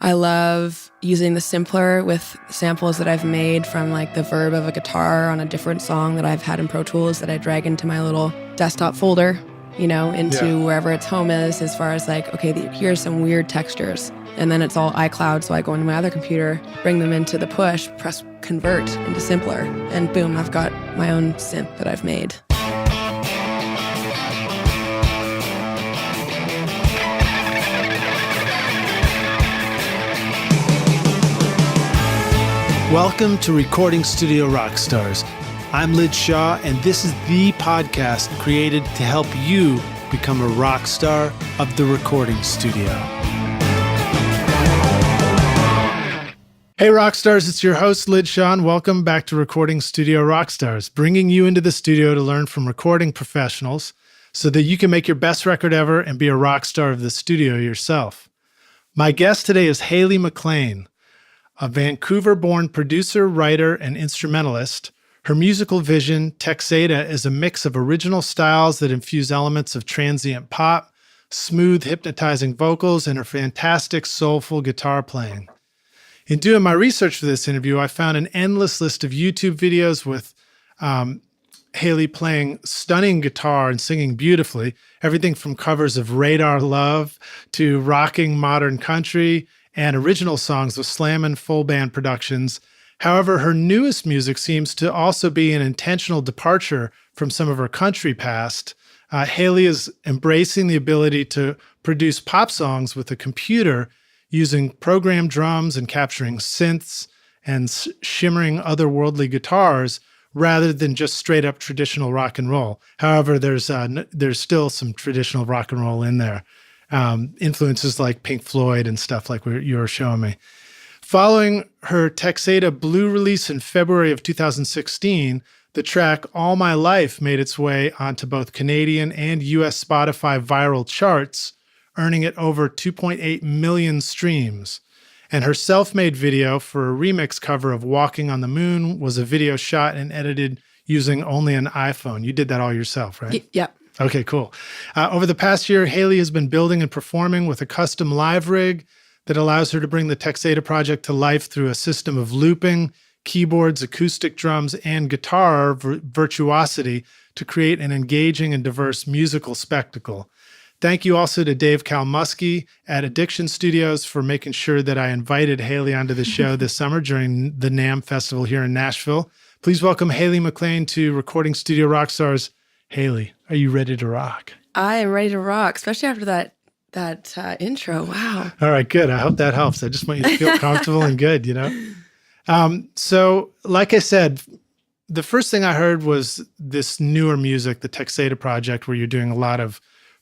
I love using the simpler with samples that I've made from like the verb of a guitar on a different song that I've had in Pro Tools that I drag into my little desktop folder, into wherever its home is, as far as like, okay, here's some weird textures. And then it's all iCloud, so I go into my other computer, bring them into the push, press convert into simpler, and boom, I've got my own synth that I've made. Welcome to Recording Studio Rockstars. I'm Lid Shaw, and this is the podcast created to help you become a rock star of the recording studio. Hey Rockstars, it's your host Lid Shaw, and welcome back to Recording Studio Rockstars, bringing you into the studio to learn from recording professionals so that you can make your best record ever and be a rock star of the studio yourself. My guest today is Hayley McLean, a Vancouver-born producer, writer, and instrumentalist. Her musical vision, Texada, is a mix of original styles that infuse elements of transient pop, smooth, hypnotizing vocals, and her fantastic, soulful guitar playing. In doing my research for this interview, I found an endless list of YouTube videos with Hayley playing stunning guitar and singing beautifully, everything from covers of Radar Love to rocking modern country, and original songs with slam and full band productions. However, her newest music seems to also be an intentional departure from some of her country past. Hayley is embracing the ability to produce pop songs with a computer using programmed drums and capturing synths and shimmering otherworldly guitars rather than just straight up traditional rock and roll. However, there's still some traditional rock and roll in there. Influences like Pink Floyd and stuff like you were showing me. Following her Texada Blue release in February of 2016, the track All My Life made its way onto both Canadian and US Spotify viral charts, earning it over 2.8 million streams. And her self-made video for a remix cover of Walking on the Moon was a video shot and edited using only an iPhone. You did that all yourself, right? Yep. Okay, cool. Over the past year, Hayley has been building and performing with a custom live rig that allows her to bring the Texada project to life through a system of looping, keyboards, acoustic drums, and guitar virtuosity to create an engaging and diverse musical spectacle. Thank you also to Dave Kalmusky at Addiction Studios for making sure that I invited Hayley onto the show this summer during the NAMM Festival here in Nashville. Please welcome Hayley McLean to Recording Studio Rockstars. Hayley, are you ready to rock? I am ready to rock, especially after that intro. Wow. All right, good. I hope that helps. I just want you to feel comfortable and good, So like I said, the first thing I heard was this newer music, the Texada project, where you're doing a lot of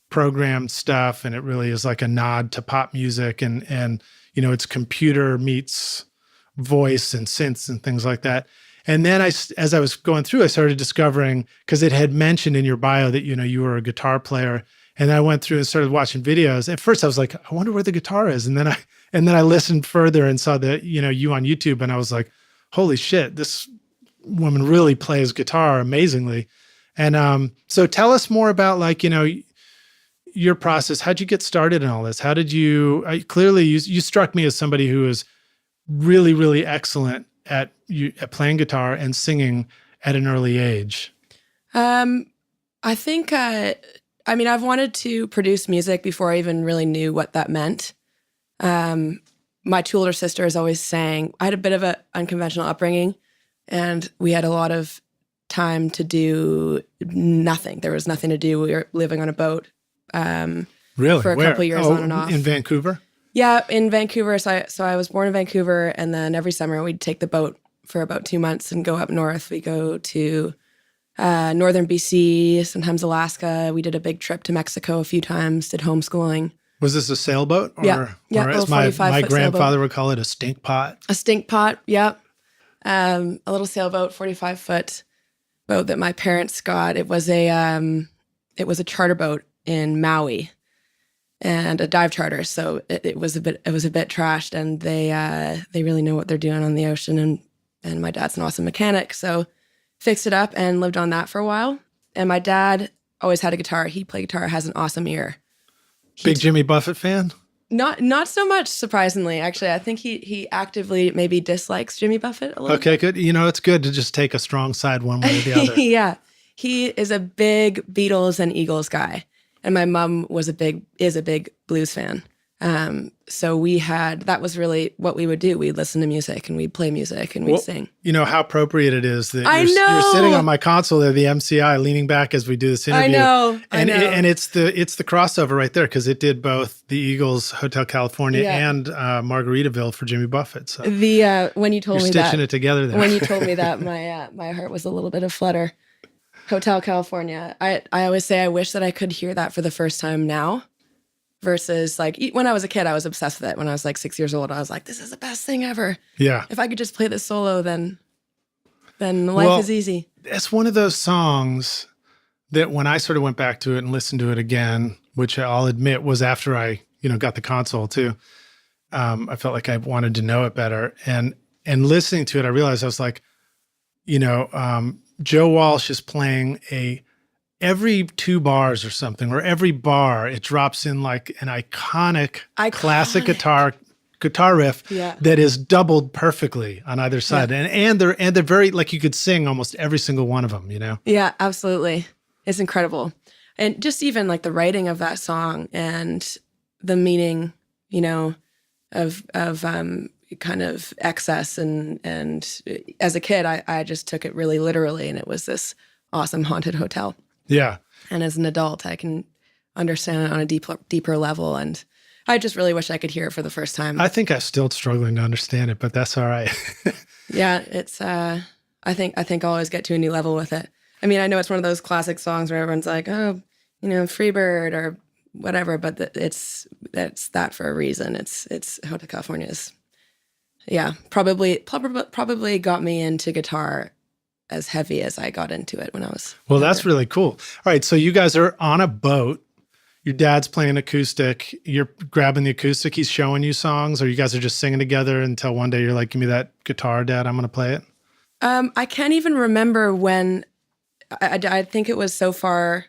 programmed stuff, and it really is like a nod to pop music, and it's computer meets voice and synths and things like that. And then as I was going through, I started discovering, because it had mentioned in your bio that, you were a guitar player. And I went through and started watching videos. At first I was like, I wonder where the guitar is. And then I listened further and saw that, you on YouTube. And I was like, holy shit, this woman really plays guitar amazingly. And so tell us more about your process. How'd you get started in all this? How did clearly you struck me as somebody who is really, really excellent at playing guitar and singing at an early age? I think, I've wanted to produce music before I even really knew what that meant. My two older sisters always sang. I had a bit of an unconventional upbringing, and we had a lot of time to do nothing. There was nothing to do. We were living on a boat Really? For a couple of years on and off. In Vancouver? Yeah, in Vancouver. So I was born in Vancouver, and then every summer we'd take the boat for about 2 months and go up north. We go to northern BC, sometimes Alaska. We did a big trip to Mexico a few times, did homeschooling. Was this a sailboat? Yeah. Or as my grandfather sailboat. would call it, a stink pot? A stink pot, yep. A little sailboat, 45-foot boat that my parents got. It was a charter boat in Maui, and a dive charter. So it was a bit trashed, and they really know what they're doing on the ocean. And my dad's an awesome mechanic, so fixed it up and lived on that for a while. And my dad always had a guitar. He played guitar, has an awesome ear. Big Jimmy Buffett fan? Not so much, surprisingly. Actually, I think he actively maybe dislikes Jimmy Buffett a little Okay, bit. good. It's good to just take a strong side one way or the other. Yeah. He is a big Beatles and Eagles guy. And my mom is a big blues fan. So that was really what we would do. We'd listen to music and we'd play music and we'd sing. You know how appropriate it is that I you're know. sitting on my console there, the MCI, leaning back as we do this interview. I know. And it's the crossover right there because it did both the Eagles, Hotel California, and Margaritaville for Jimmy Buffett. So when you told me stitching it together there. When you told me that, my heart was a little bit aflutter. Hotel California. I always say I wish that I could hear that for the first time now. Versus like when I was a kid, I was obsessed with it. When I was like 6 years old, I was like, this is the best thing ever. Yeah. If I could just play this solo, then life is easy. It's one of those songs that when I sort of went back to it and listened to it again, which I'll admit was after I, got the console too. I felt like I wanted to know it better. And listening to it, I realized I was like, Joe Walsh is playing every 2 bars or something, or every bar, it drops in like an iconic. Classic guitar riff that is doubled perfectly on either side. Yeah. And they're very, like you could sing almost every single one of them, Yeah, absolutely. It's incredible. And just even like the writing of that song and the meaning, of kind of excess and as a kid, I just took it really literally, and it was this awesome haunted hotel. Yeah. And as an adult, I can understand it on a deeper level. And I just really wish I could hear it for the first time. I think I'm still struggling to understand it, but that's all right. Yeah, it's, I think I'll always get to a new level with it. I mean, I know it's one of those classic songs where everyone's like, oh, Freebird or whatever, but that's that for a reason. It's Hotel California's. Yeah, probably got me into guitar as heavy as I got into it when I was younger. That's really cool. All right, so you guys are on a boat. Your dad's playing acoustic. You're grabbing the acoustic. He's showing you songs, or you guys are just singing together until one day you're like, give me that guitar, Dad. I'm going to play it. I can't even remember when. I think it was so far,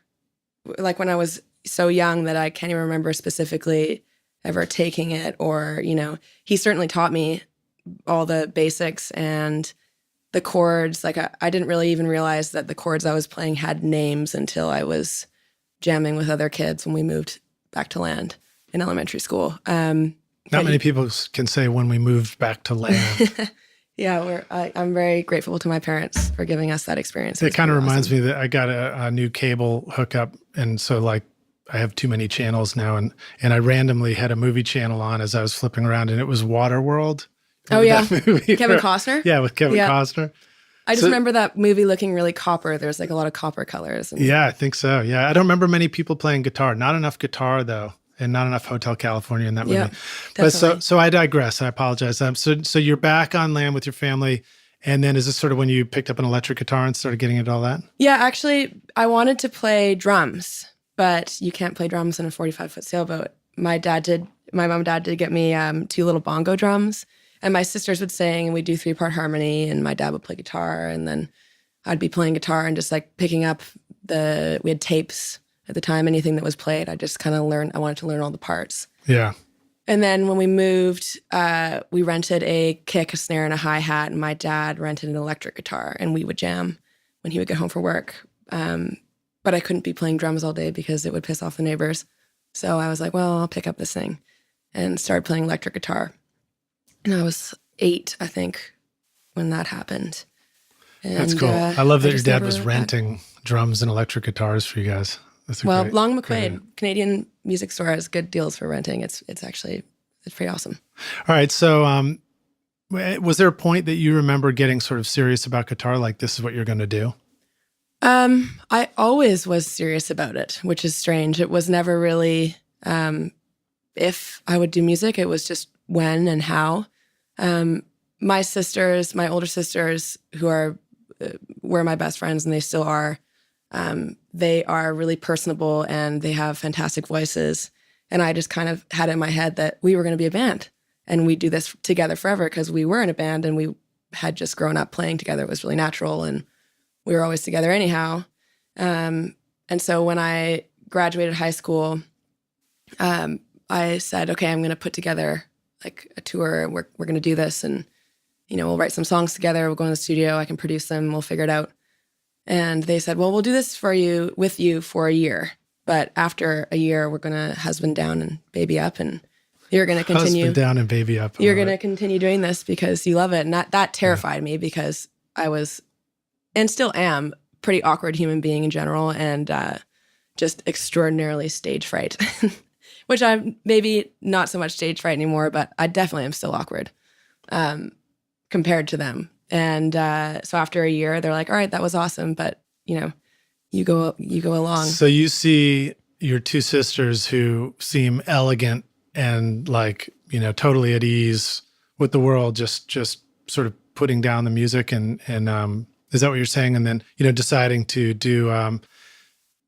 like when I was so young that I can't even remember specifically ever taking it, or, he certainly taught me all the basics and the chords. Like I didn't really even realize that the chords I was playing had names until I was jamming with other kids when we moved back to land in elementary school. Not many people can say when we moved back to land. Yeah, I'm very grateful to my parents for giving us that experience. It kind of reminds me that I got a new cable hookup, and so like I have too many channels now, and I randomly had a movie channel on as I was flipping around, and it was Waterworld. Remember that movie? Kevin Costner? Yeah, with Kevin Costner. I just remember that movie looking really copper. There's like a lot of copper colors. Yeah, I think so. Yeah, I don't remember many people playing guitar. Not enough guitar, though, and not enough Hotel California in that movie. Yeah, but so I digress. I apologize. So you're back on land with your family, and then is this sort of when you picked up an electric guitar and started getting into all that? Yeah, actually, I wanted to play drums, but you can't play drums in a 45-foot sailboat. My mom and dad did get me 2 little bongo drums. And my sisters would sing, and we'd do 3-part harmony, and my dad would play guitar, and then I'd be playing guitar and just like picking up we had tapes at the time, anything that was played. I just kind of I wanted to learn all the parts. Yeah. And then when we moved, we rented a kick, a snare, and a hi-hat, and my dad rented an electric guitar, and we would jam when he would get home from work. But I couldn't be playing drums all day because it would piss off the neighbors. So I was like, well, I'll pick up this thing, and started playing electric guitar. And I was 8, I think, when that happened. And, that's cool. I love that your dad was renting drums and electric guitars for you guys. That's Long McQuaid, Canadian music store, has good deals for renting. It's pretty awesome. All right. So was there a point that you remember getting sort of serious about guitar, like this is what you're going to do? I always was serious about it, which is strange. It was never really if I would do music. It was just when and how. My older sisters, who were my best friends, and they still are, they are really personable and they have fantastic voices. And I just kind of had in my head that we were going to be a band and we'd do this together forever because we were in a band and we had just grown up playing together. It was really natural and we were always together anyhow. And so when I graduated high school, I said, okay, I'm going to put together like a tour. We're going to do this, and we'll write some songs together. We'll go in the studio. I can produce them. We'll figure it out. And they said, well, we'll do this with you for a year. But after a year, we're going to husband down and baby up, and you're going to continue. Husband down and baby up. You're going to continue doing this because you love it. And that terrified me because I was, and still am, pretty awkward human being in general, and just extraordinarily stage fright, which I'm maybe not so much stage fright anymore, but I definitely am still awkward compared to them. And so after a year, they're like, all right, that was awesome, but you go along. So you see your two sisters who seem elegant and like, totally at ease with the world, just sort of putting down the music and is that what you're saying? And then, deciding to do,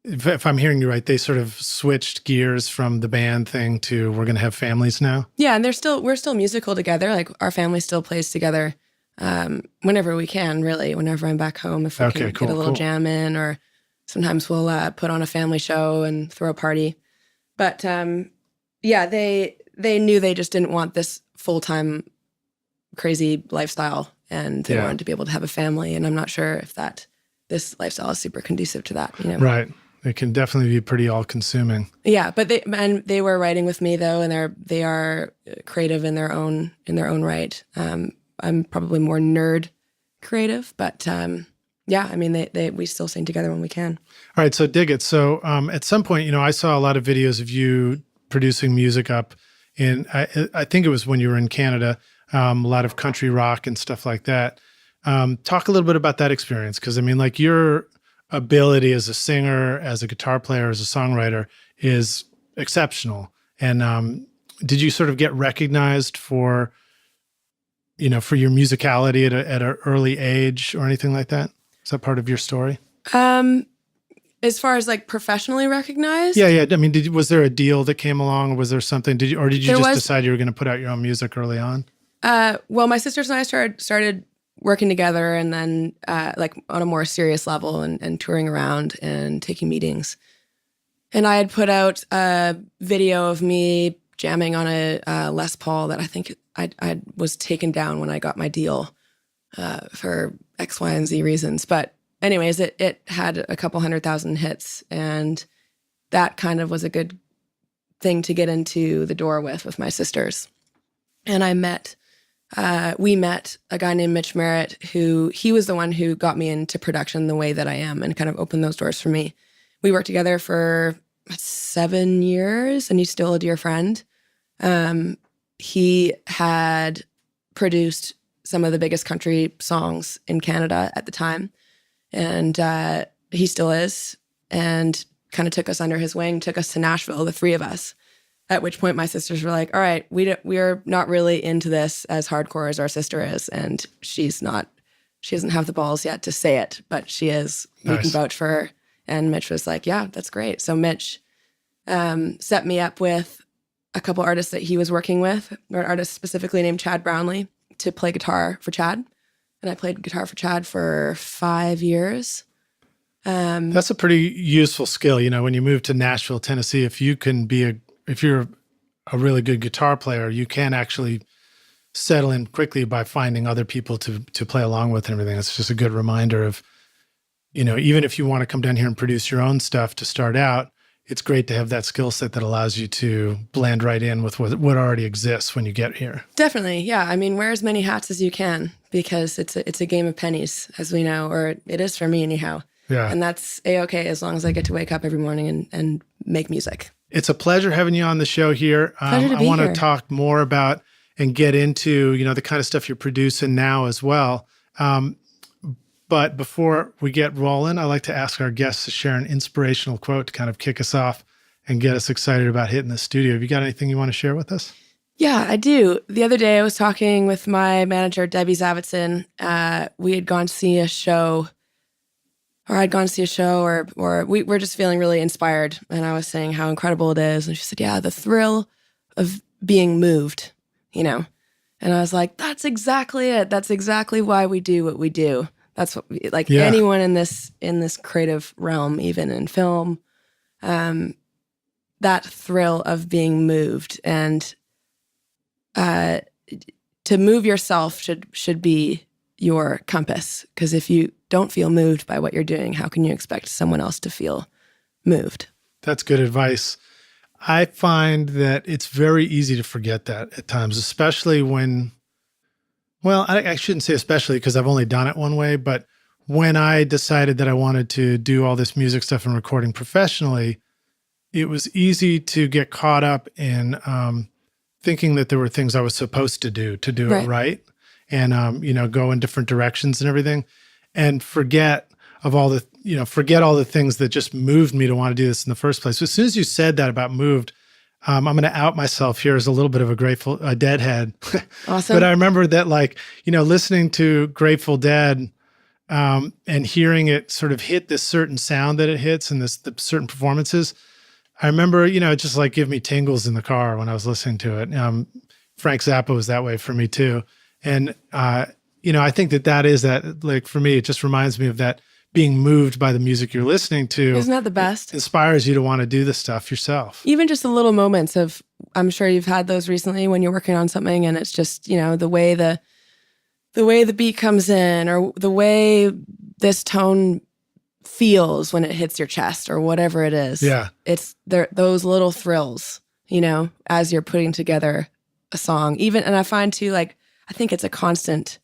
if I'm hearing you right, they sort of switched gears from the band thing to we're going to have families now. Yeah. And we're still musical together. Like our family still plays together whenever we can, really, whenever I'm back home, if we can get a little jam in, or sometimes we'll put on a family show and throw a party. But they knew they just didn't want this full-time crazy lifestyle, and they wanted to be able to have a family. And I'm not sure if this lifestyle is super conducive to that. Right. It can definitely be pretty all-consuming. Yeah, but they were writing with me though, and they are creative in their own right. I'm probably more nerd creative, but we still sing together when we can. All right, so dig it. So at some point, I saw a lot of videos of you producing music up in, I think it was when you were in Canada, a lot of country rock and stuff like that. Talk a little bit about that experience, because like your ability as a singer, as a guitar player, as a songwriter is exceptional. And did you sort of get recognized for for your musicality at an early age or anything like that? Is that part of your story? As far as like professionally recognized? Yeah. I mean, was there a deal that came along, or was there something? Did you just decide you were going to put out your own music early on? Well, my sisters and I started working together, and then like on a more serious level, and touring around and taking meetings. And I had put out a video of me jamming on a Les Paul that I think I was taken down when I got my deal for X, Y, and Z reasons. But anyways, it had a couple 100,000 hits, and that kind of was a good thing to get into the door with my sisters. And we met a guy named Mitch Merritt, he was the one who got me into production the way that I am and kind of opened those doors for me. We worked together for 7 years, and he's still a dear friend. He had produced some of the biggest country songs in Canada at the time, and he still is, and kind of took us under his wing, took us to Nashville, the three of us, at which point my sisters were like, all right, we're not really into this as hardcore as our sister is, and she doesn't have the balls yet to say it, but she is. Nice. We can vouch for her. And Mitch was like, yeah, that's great. So Mitch set me up with a couple artists that he was working with, or an artist specifically named Chad Brownlee, to play guitar for Chad. And I played guitar for Chad for 5 years. That's a pretty useful skill. When you move to Nashville, Tennessee, if you're a really good guitar player, you can actually settle in quickly by finding other people to play along with and everything. It's just a good reminder of, even if you want to come down here and produce your own stuff to start out, it's great to have that skill set that allows you to blend right in with what already exists when you get here. Definitely. Yeah. I mean, wear as many hats as you can, because it's a game of pennies, as we know, or it is for me anyhow. Yeah. And that's A-okay as long as I get to wake up every morning and make music. It's a pleasure having you on the show here. Pleasure to be I want here. to talk more about and get into, the kind of stuff you're producing now as well. But before we get rolling, I like to ask our guests to share an inspirational quote to kind of kick us off and get us excited about hitting the studio. Have you got anything you want to share with us? Yeah, I do. The other day I was talking with my manager, Debbie Zavitson. We had gone to see a show, or I'd gone to see a show, or we were just feeling really inspired. And I was saying how incredible it is. And she said, yeah, the thrill of being moved, And I was like, that's exactly it. That's exactly why we do what we do. That's what anyone in this creative realm, even in film, the that thrill of being moved, and to move yourself should be your compass, because if you don't feel moved by what you're doing, how can you expect someone else to feel moved? That's good advice. I find that it's very easy to forget that at times, especially when, well, I shouldn't say especially because I've only done it one way, but when I decided that I wanted to do all this music stuff and recording professionally, it was easy to get caught up in thinking that there were things I was supposed to do it right. And, go in different directions and everything, and forget all the things that just moved me to want to do this in the first place. So as soon as you said that about moved, I'm going to out myself here as a little bit of a Deadhead. Awesome. But I remember that, listening to Grateful Dead and hearing it sort of hit this certain sound that it hits and the certain performances. I remember, it just give me tingles in the car when I was listening to it. Frank Zappa was that way for me too. And, I think that is that, for me, it just reminds me of that being moved by the music you're listening to. Isn't that the best? Inspires you to want to do this stuff yourself. Even just the little moments of, I'm sure you've had those recently when you're working on something and it's just, the way the beat comes in, or the way this tone feels when it hits your chest, or whatever it is. Yeah. It's those little thrills, as you're putting together a song. And I find too, I think it's a constant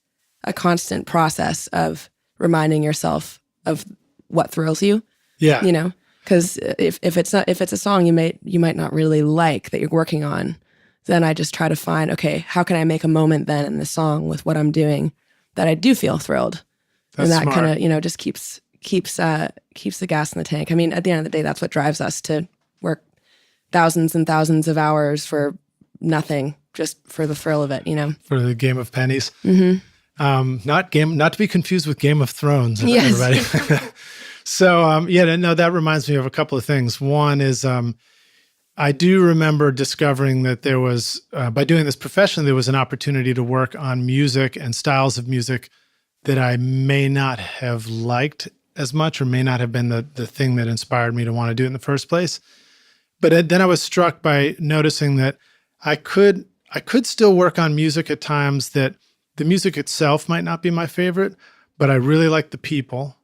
process of reminding yourself of what thrills you. Yeah. Because if it's a song you might not really like that you're working on, then I just try to find, okay, how can I make a moment then in the song with what I'm doing that I do feel thrilled? That's and that smart. kind of just keeps the gas in the tank. I mean, at the end of the day, that's what drives us to work thousands and thousands of hours for nothing, just for the thrill of it, For the game of pennies. Mm-hmm. Not to be confused with Game of Thrones, Yes. everybody. So, that reminds me of a couple of things. One is, I do remember discovering that there was, by doing this professionally, there was an opportunity to work on music and styles of music that I may not have liked as much, or may not have been the thing that inspired me to want to do it in the first place. But then I was struck by noticing that I could still work on music at times that the music itself might not be my favorite, but I really like the people,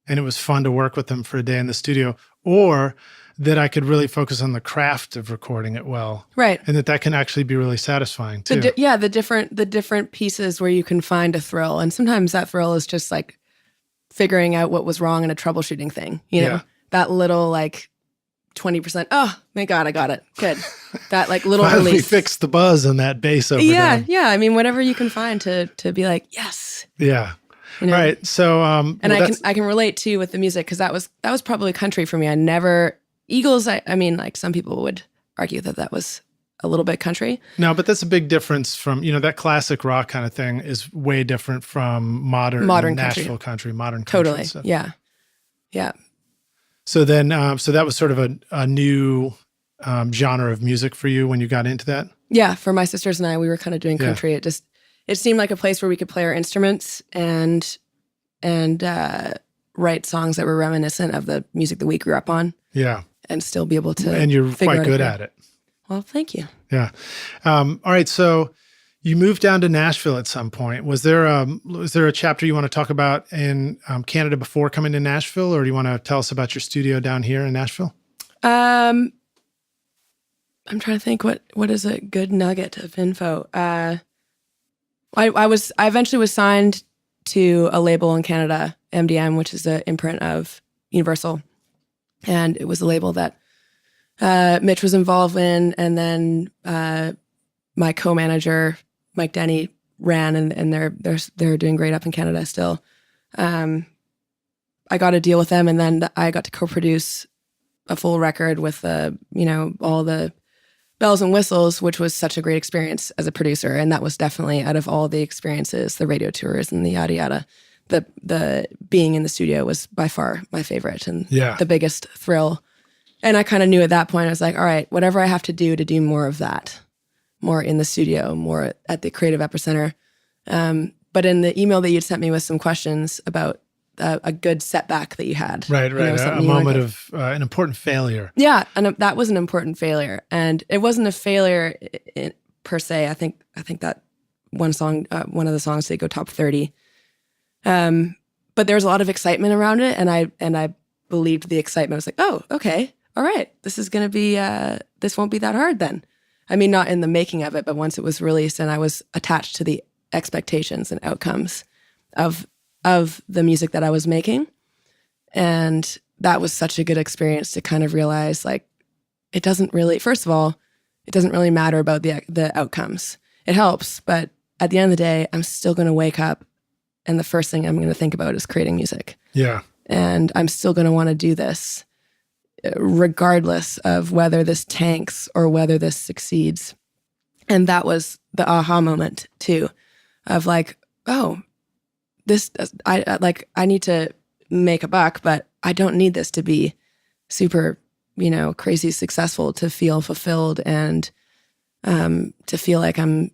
and it was fun to work with them for a day in the studio, or that I could really focus on the craft of recording it well. Right. And that can actually be really satisfying too. The different pieces where you can find a thrill. And sometimes that thrill is just figuring out what was wrong in a troubleshooting thing, Yeah. That little 20%. Oh, thank God, I got it. Good. That little Finally release. fixed the buzz on that bass over Yeah, there. yeah. I mean, whatever you can find to be yes. Yeah. Right. So, and I can relate too with the music, because that was probably country for me. I never Eagles. I mean, some people would argue that was a little bit country. No, but that's a big difference from, that classic rock kind of thing is way different from modern Nashville country, modern country. Totally. Stuff. Yeah. Yeah. So then, so that was sort of a new genre of music for you when you got into that? Yeah. For my sisters and I, we were kind of doing country. Yeah. It seemed like a place where we could play our instruments and write songs that were reminiscent of the music that we grew up on. Yeah. And still be able to. And you're quite good at it. Well, thank you. Yeah. All right. So you moved down to Nashville at some point. Was there a chapter you want to talk about in Canada before coming to Nashville, or do you want to tell us about your studio down here in Nashville? I'm trying to think what is a good nugget of info. I eventually was signed to a label in Canada, MDM, which is an imprint of Universal. And it was a label that Mitch was involved in, and then my co-manager Mike Denny ran, and they're doing great up in Canada still. I got a deal with them, and then I got to co-produce a full record with all the bells and whistles, which was such a great experience as a producer. And that was definitely, out of all the experiences, the radio tours and the yada yada, the being in the studio was by far my favorite and the biggest thrill. And I kind of knew at that point, I was like, all right, whatever I have to do more of that, more in the studio, more at the creative epicenter. But in the email that you'd sent me with some questions about a good setback that you had. Right. You know, A something you moment like of an important failure. Yeah, and that was an important failure, and it wasn't a failure per se. I think that one of the songs did go top 30, but there was a lot of excitement around it, and I believed the excitement. I was like, oh, okay, all right, this is gonna be this won't be that hard then. I mean, not in the making of it, but once it was released, and I was attached to the expectations and outcomes of the music that I was making, and that was such a good experience to kind of realize, like, it doesn't really, first of all, it doesn't really matter about the outcomes. It helps, but at the end of the day, I'm still going to wake up and the first thing I'm going to think about is creating music. Yeah. And I'm still going to want to do this regardless of whether this tanks or whether this succeeds. And that was the aha moment too, of like, oh, I need to make a buck, but I don't need this to be super, crazy successful to feel fulfilled and to feel like I'm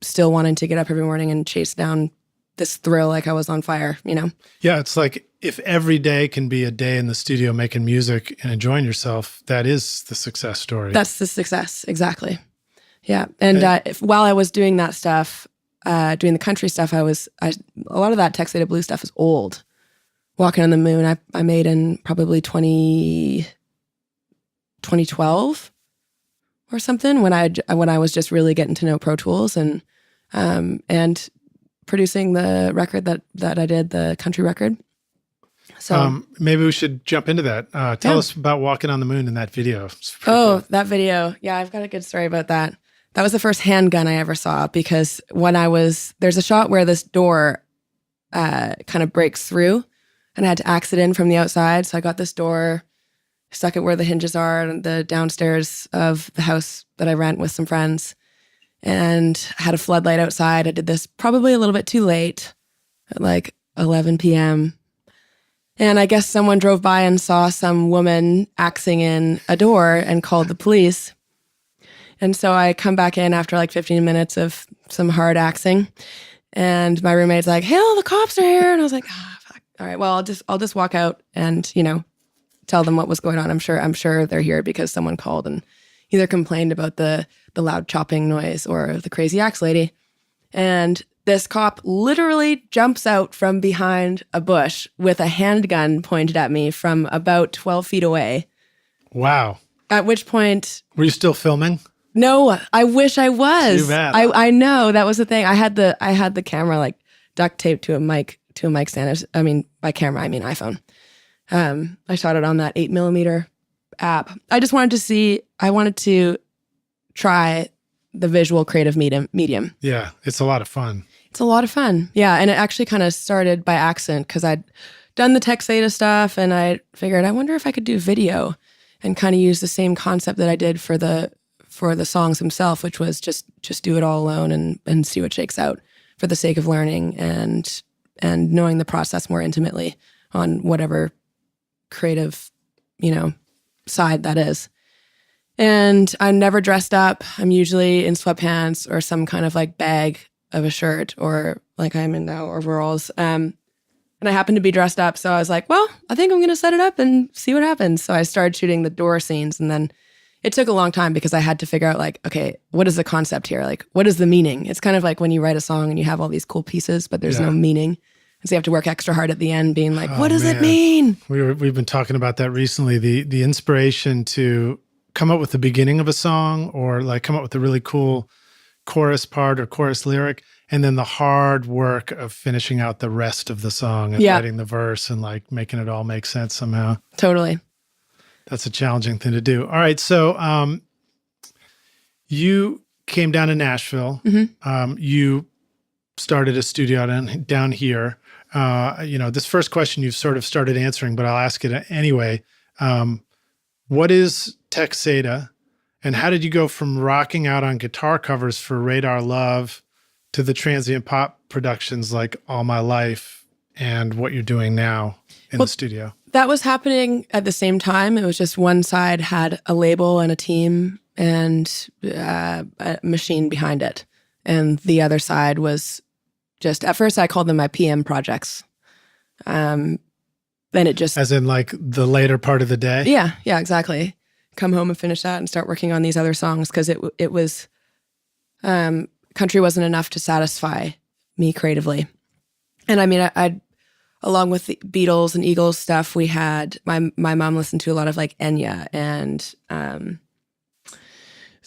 still wanting to get up every morning and chase down this thrill like I was on fire, Yeah, it's like if every day can be a day in the studio making music and enjoying yourself, that is the success story. That's the success, exactly. Yeah, and while I was doing that stuff, doing the country stuff, a lot of that Texada Blue stuff is old. Walking on the Moon, I made in probably 2012 or something, when I was just really getting to know Pro Tools and producing the record that I did, the country record. So maybe we should jump into that. Tell us about Walking on the Moon in that video. Cool. That video. Yeah, I've got a good story about that. That was the first handgun I ever saw, because there's a shot where this door kind of breaks through, and I had to axe it in from the outside. So I got this door, stuck it where the hinges are in the downstairs of the house that I rent with some friends, and had a floodlight outside. I did this probably a little bit too late, at like 11 p.m. And I guess someone drove by and saw some woman axing in a door and called the police. And so I come back in after like 15 minutes of some hard axing, and my roommate's like, "Hell, the cops are here!" And I was like, "Fuck. All right, well, I'll just walk out and tell them what was going on. I'm sure they're here because someone called and either complained about the loud chopping noise or the crazy axe lady." And this cop literally jumps out from behind a bush with a handgun pointed at me from about 12 feet away. Wow. At which point... Were you still filming? No, I wish I was. Too bad. I know, that was the thing. I had the camera like duct taped to a mic stand. I mean, by camera, I mean iPhone. I shot it on that 8mm app. I just wanted to see, I wanted to try the visual creative medium. Yeah, it's a lot of fun. It's a lot of fun. Yeah, and it actually kind of started by accident because I'd done the Texada stuff and I figured, I wonder if I could do video and kind of use the same concept that I did for the songs themselves, which was just do it all alone and see what shakes out for the sake of learning and knowing the process more intimately on whatever creative, side that is. And I'm never dressed up. I'm usually in sweatpants or some kind of like bag of a shirt, or like I'm in now overalls. And I happened to be dressed up. So I was like, well, I think I'm going to set it up and see what happens. So I started shooting the door scenes, and then it took a long time because I had to figure out like, okay, what is the concept here? Like, what is the meaning? It's kind of like when you write a song and you have all these cool pieces, but there's no meaning. So you have to work extra hard at the end being like, what does it mean? We've been talking about that recently. The inspiration to come up with the beginning of a song, or like come up with a really cool chorus part or chorus lyric, and then the hard work of finishing out the rest of the song and writing the verse and like making it all make sense somehow. Totally. That's a challenging thing to do. All right. So you came down to Nashville. Mm-hmm. You started a studio down here. This first question you've sort of started answering, but I'll ask it anyway. What is Texada, and how did you go from rocking out on guitar covers for Radar Love to the transient pop productions like All My Life and what you're doing now in the studio? That was happening at the same time. It was just one side had a label and a team and a machine behind it. And the other side was just, at first I called them my PM projects. And it just... As in like the later part of the day? Yeah, exactly. Come home and finish that and start working on these other songs, because it was... country wasn't enough to satisfy me creatively. And I mean, I along with the Beatles and Eagles stuff, we had... My mom listened to a lot of like Enya and...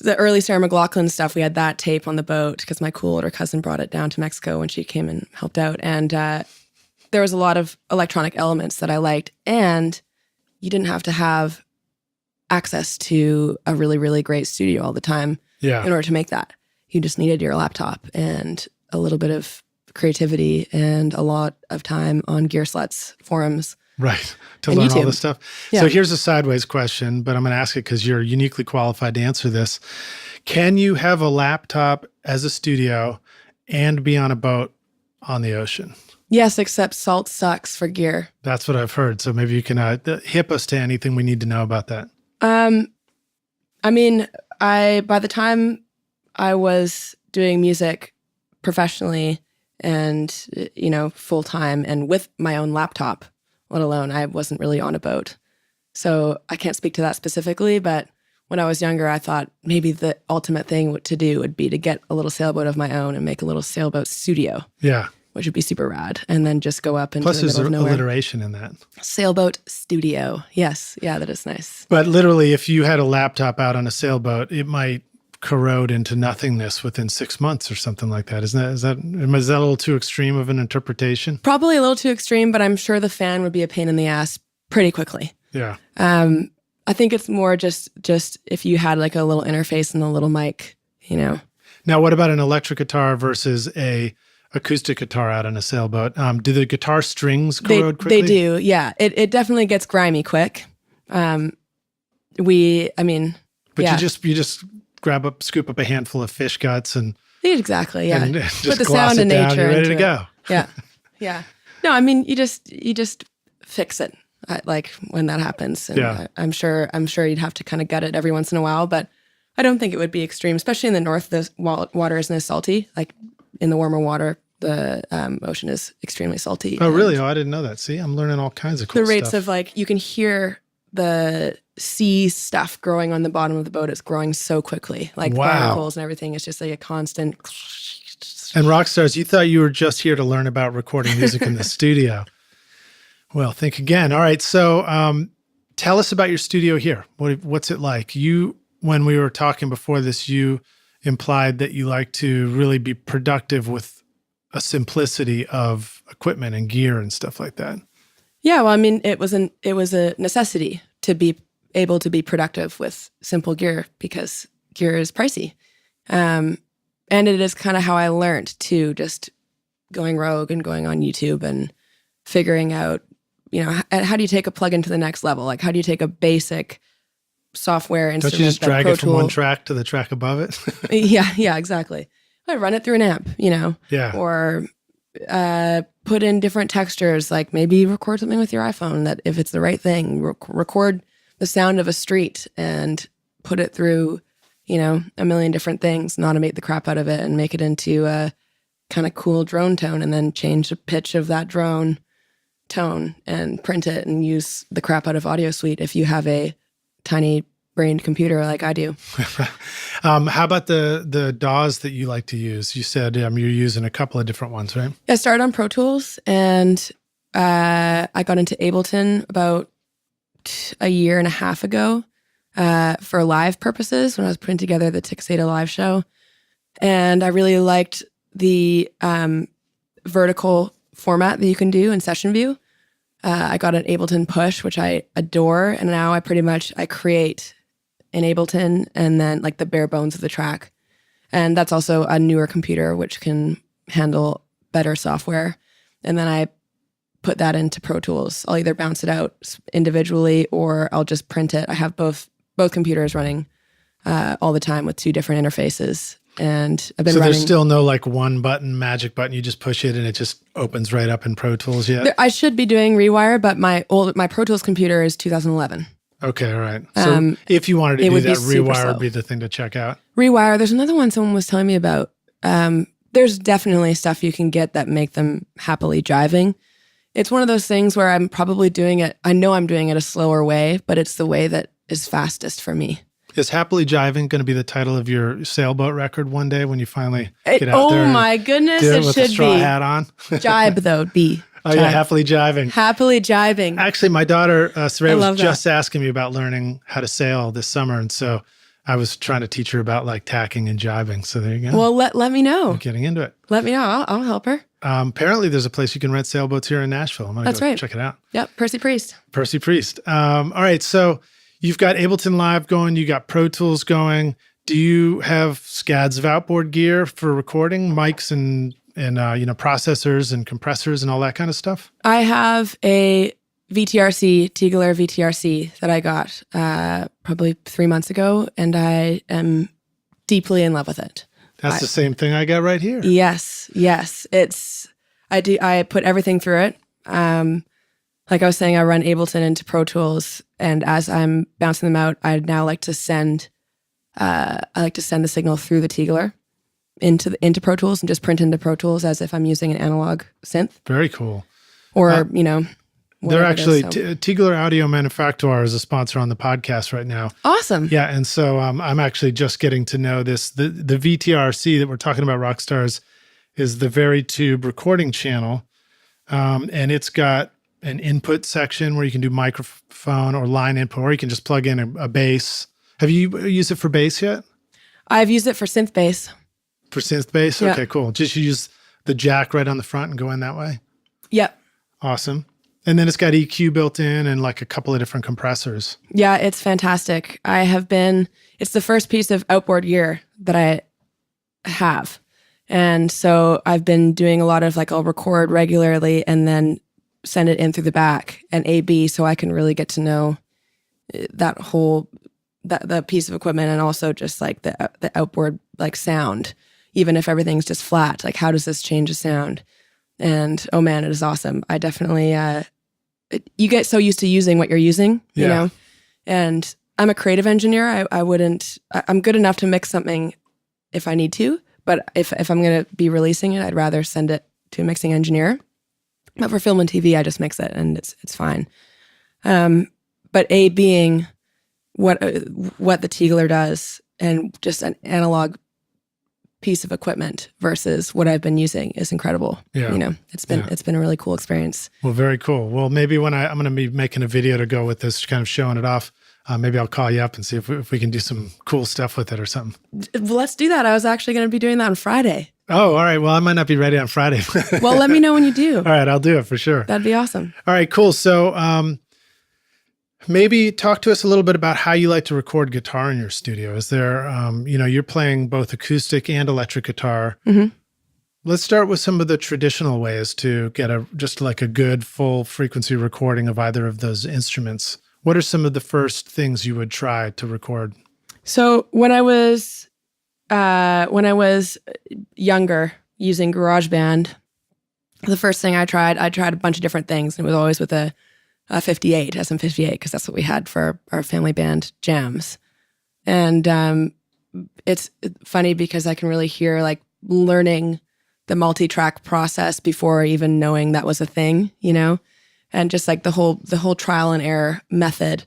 the early Sarah McLachlan stuff, we had that tape on the boat because my cool older cousin brought it down to Mexico when she came and helped out. And there was a lot of electronic elements that I liked. And you didn't have to have access to a really, really great studio all the time in order to make that. You just needed your laptop and a little bit of creativity and a lot of time on Gear Sluts forums. Right. To learn YouTube. all this stuff. Yeah. So here's a sideways question, but I'm going to ask it because you're uniquely qualified to answer this. Can you have a laptop as a studio and be on a boat on the ocean? Yes, except salt sucks for gear. That's what I've heard. So maybe you can hip us to anything we need to know about that. I mean, by the time I was doing music professionally and, full time and with my own laptop, let alone I wasn't really on a boat. So I can't speak to that specifically, but when I was younger, I thought maybe the ultimate thing to do would be to get a little sailboat of my own and make a little sailboat studio. Yeah. Which would be super rad. And then just go up into Plus the middle of nowhere. Plus there's alliteration in that. Sailboat studio. Yes. Yeah, that is nice. But literally, if you had a laptop out on a sailboat, it might corrode into nothingness within 6 months or something like that. Is that a little too extreme of an interpretation? Probably a little too extreme, but I'm sure the fan would be a pain in the ass pretty quickly. Yeah. I think it's more just if you had like a little interface and a little mic, Now, what about an electric guitar versus a acoustic guitar out on a sailboat? Do the guitar strings corrode quickly? They do, yeah. It definitely gets grimy quick. But you just scoop up a handful of fish guts and exactly, yeah. And put just the gloss sound it and down, nature you're ready into to go. Yeah, yeah. No, I mean you just fix it like when that happens. And I'm sure you'd have to kind of gut it every once in a while, but I don't think it would be extreme, especially in the north. The water isn't as salty. Like in the warmer water, the ocean is extremely salty. Oh, really? Oh, I didn't know that. See, I'm learning all kinds of cool stuff. The rates of like you can hear the sea stuff growing on the bottom of the boat. It's growing so quickly, like barnacles and everything. It's just like a constant. And Rockstars, you thought you were just here to learn about recording music in the studio. Well, think again. All right. So tell us about your studio here. What's it like? When we were talking before this, you implied that you like to really be productive with a simplicity of equipment and gear and stuff like that. Yeah, well, I mean, it was a necessity to be able to be productive with simple gear because gear is pricey. And it is kind of how I learned too, just going rogue and going on YouTube and figuring out, how do you take a plugin to the next level? Like, how do you take a basic software instrument? Don't you just drag Pro it from one track to the track above it? Yeah, exactly. I run it through an amp, Yeah. Or put in different textures, like maybe record something with your iPhone that if it's the right thing, record the sound of a street and put it through, a million different things and automate the crap out of it and make it into a kind of cool drone tone and then change the pitch of that drone tone and print it and use the crap out of Audio Suite if you have a tiny brained computer like I do. How about the DAWs that you like to use? You said you're using a couple of different ones, right? I started on Pro Tools and I got into Ableton about a year and a half ago for live purposes when I was putting together the Texada live show. And I really liked the vertical format that you can do in Session View. I got an Ableton Push, which I adore. And now I create in Ableton and then like the bare bones of the track. And that's also a newer computer, which can handle better software. And then I put that into Pro Tools. I'll either bounce it out individually or I'll just print it. I have both computers running all the time with two different interfaces. And I've been running. So there's still no like one button, magic button. You just push it and it just opens right up in Pro Tools yet? I should be doing Rewire, but my Pro Tools computer is 2011. Okay, all right. So if you wanted to do that, Rewire would be the thing to check out. Rewire. There's another one someone was telling me about. There's definitely stuff you can get that make them happily jiving. It's one of those things where I'm probably doing it. I know I'm doing it a slower way, but it's the way that is fastest for me. Is Happily Jiving going to be the title of your sailboat record one day when you finally get out there? Oh my goodness, it should with a straw be. hat on? Jibe though, B. Oh yeah, Happily Jiving. Happily Jiving. Actually, my daughter, Saray, was just asking me about learning how to sail this summer. And so I was trying to teach her about like tacking and jibing. So there you go. Well, let me know. I'm getting into it. Let me know. I'll help her. Apparently there's a place you can rent sailboats here in Nashville. I'm going to go check it out. Yep, Percy Priest. Percy Priest. All right, so you've got Ableton Live going. You got Pro Tools going. Do you have scads of outboard gear for recording, mics and processors and compressors and all that kind of stuff? I have a VTRC, Tegeler VTRC that I got probably 3 months ago, and I am deeply in love with it. That's the same thing I got right here. Yes. I put everything through it. Like I was saying, I run Ableton into Pro Tools, and as I'm bouncing them out, I now like to send the signal through the Tegeler into Pro Tools and just print into Pro Tools as if I'm using an analog synth. Very cool. Or they're actually Tegeler Audio Manufacturer is a sponsor on the podcast right now. Awesome. Yeah, and so I'm actually just getting to know this. The VTRC that we're talking about, Rockstars, is the Veritube recording channel, and it's got an input section where you can do microphone or line input, or you can just plug in a bass. Have you used it for bass yet? I've used it for synth bass. For synth bass? Yeah. Okay, cool. Just use the jack right on the front and go in that way? Yep. Awesome. And then it's got EQ built in and like a couple of different compressors. Yeah, it's fantastic. It's the first piece of outboard gear that I have. And so I've been doing a lot of I'll record regularly and then send it in through the back and A/B so I can really get to know that piece of equipment, and also just the outboard sound, even if everything's just flat. How does this change the sound? And oh man, it is awesome. I definitely, you get so used to using what you're using, you know, and I'm a creative engineer. I'm good enough to mix something if I need to, but if I'm going to be releasing it, I'd rather send it to a mixing engineer. But for film and TV, I just mix it and it's fine. But A being what the Tegeler does, and just an analog piece of equipment versus what I've been using is incredible. Yeah. It's been a really cool experience. Well, very cool. Well, maybe when I'm going to be making a video to go with this, kind of showing it off, maybe I'll call you up and see if we can do some cool stuff with it or something. Let's do that. I was actually going to be doing that on Friday. Oh, all right. Well, I might not be ready on Friday. Well, let me know when you do. All right. I'll do it for sure. That'd be awesome. All right, cool. So, maybe talk to us a little bit about how you like to record guitar in your studio. Is there, you're playing both acoustic and electric guitar. Mm-hmm. Let's start with some of the traditional ways to get a good full frequency recording of either of those instruments. What are some of the first things you would try to record? So when I was younger, using GarageBand, the first thing I tried a bunch of different things, and it was always with a SM58, because that's what we had for our family band jams. And it's funny because I can really hear learning the multi-track process before even knowing that was a thing, and just the whole trial and error method.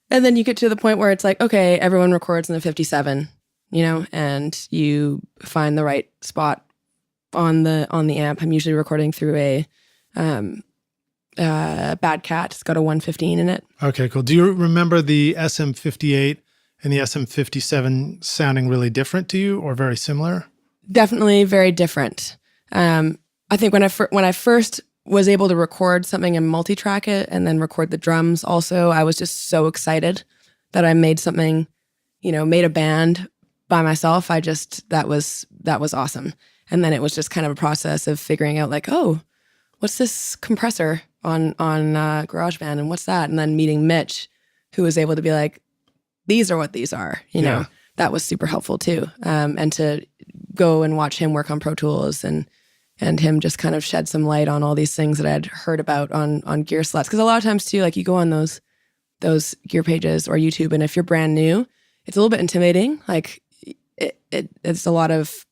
And then you get to the point where it's okay, everyone records in the 57, and you find the right spot on the amp. I'm usually recording through a Bad Cat. It's got a 115 in it. Okay, cool. Do you remember the SM58 and the SM57 sounding really different to you, or very similar? Definitely very different. I think when I first was able to record something and multi-track it and then record the drums also, I was just so excited that I made something, made a band by myself. That was awesome. And then it was just kind of a process of figuring out what's this compressor on GarageBand, and what's that? And then meeting Mitch, who was able to be these are what these are, know. That was super helpful too. And to go and watch him work on Pro Tools and him just kind of shed some light on all these things that I'd heard about on gear slots. Because a lot of times too, you go on those gear pages or YouTube, and if you're brand new, it's a little bit intimidating. It's a lot of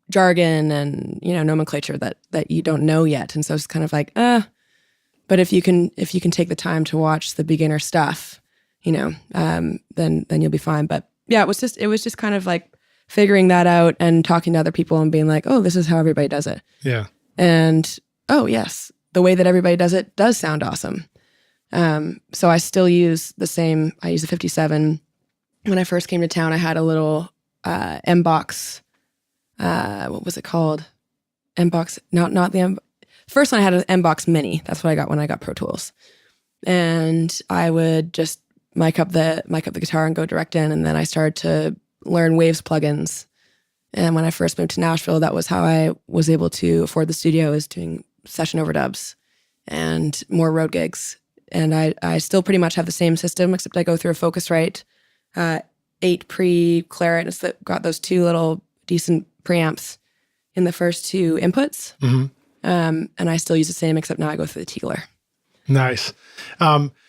jargon and nomenclature that you don't know yet, and so it's kind of But if you can take the time to watch the beginner stuff, then you'll be fine. But yeah, it was just kind of like figuring that out and talking to other people and being like, oh, this is how everybody does it. Yeah. And oh yes, the way that everybody does it does sound awesome. So I still use I use a 57. When I first came to town, I had a little M-Box. What was it called? M-Box, not the M. First one I had an M-Box Mini. That's what I got when I got Pro Tools. And I would just mic up the guitar and go direct in. And then I started to learn Waves plugins. And when I first moved to Nashville, that was how I was able to afford the studio, is doing session overdubs and more road gigs. And I still pretty much have the same system, except I go through a Focusrite 8 pre-Claret. It's got those 2 little decent preamps in the first 2 inputs. Mm-hmm. And I still use the same, except now I go through the Tegeler. Nice.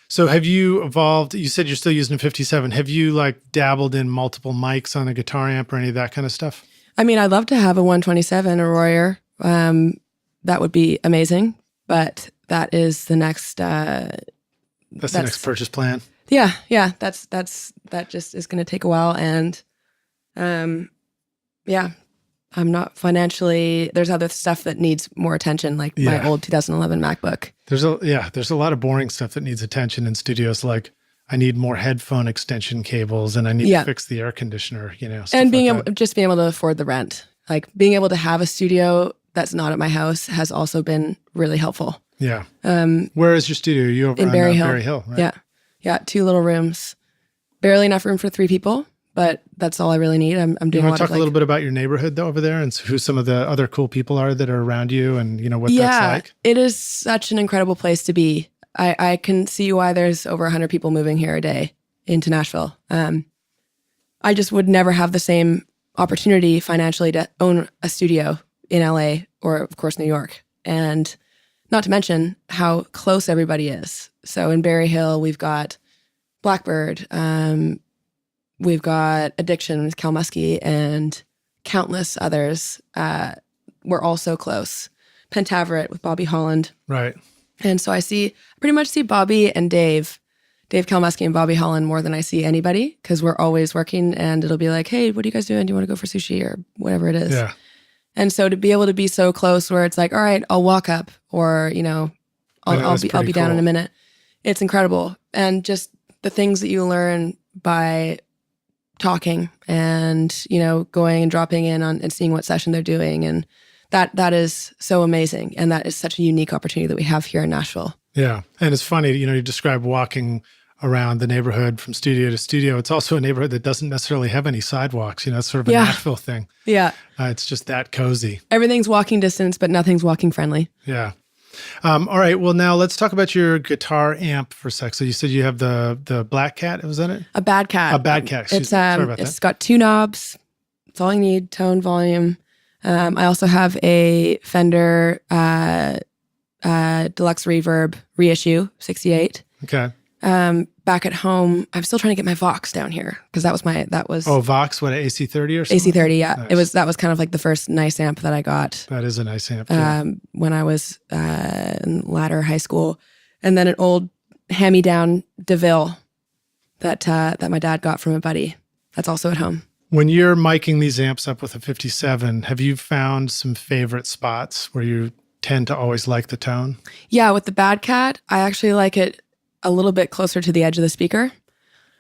So have you evolved? You said you're still using a 57. Have you like dabbled in multiple mics on a guitar amp or any of that kind of stuff? I mean, I'd love to have a 127 or Royer. That would be amazing. But that is the next. That's the next purchase plan. Yeah. That just is going to take a while, and yeah. I'm not financially, there's other stuff that needs more attention, like my old 2011 MacBook. There's a lot of boring stuff that needs attention in studios. Like I need more headphone extension cables, and I need to fix the air conditioner, and being able to afford the rent, like being able to have a studio that's not at my house has also been really helpful. Yeah. Where is your studio? You over in on Berry Hill. Berry Hill, right? Yeah. 2 little rooms, barely enough room for 3 people. But that's all I really need. I'm doing. You want to talk a little bit about your neighborhood though over there, and who some of the other cool people are that are around you, and what that's like? It is such an incredible place to be. I can see why there's over 100 people moving here a day into Nashville. I just would never have the same opportunity financially to own a studio in LA or of course New York, and not to mention how close everybody is. So in Berry Hill, we've got Blackbird. We've got Addiction with Cal Muskie and countless others. We're also close. Pentaveret with Bobby Holland. Right. And so I pretty much see Bobby and Dave Kalmusky and Bobby Holland more than I see anybody, because we're always working, and it'll be like, hey, what are you guys doing? Do you want to go for sushi or whatever it is? Yeah. And so to be able to be so close where it's like, all right, I'll walk up, or, I'll be down in a minute. It's incredible. And just the things that you learn by talking and, going and dropping in on and seeing what session they're doing. And that is so amazing. And that is such a unique opportunity that we have here in Nashville. Yeah. And it's funny, you describe walking around the neighborhood from studio to studio. It's also a neighborhood that doesn't necessarily have any sidewalks. It's sort of a Nashville thing. Yeah. It's just that cozy. Everything's walking distance, but nothing's walking friendly. Yeah. All right. Well, now let's talk about your guitar amp for a sec. So you said you have the Black Cat. Was that it? A Bad Cat. A Bad Cat. Sorry about that. It's got 2 knobs. It's all you need: tone, volume. I also have a Fender Deluxe Reverb reissue 68. Okay. Back at home, I'm still trying to get my Vox down here, because that was Vox, what, an AC30 or something? AC30, yeah. Nice. That was kind of like the first nice amp that I got. That is a nice amp. When I was in latter high school, and then an old hand-me-down DeVille that my dad got from a buddy. That's also at home. When you're miking these amps up with a 57, have you found some favorite spots where you tend to always like the tone? Yeah, with the Bad Cat, I actually like it a little bit closer to the edge of the speaker.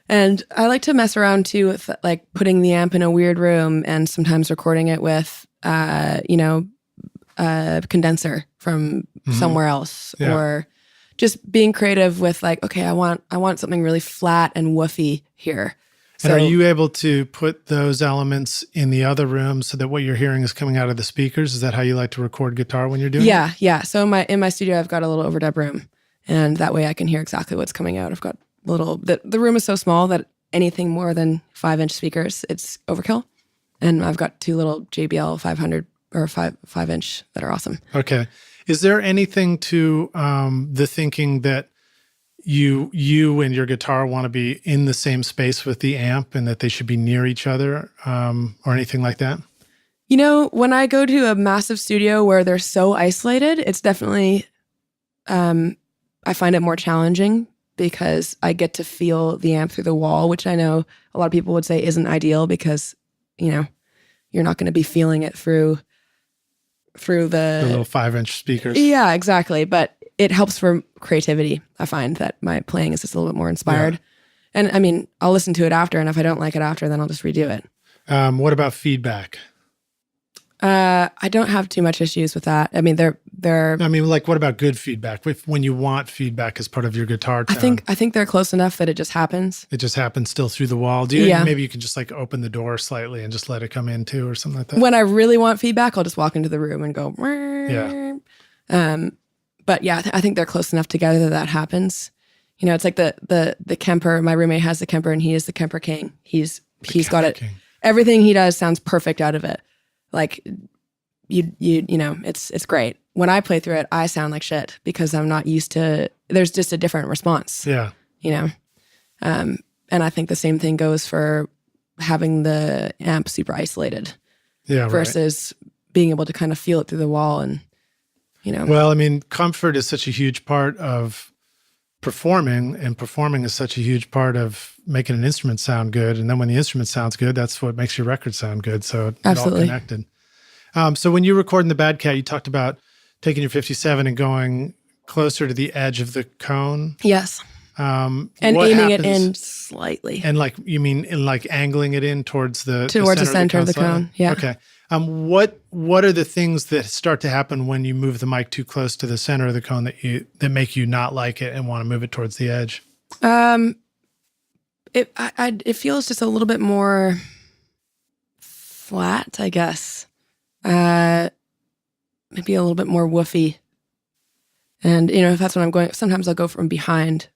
And I like to mess around too with like putting the amp in a weird room and sometimes recording it with, a condenser from somewhere else, or just being creative with like, okay, I want something really flat and woofy here. And are you able to put those elements in the other room so that what you're hearing is coming out of the speakers? Is that how you like to record guitar when you're doing it? Yeah. So in my studio, I've got a little overdub room, and that way I can hear exactly what's coming out. I've got the room is so small that anything more than 5-inch speakers, it's overkill. And I've got 2 little JBL 500 or 5-inch that are awesome. Okay. Is there anything to the thinking that you and your guitar want to be in the same space with the amp and that they should be near each other, or anything like that? When I go to a massive studio where they're so isolated, it's definitely I find it more challenging because I get to feel the amp through the wall, which I know a lot of people would say isn't ideal because, you're not going to be feeling it through the little 5-inch speakers. Yeah, exactly. But it helps for creativity. I find that my playing is just a little bit more inspired. Yeah. And I'll listen to it after, and if I don't like it after, then I'll just redo it. What about feedback? I don't have too much issues with that. They're. What about good feedback? When you want feedback as part of your guitar tone? I think they're close enough that it just happens. It just happens still through the wall. Maybe you can just like open the door slightly and just let it come in too, or something like that. When I really want feedback, I'll just walk into the room and go. Yeah. But yeah, I think they're close enough together that happens. It's like the Kemper. My roommate has the Kemper, and he is the Kemper king. He's got it. King. Everything he does sounds perfect out of it. Like it's great. When I play through it, I sound like shit because I'm not used to. There's just a different response. Yeah. And I think the same thing goes for having the amp super isolated. Yeah. Versus being able to kind of feel it through the wall and. Well, comfort is such a huge part of performing, and performing is such a huge part of making an instrument sound good. And then when the instrument sounds good, that's what makes your record sound good. So it's all connected. So when you record in the Bad Cat, you talked about taking your 57 and going closer to the edge of the cone. Yes. And aiming it in slightly. And you mean angling it in towards the center of the cone. Yeah. Okay. What are the things that start to happen when you move the mic too close to the center of the cone that make you not like it and want to move it towards the edge? It feels just a little bit more flat, I guess. Maybe a little bit more woofy. And if that's what I'm going, sometimes I'll go from behind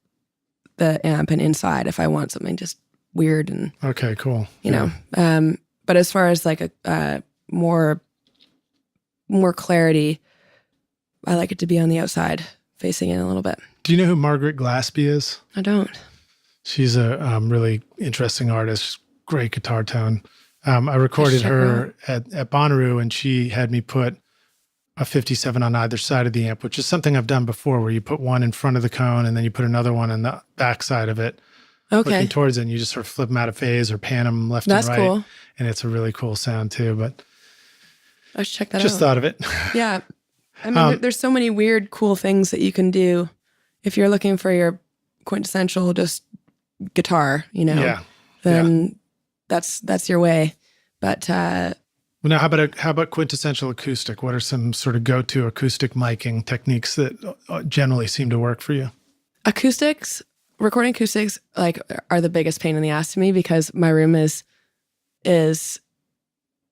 the amp and inside if I want something just weird and okay, cool. But as far as like a more clarity, I like it to be on the outside, facing in a little bit. Do you know who Margaret Glaspie is? I don't. She's a really interesting artist, great guitar tone. I recorded her at Bonnaroo, and she had me put a 57 on either side of the amp, which is something I've done before, where you put one in front of the cone and then you put another one on the back side of it. Okay. Looking towards it, and you just sort of flip them out of phase or pan them left and right. That's cool. And it's a really cool sound too, but I should check that out. Just thought of it. Yeah. There's so many weird, cool things that you can do if you're looking for your quintessential just guitar, then that's your way. But well, now how about quintessential acoustic? What are some sort of go-to acoustic miking techniques that generally seem to work for you? Recording acoustics are the biggest pain in the ass to me because my room is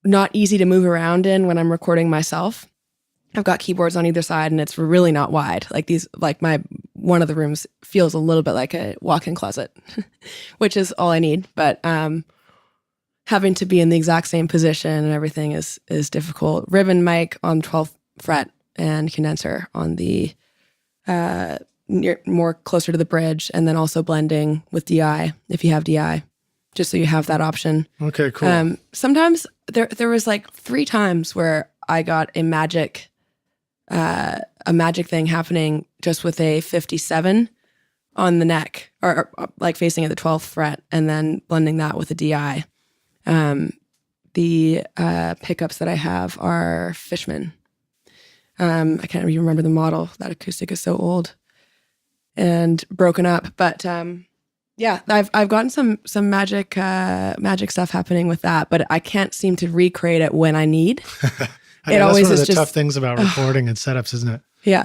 not easy to move around in when I'm recording myself. I've got keyboards on either side and it's really not wide. One of the rooms feels a little bit like a walk-in closet, which is all I need. But having to be in the exact same position and everything is difficult. Ribbon mic on 12th fret and condenser on the more closer to the bridge, and then also blending with DI if you have DI, just so you have that option. Okay, cool. Sometimes there was 3 times where I got a magic thing happening just with a 57 on the neck, or facing at the 12th fret, and then blending that with a DI. The pickups that I have are Fishman. I can't even remember the model. That acoustic is so old and broken up, but yeah, I've gotten some magic stuff happening with that, but I can't seem to recreate it when I need. It always is one of the tough things about recording and setups, isn't it? Yeah.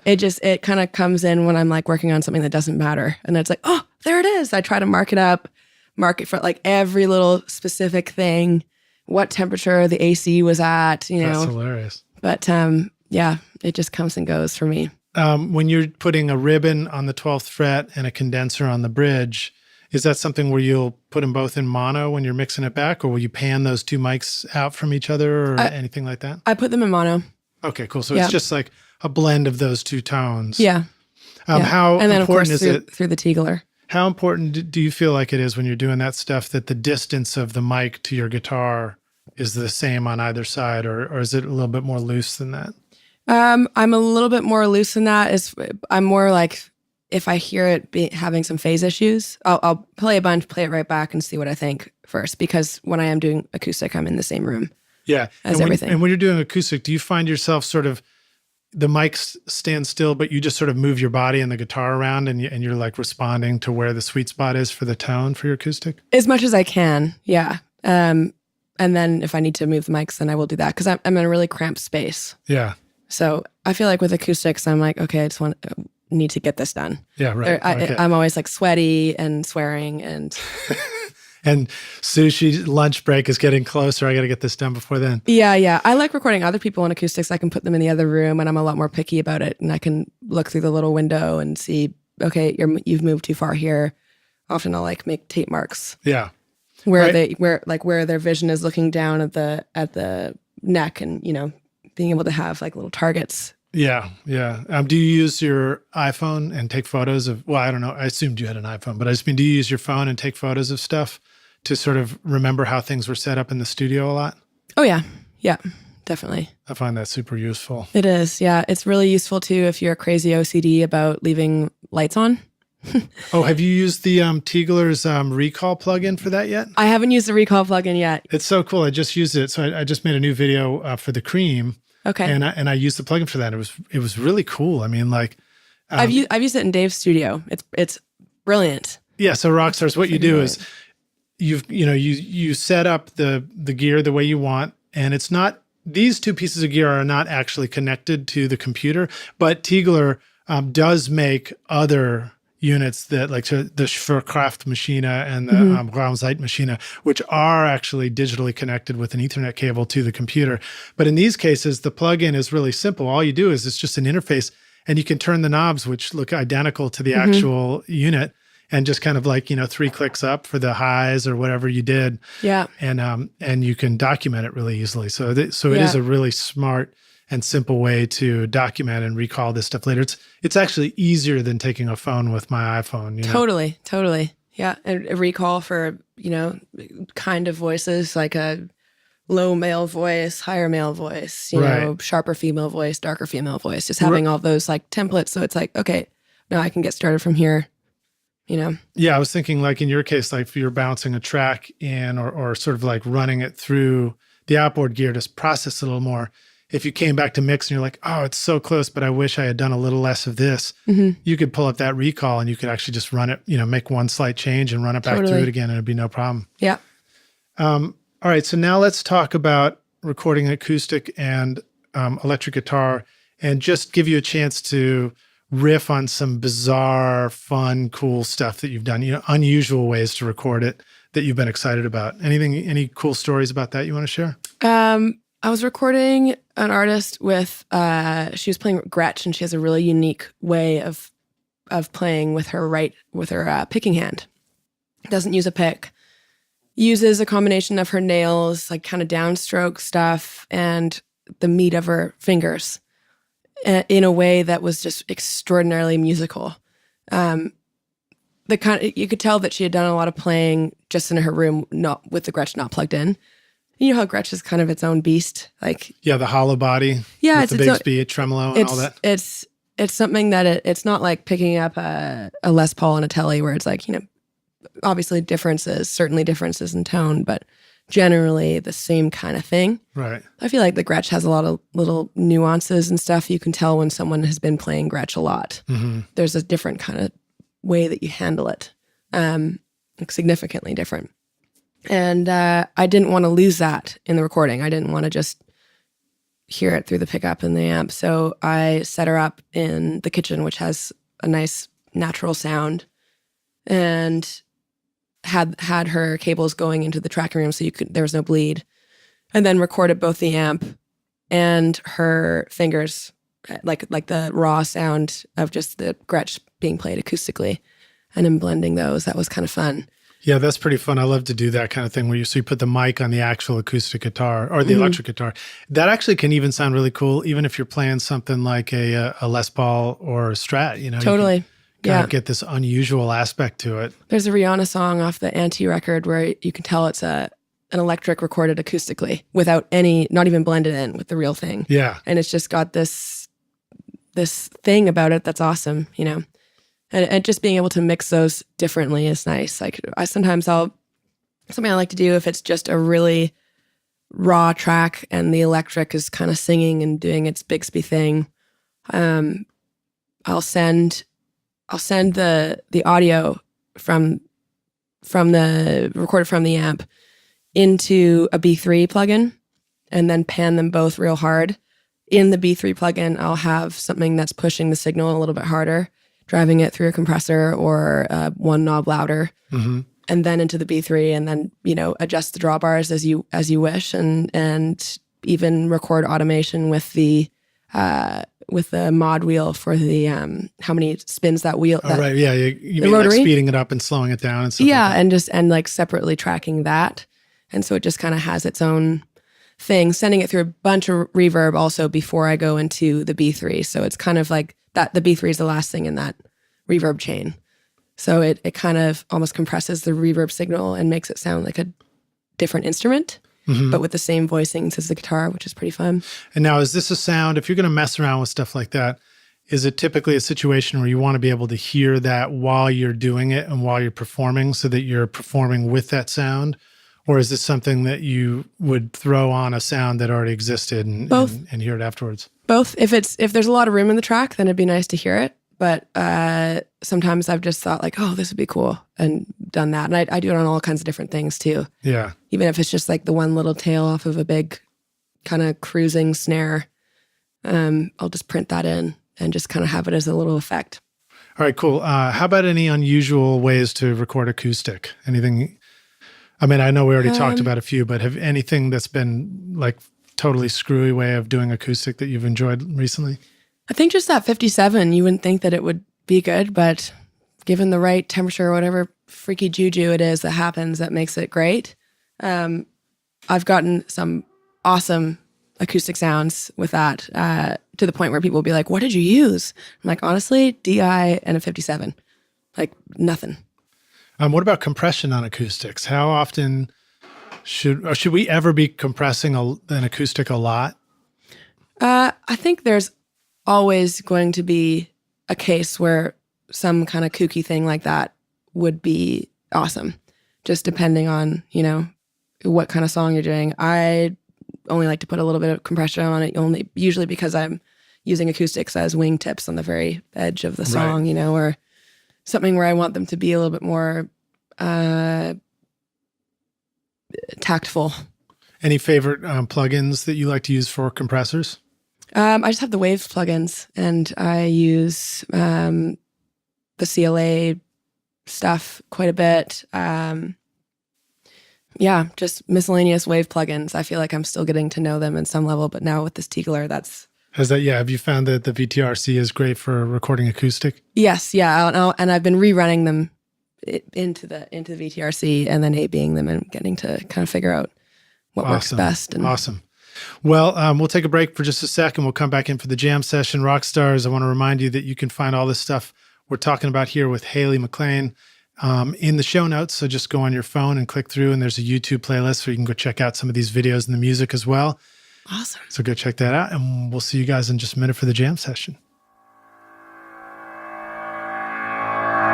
It kind of comes in when I'm working on something that doesn't matter, and it's oh, there it is. I try to mark it for every little specific thing, what temperature the AC was at. That's hilarious. But yeah, it just comes and goes for me. When you're putting a ribbon on the 12th fret and a condenser on the bridge, is that something where you'll put them both in mono when you're mixing it back, or will you pan those 2 mics out from each other or anything like that? I put them in mono. Okay, cool. So it's just like a blend of those 2 tones. Yeah. How and then, important of course, is it through the Teagler? How important do you feel like it is when you're doing that stuff that the distance of the mic to your guitar is the same on either side, or is it a little bit more loose than that? I'm a little bit more loose than that. I'm more if I hear it having some phase issues, I'll play a bunch, play it right back, and see what I think first. Because when I am doing acoustic, I'm in the same room. Yeah, as everything. And when you're doing acoustic, do you find yourself sort of the mics stand still, but you just sort of move your body and the guitar around, and you're like responding to where the sweet spot is for the tone for your acoustic? As much as I can, yeah. And then if I need to move the mics, then I will do that because I'm in a really cramped space. Yeah. So I feel like with acoustics, I'm like, okay, I just need to get this done. Yeah, right. I'm always like sweaty and swearing and... And sushi lunch break is getting closer. I got to get this done before then. Yeah. I like recording other people on acoustics. I can put them in the other room, and I'm a lot more picky about it. And I can look through the little window and see, okay, you've moved too far here. Often I'll like make tape marks. Yeah. Where their vision is looking down at the neck, and being able to have like little targets. Yeah. Do you use your iPhone and take photos of? Well, I don't know. I assumed you had an iPhone, but I just mean, do you use your phone and take photos of stuff to sort of remember how things were set up in the studio a lot? Oh yeah, definitely. I find that super useful. It is. Yeah, it's really useful too if you're crazy OCD about leaving lights on. Oh, have you used the Tigler's recall plugin for that yet? I haven't used the recall plugin yet. It's so cool. I just used it. So I just made a new video for the Cream. Okay. And I used the plugin for that. It was really cool. I mean, like I've used it in Dave's studio. It's brilliant. Yeah. So Rockstars, what you do is you set up the gear the way you want, and it's not, these two pieces of gear are not actually connected to the computer, but Tigler does make other units that like the Schwerkraft Maschine and the Raumzeitmaschine, which are actually digitally connected with an Ethernet cable to the computer. But in these cases, the plugin is really simple. All you do is it's just an interface, and you can turn the knobs, which look identical to the actual unit, and just kind of like, 3 clicks up for the highs or whatever you did. Yeah. And you can document it really easily. So it is a really smart and simple way to document and recall this stuff later. It's actually easier than taking a phone with my iPhone. Totally. Yeah. And a recall for, kind of voices, like a low male voice, higher male voice, sharper female voice, darker female voice, just having all those like templates. So it's like, okay, now I can get started from here. Yeah, I was thinking like in your case, like if you're bouncing a track in or sort of like running it through the outboard gear to process it a little more. If you came back to mix and you're like, oh, it's so close, but I wish I had done a little less of this, you could pull up that recall and you could actually just run it, make one slight change and run it back through it again, and it'd be no problem. Yeah. All right, so now let's talk about recording acoustic and electric guitar, and just give you a chance to riff on some bizarre, fun, cool stuff that you've done, unusual ways to record it that you've been excited about. Any cool stories about that you want to share? I was recording an artist with, she was playing Gretsch, and she has a really unique way of playing with her picking hand. Doesn't use a pick. Uses a combination of her nails, like kind of downstroke stuff, and the meat of her fingers in a way that was just extraordinarily musical. You could tell that she had done a lot of playing just in her room, not with the Gretsch not plugged in. You know how Gretsch is kind of its own beast, like the hollow body, with the big speed, tremolo, and all that. It's something that it's not like picking up a Les Paul and a Telly, where it's like obviously certainly differences in tone, but generally the same kind of thing. Right. I feel like the Gretsch has a lot of little nuances and stuff. You can tell when someone has been playing Gretsch a lot. Mm-hmm. There's a different kind of way that you handle it, like significantly different. And I didn't want to lose that in the recording. I didn't want to just hear it through the pickup and the amp. So I set her up in the kitchen, which has a nice natural sound, and had her cables going into the tracking room so there was no bleed, and then recorded both the amp and her fingers, like the raw sound of just the Gretsch being played acoustically, and then blending those. That was kind of fun. Yeah, that's pretty fun. I love to do that kind of thing where you put the mic on the actual acoustic guitar or the electric guitar. That actually can even sound really cool, even if you're playing something like a Les Paul or a Strat. Totally. You kind of get this unusual aspect to it. There's a Rihanna song off the Anti record where you can tell it's an electric recorded acoustically without not even blended in with the real thing. Yeah. And it's just got this thing about it that's awesome, And just being able to mix those differently is nice. Like something I like to do if it's just a really raw track and the electric is kind of singing and doing its Bixby thing. I'll send the audio from the recorded from the amp into a B3 plugin and then pan them both real hard. In the B3 plugin, I'll have something that's pushing the signal a little bit harder, driving it through a compressor or one knob louder, and then into the B3, and then adjust the drawbars as you wish, and even record automation with the mod wheel for the how many spins that wheel. Oh, right, yeah, you mean like speeding it up and slowing it down and stuff. Yeah, like that. and like separately tracking that, and so it just kind of has its own thing, sending it through a bunch of reverb also before I go into the B3. So it's kind of like that. The B3 is the last thing in that reverb chain. So it kind of almost compresses the reverb signal and makes it sound like a different instrument, but with the same voicings as the guitar, which is pretty fun. And now, is this a sound, if you're going to mess around with stuff like that, is it typically a situation where you want to be able to hear that while you're doing it and while you're performing so that you're performing with that sound? Or is this something that you would throw on a sound that already existed and hear it afterwards? Both. If there's a lot of room in the track, then it'd be nice to hear it. But sometimes I've just thought like, oh, this would be cool, and done that. And I do it on all kinds of different things too. Yeah. Even if it's just like the one little tail off of a big kind of cruising snare, I'll just print that in and just kind of have it as a little effect. All right, cool. How about any unusual ways to record acoustic? Anything? I mean, I know we already talked about a few, but have anything that's been like totally screwy way of doing acoustic that you've enjoyed recently? I think just that 57, you wouldn't think that it would be good, but given the right temperature or whatever freaky juju it is that happens, that makes it great. I've gotten some awesome acoustic sounds with that to the point where people will be like, what did you use? I'm like, honestly, DI and a 57. Like nothing. What about compression on acoustics? How often should we ever be compressing an acoustic a lot? I think there's always going to be a case where some kind of kooky thing like that would be awesome, just depending on, what kind of song you're doing. I only like to put a little bit of compression on it, usually because I'm using acoustics as wingtips on the very edge of the song, right. Or something where I want them to be a little bit more tactful. Any favorite plugins that you like to use for compressors? I just have the Waves plugins, and I use the CLA stuff quite a bit. Just miscellaneous Wave plugins. I feel like I'm still getting to know them in some level, but now with this Tiegler, have you found that the VTRC is great for recording acoustic? Yes, yeah, and I've been rerunning them into the VTRC and then A-Bing them and getting to kind of figure out what works best. Awesome. Well, we'll take a break for just a second. We'll come back in for the jam session. Rockstars, I want to remind you that you can find all this stuff we're talking about here with Hayley McLean in the show notes. So just go on your phone and click through, and there's a YouTube playlist where you can go check out some of these videos and the music as well. Awesome. So go check that out, and we'll see you guys in just a minute for the jam session.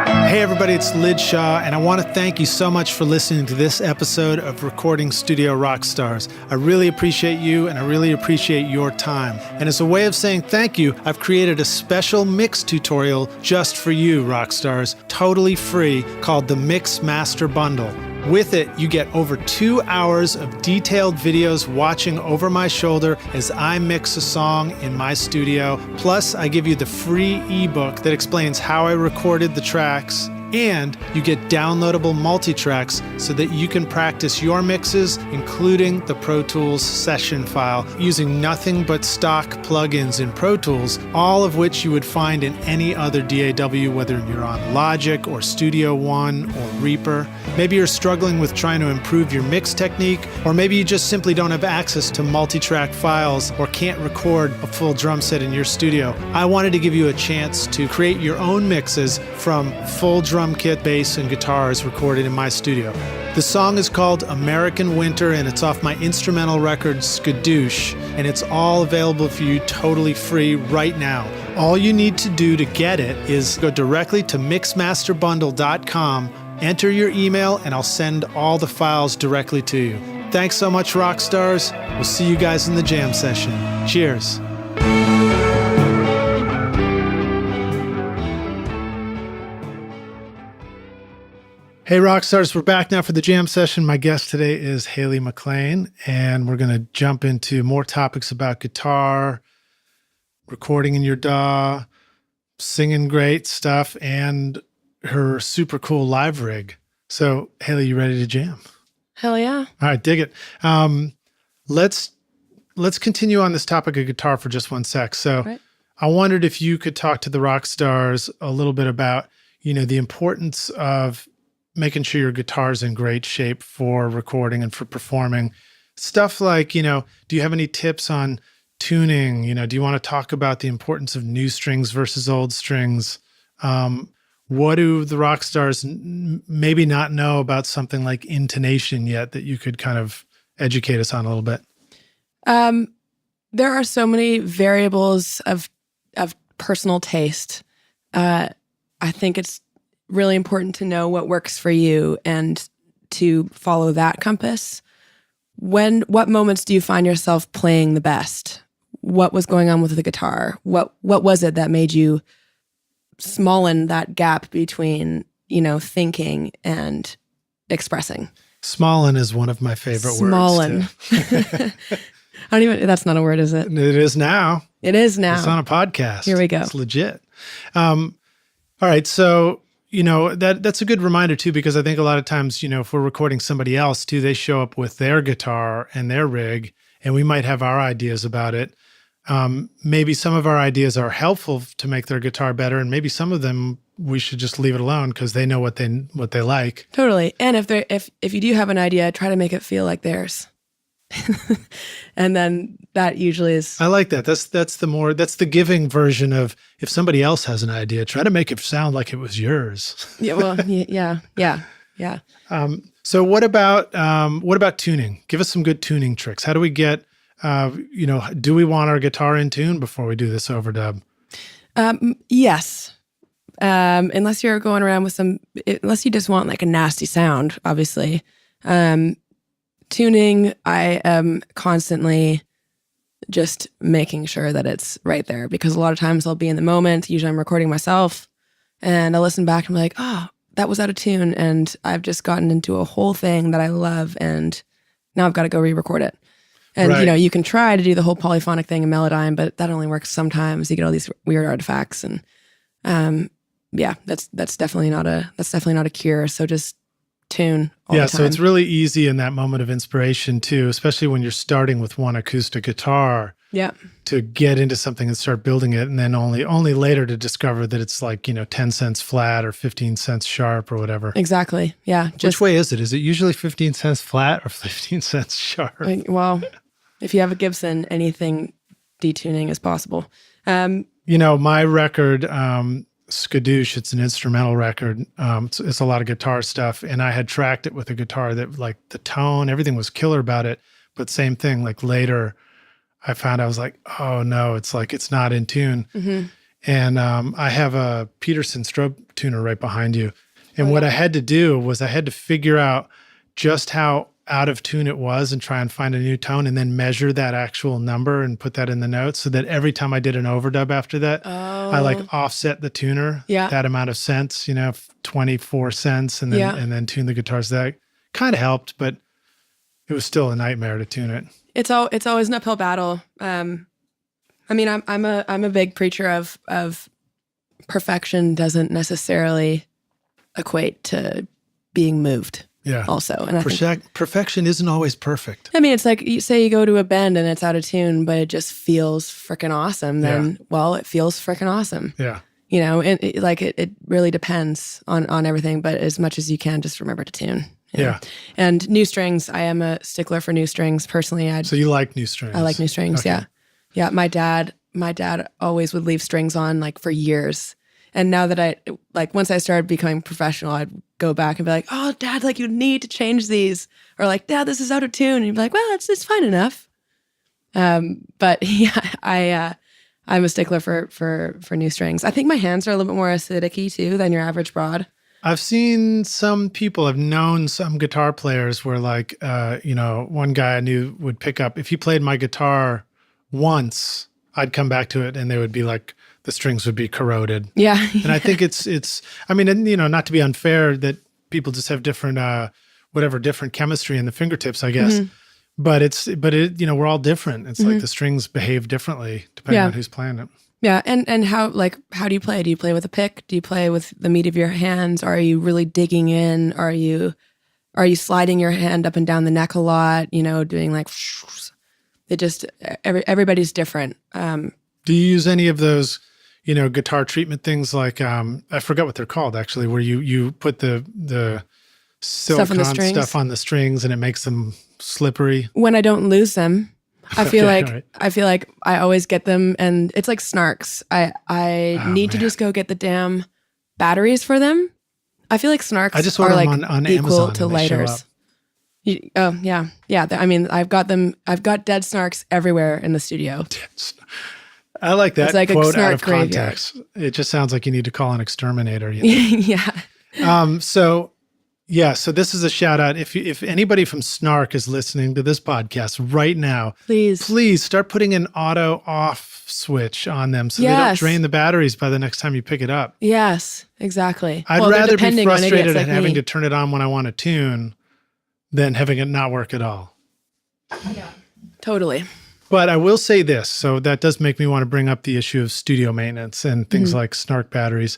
Hey everybody, it's Lid Shaw, and I want to thank you so much for listening to this episode of Recording Studio Rockstars. I really appreciate you, and I really appreciate your time. And as a way of saying thank you, I've created a special mix tutorial just for you, Rockstars, totally free, called the Mix Master Bundle. With it, you get over 2 hours of detailed videos watching over my shoulder as I mix a song in my studio. Plus, I give you the free ebook that explains how I recorded the tracks, and you get downloadable multi-tracks so that you can practice your mixes, including the Pro Tools session file, using nothing but stock plugins in Pro Tools, all of which you would find in any other DAW, whether you're on Logic or Studio One or Reaper. Maybe you're struggling with trying to improve your mix technique, or maybe you just simply don't have access to multi-track files or can't record a full drum set in your studio. I wanted to give you a chance to create your own mixes from full drum kit, bass, and guitars recorded in my studio. The song is called American Winter, and it's off my instrumental record Skadoosh, and it's all available for you totally free right now. All you need to do to get it is go directly to mixmasterbundle.com, enter your email, and I'll send all the files directly to you. Thanks so much, rock stars. We'll see you guys in the jam session. Cheers. Hey, rock stars, we're back now for the jam session. My guest today is Hayley McLean, and we're going to jump into more topics about guitar, recording in your DAW, singing great stuff, and her super cool live rig. So, Hayley, you ready to jam? Hell yeah. All right, dig it. Let's continue on this topic of guitar for just one sec. So, Right. I wondered if you could talk to the rock stars a little bit about, the importance of making sure your guitar's in great shape for recording and for performing. Stuff like, do you have any tips on tuning? Do you want to talk about the importance of new strings versus old strings? What do the rock stars maybe not know about something like intonation yet that you could kind of educate us on a little bit? There are so many variables of personal taste. I think it's really important to know what works for you and to follow that compass. What moments do you find yourself playing the best? What was going on with the guitar? What was it that made you smallin that gap between, thinking and expressing? Smallin is one of my favorite Smallin. words. That's not a word, is it? It is now. It is now. It's on a podcast. Here we go. It's legit. All right. So, that's a good reminder too, because I think a lot of times, if we're recording somebody else too, they show up with their guitar and their rig, and we might have our ideas about it. Maybe some of our ideas are helpful to make their guitar better, and maybe some of them we should just leave it alone because they know what they like. Totally. And if you do have an idea, try to make it feel like theirs. And then that usually is. I like that. That's the giving version of, if somebody else has an idea, try to make it sound like it was yours. Yeah. Well. Yeah. So what about tuning? Give us some good tuning tricks. How do we get? Do we want our guitar in tune before we do this overdub? Yes. Unless you're going around with unless you just want like a nasty sound, obviously. Tuning, I am constantly just making sure that it's right there, because a lot of times I'll be in the moment. Usually I'm recording myself and I'll listen back and be like, oh, that was out of tune. And I've just gotten into a whole thing that I love. And now I've got to go re-record it. And, right. You can try to do the whole polyphonic thing in Melodyne, but that only works sometimes. You get all these weird artifacts. And that's definitely not a cure. So just tune all the time. So it's really easy in that moment of inspiration too, especially when you're starting with one acoustic guitar. Yeah. To get into something and start building it, and then only later to discover that it's like, 10 cents flat or 15 cents sharp or whatever. Exactly. Yeah. Which way is it? Is it usually 15 cents flat or 15 cents sharp? Well, if you have a Gibson, anything detuning is possible. My record, Skadoosh, it's an instrumental record. It's a lot of guitar stuff. And I had tracked it with a guitar that, like, the tone, everything was killer about it. But same thing, like later I found I was like, oh no, it's like, it's not in tune. Mm-hmm. And I have a Peterson strobe tuner right behind you. And what I had to do was I had to figure out just how out of tune it was and try and find a new tone, and then measure that actual number and put that in the notes, so that every time I did an overdub after that, I like offset the tuner, that amount of cents, 24 cents, and then tune the guitars. That kind of helped, but it was still a nightmare to tune it. It's always an uphill battle. I'm a big preacher of perfection doesn't necessarily equate to being moved. Yeah. Also, and perfection isn't always perfect. I mean, it's like, you say you go to a bend and it's out of tune, but it just feels freaking awesome. Then, well, it feels freaking awesome. Yeah. And it really depends on everything. But as much as you can, just remember to tune. Yeah. And new strings, I am a stickler for new strings personally. So you like new strings? I like new strings. Okay. Yeah. Yeah. My dad always would leave strings on like for years. And now that once I started becoming professional, I'd go back and be like, oh, Dad, like, you need to change these. Or like, Dad, this is out of tune. And he'd be like, well, it's fine enough. But yeah, I'm a stickler for new strings. I think my hands are a little bit more acidic-y too than your average broad. I've seen some people, I've known some guitar players where like, one guy I knew would pick up, if he played my guitar once, I'd come back to it and they would be like, the strings would be corroded. Yeah. And I think it's, I mean, and, not to be unfair that people just have different, different chemistry in the fingertips, I guess. Mm-hmm. But we're all different. It's like the strings behave differently depending on who's playing it. Yeah, and how do you play? Do you play with a pick? Do you play with the meat of your hands? Are you really digging in? Are you sliding your hand up and down the neck a lot? Doing like it just everybody's different. Do you use any of those, guitar treatment things like I forgot what they're called actually, where you put the silicone stuff on the strings and it makes them slippery? When I don't lose them. I feel right. I always get them, and it's like snarks. I need to just go get the damn batteries for them. I feel like snarks I just order are like them on equal Amazon to lighters. Yeah. I mean, I've got them. I've got dead snarks everywhere in the studio. I like that it's like quote a snark out of graveyard. context. It just sounds like you need to call an exterminator. Yeah. So this is a shout out. If anybody from Snark is listening to this podcast right now, please start putting an auto off switch on them so they don't drain the batteries by the next time you pick it up. Yes, exactly. I'd rather be frustrated at having to turn it on when I want to tune than having it not work at all. Yeah, totally. But I will say this, so that does make me want to bring up the issue of studio maintenance and things like Snark batteries.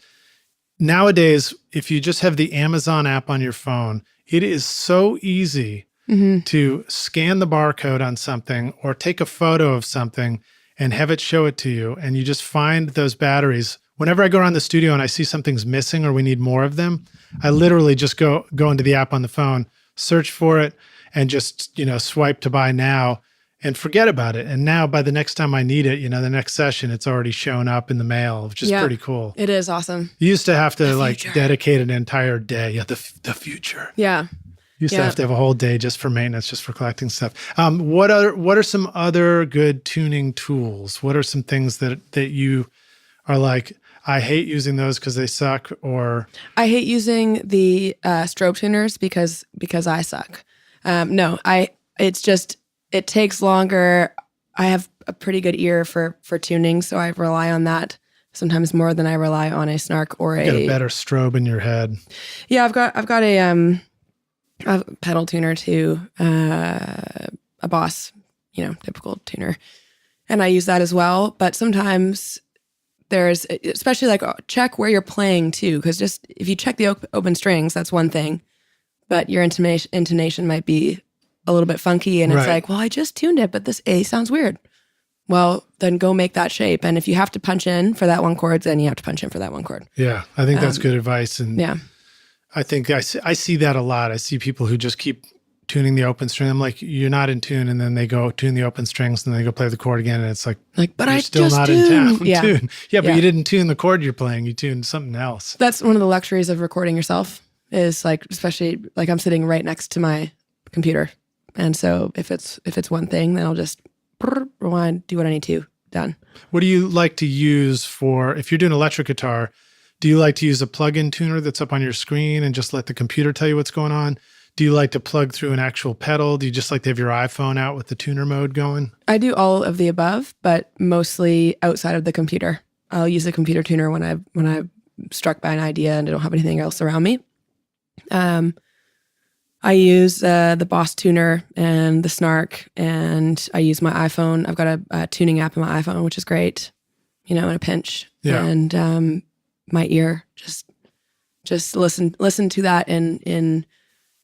Nowadays, if you just have the Amazon app on your phone, it is so easy to scan the barcode on something or take a photo of something and have it show it to you. And you just find those batteries. Whenever I go around the studio and I see something's missing or we need more of them, I literally just go into the app on the phone, search for it, and just, swipe to buy now and forget about it. And now by the next time I need it, the next session, it's already shown up in the mail, which is pretty cool. It is awesome. You used to have to dedicate an entire day. Yeah, the future. Yeah. You used to have a whole day just for maintenance, just for collecting stuff. What are some other good tuning tools? What are some things that you are like, I hate using those because they suck, or I hate using the strobe tuners because I suck. It takes longer. I have a pretty good ear for tuning, so I rely on that sometimes more than I rely on a snark or you get a better strobe in your head. Yeah, I've got a pedal tuner too, a Boss, typical tuner, and I use that as well. But sometimes there's, especially like check where you're playing too, because just if you check the open strings, that's one thing, but your intonation might be a little bit funky, and it's like, well, I just tuned it, but this A sounds weird. Well, then go make that shape. And if you have to punch in for that one chord, then you have to punch in for that one chord. Yeah, I think that's good advice. And I think I see that a lot. I see people who just keep tuning the open string. I'm like, you're not in tune. And then they go tune the open strings and then they go play the chord again. And it's like but you're I still just not tuned. in tune. Yeah, but you didn't tune the chord you're playing. You tuned something else. That's one of the luxuries of recording yourself is like, especially like I'm sitting right next to my computer. And so if it's one thing, then I'll just rewind, do what I need to, done. What do you like to use if you're doing electric guitar, do you like to use a plug-in tuner that's up on your screen and just let the computer tell you what's going on? Do you like to plug through an actual pedal? Do you just like to have your iPhone out with the tuner mode going? I do all of the above, but mostly outside of the computer. I'll use a computer tuner when I'm struck by an idea and I don't have anything else around me. I use the Boss tuner and the Snark, and I use my iPhone. I've got a tuning app on my iPhone, which is great, in a pinch. Yeah. And my ear just listen to that in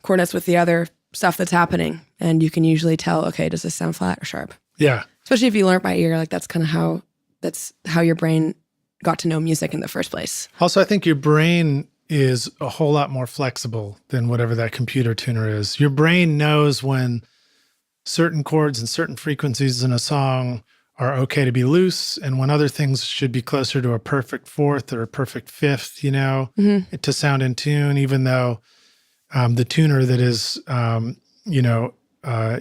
coordinates with the other stuff that's happening, and you can usually tell, okay, does this sound flat or sharp? Yeah. Especially if you learn it by ear, like that's kind of how your brain got to know music in the first place. Also, I think your brain is a whole lot more flexible than whatever that computer tuner is. Your brain knows when certain chords and certain frequencies in a song are okay to be loose and when other things should be closer to a perfect fourth or a perfect fifth, to sound in tune, even though the tuner that is,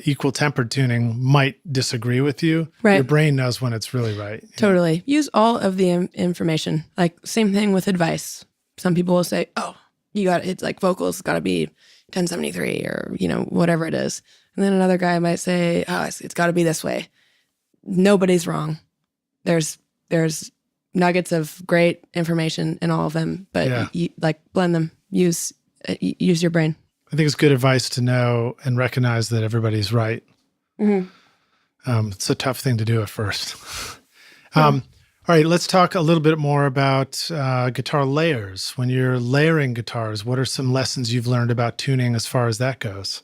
equal tempered tuning might disagree with you. Right. Your brain knows when it's really right. Totally. Use all of the information. Like same thing with advice. Some people will say, "Oh, it's like vocals got to be 1073 or whatever it is," and then another guy might say, "Oh, it's got to be this way." Nobody's wrong. There's nuggets of great information in all of them, but blend them. Use your brain. I think it's good advice to know and recognize that everybody's right. Mm-hmm. It's a tough thing to do at first. All right, let's talk a little bit more about guitar layers. When you're layering guitars, what are some lessons you've learned about tuning as far as that goes?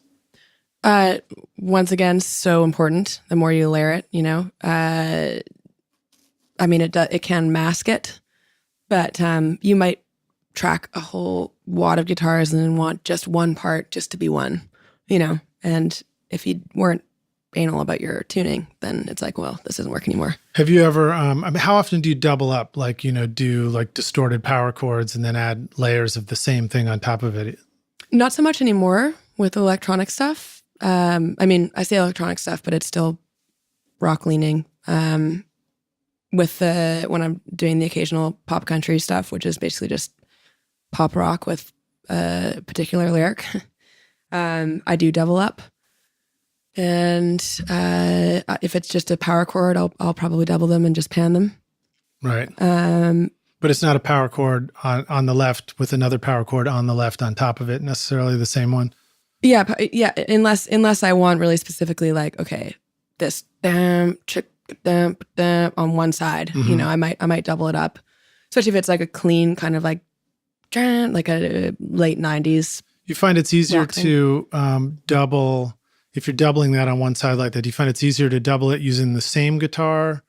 Once again, so important. The more you layer it, it can mask it, but you might track a whole wad of guitars and then want just one part just to be one, and if you weren't anal about your tuning, then it's like, well, this doesn't work anymore. Have you ever, how often do you double up, do like distorted power chords and then add layers of the same thing on top of it? Not so much anymore with electronic stuff. I say electronic stuff, but it's still rock leaning. When I'm doing the occasional pop country stuff, which is basically just pop rock with a particular lyric, I do double up. And if it's just a power chord, I'll probably double them and just pan them. Right. But it's not a power chord on the left with another power chord on the left on top of it, necessarily the same one. Yeah, unless I want really specifically, like, okay, this on one side, I might double it up, especially if it's like a clean kind of like a late 90s. You find it's easier to double, if you're doubling that on one side like that, do you find it's easier to double it using the same guitar,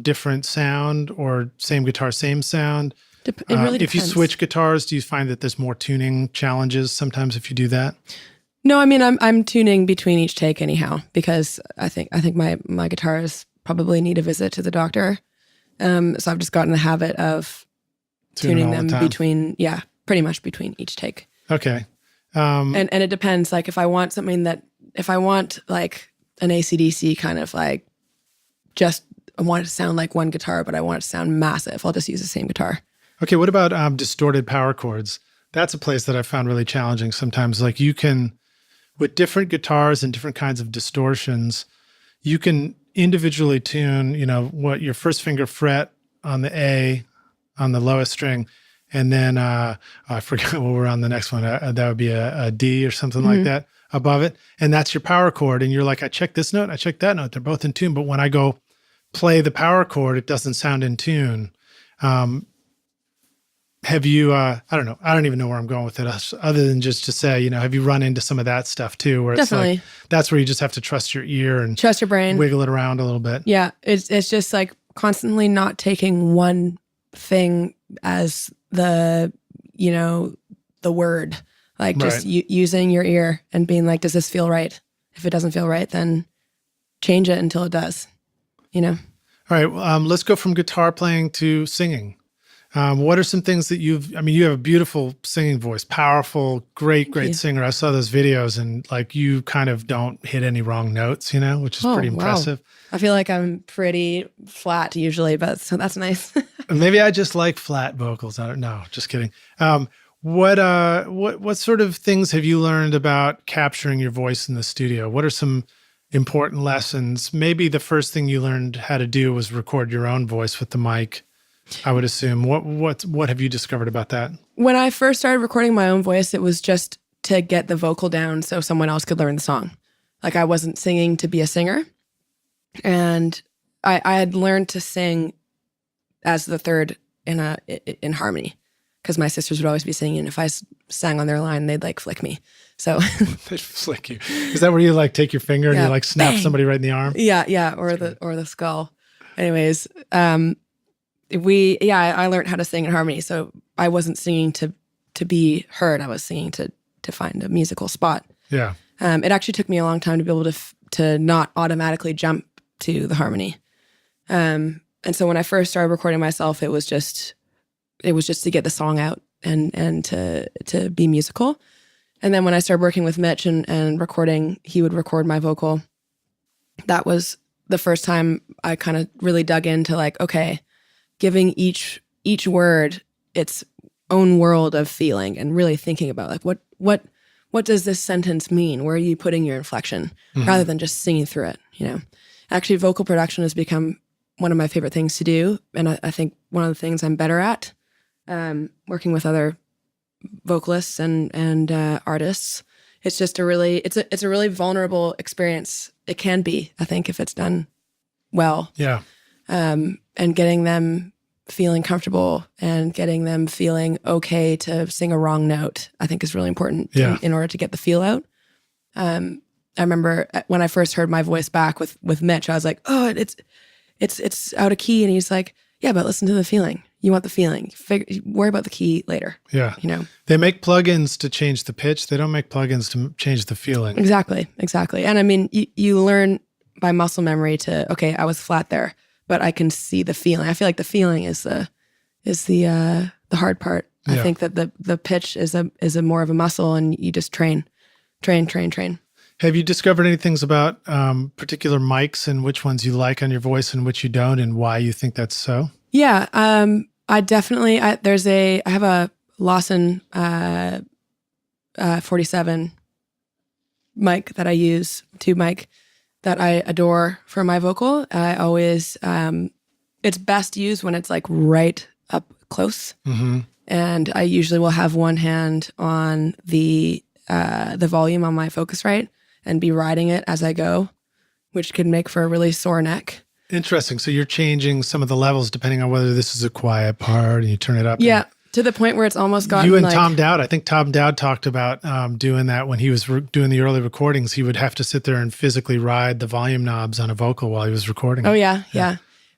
different sound, or same guitar, same sound? It really depends. If you switch guitars, do you find that there's more tuning challenges sometimes if you do that? No, I'm tuning between each take anyhow, because I think my guitars probably need a visit to the doctor. So I've just gotten the habit of tuning them between, pretty much between each take. Okay. And it depends. Like if I want like an AC/DC kind of like, I want it to sound like one guitar, but I want it to sound massive, I'll just use the same guitar. Okay, what about distorted power chords? That's a place that I found really challenging sometimes. Like you can, with different guitars and different kinds of distortions, you can individually tune, what your first finger fret on the A, on the lowest string, and then I forgot what we're on the next one. That would be a D or something like that above it. And that's your power chord. And you're like, I checked this note, I checked that note. They're both in tune. But when I go play the power chord, it doesn't sound in tune. Have you, I don't know, I don't even know where I'm going with it, other than just to say, have you run into some of that stuff too, where it's Definitely. like, that's where you just have to trust your ear and trust your brain, wiggle it around a little bit. Yeah. It's just like constantly not taking one thing as the word, like just using your ear and being like, does this feel right? If it doesn't feel right, then change it until it does, All right. Let's go from guitar playing to singing. What are some things that you have a beautiful singing voice, powerful, great singer. I saw those videos and like you kind of don't hit any wrong notes, which is pretty impressive. Wow. I feel like I'm pretty flat usually, but so that's nice. Maybe I just like flat vocals. I don't know. Just kidding. What sort of things have you learned about capturing your voice in the studio? What are some important lessons? Maybe the first thing you learned how to do was record your own voice with the mic, I would assume. What have you discovered about that? When I first started recording my own voice, it was just to get the vocal down so someone else could learn the song. Like I wasn't singing to be a singer. And I had learned to sing as the third in harmony, because my sisters would always be singing. If I sang on their line, they'd like flick me. So they'd flick you. Is that where you like take your finger and you like snap somebody right in the arm? Yeah, or the skull. Anyways, I learned how to sing in harmony. So I wasn't singing to be heard. I was singing to find a musical spot. Yeah. It actually took me a long time to be able to not automatically jump to the harmony. And so when I first started recording myself, it was just to get the song out and to be musical. And then when I started working with Mitch and recording, he would record my vocal. That was the first time I kind of really dug into like, okay, giving each word its own world of feeling and really thinking about like what does this sentence mean? Where are you putting your inflection rather than just singing through it, you know? Actually, vocal production has become one of my favorite things to do. And I think one of the things I'm better at, working with other vocalists and artists. It's just a really vulnerable experience. It can be, I think, if it's done well. Yeah. And getting them feeling comfortable and getting them feeling okay to sing a wrong note, I think is really important in order to get the feel out. I remember when I first heard my voice back with Mitch, I was like, oh, it's out of key. And he's like, yeah, but listen to the feeling. You want the feeling. Worry about the key later. Yeah. You know, they make plugins to change the pitch. They don't make plugins to change the feeling. Exactly. And I mean, you learn by muscle memory to, okay, I was flat there, but I can see the feeling. I feel like the feeling is the hard part. I think that the pitch is a more of a muscle, and you just train. Have you discovered any things about particular mics and which ones you like on your voice and which you don't, and why you think that's so? Yeah, I definitely. I have a Lawson 47 mic that I use, tube mic, that I adore for my vocal. I always, it's best used when it's like right up close, and I usually will have one hand on the volume on my Focusrite and be riding it as I go, which can make for a really sore neck. Interesting. So you're changing some of the levels depending on whether this is a quiet part and you turn it up. Yeah, to the point where it's almost gotten you and like, Tom Dowd. I think Tom Dowd talked about doing that when he was doing the early recordings. He would have to sit there and physically ride the volume knobs on a vocal while he was recording. Oh yeah.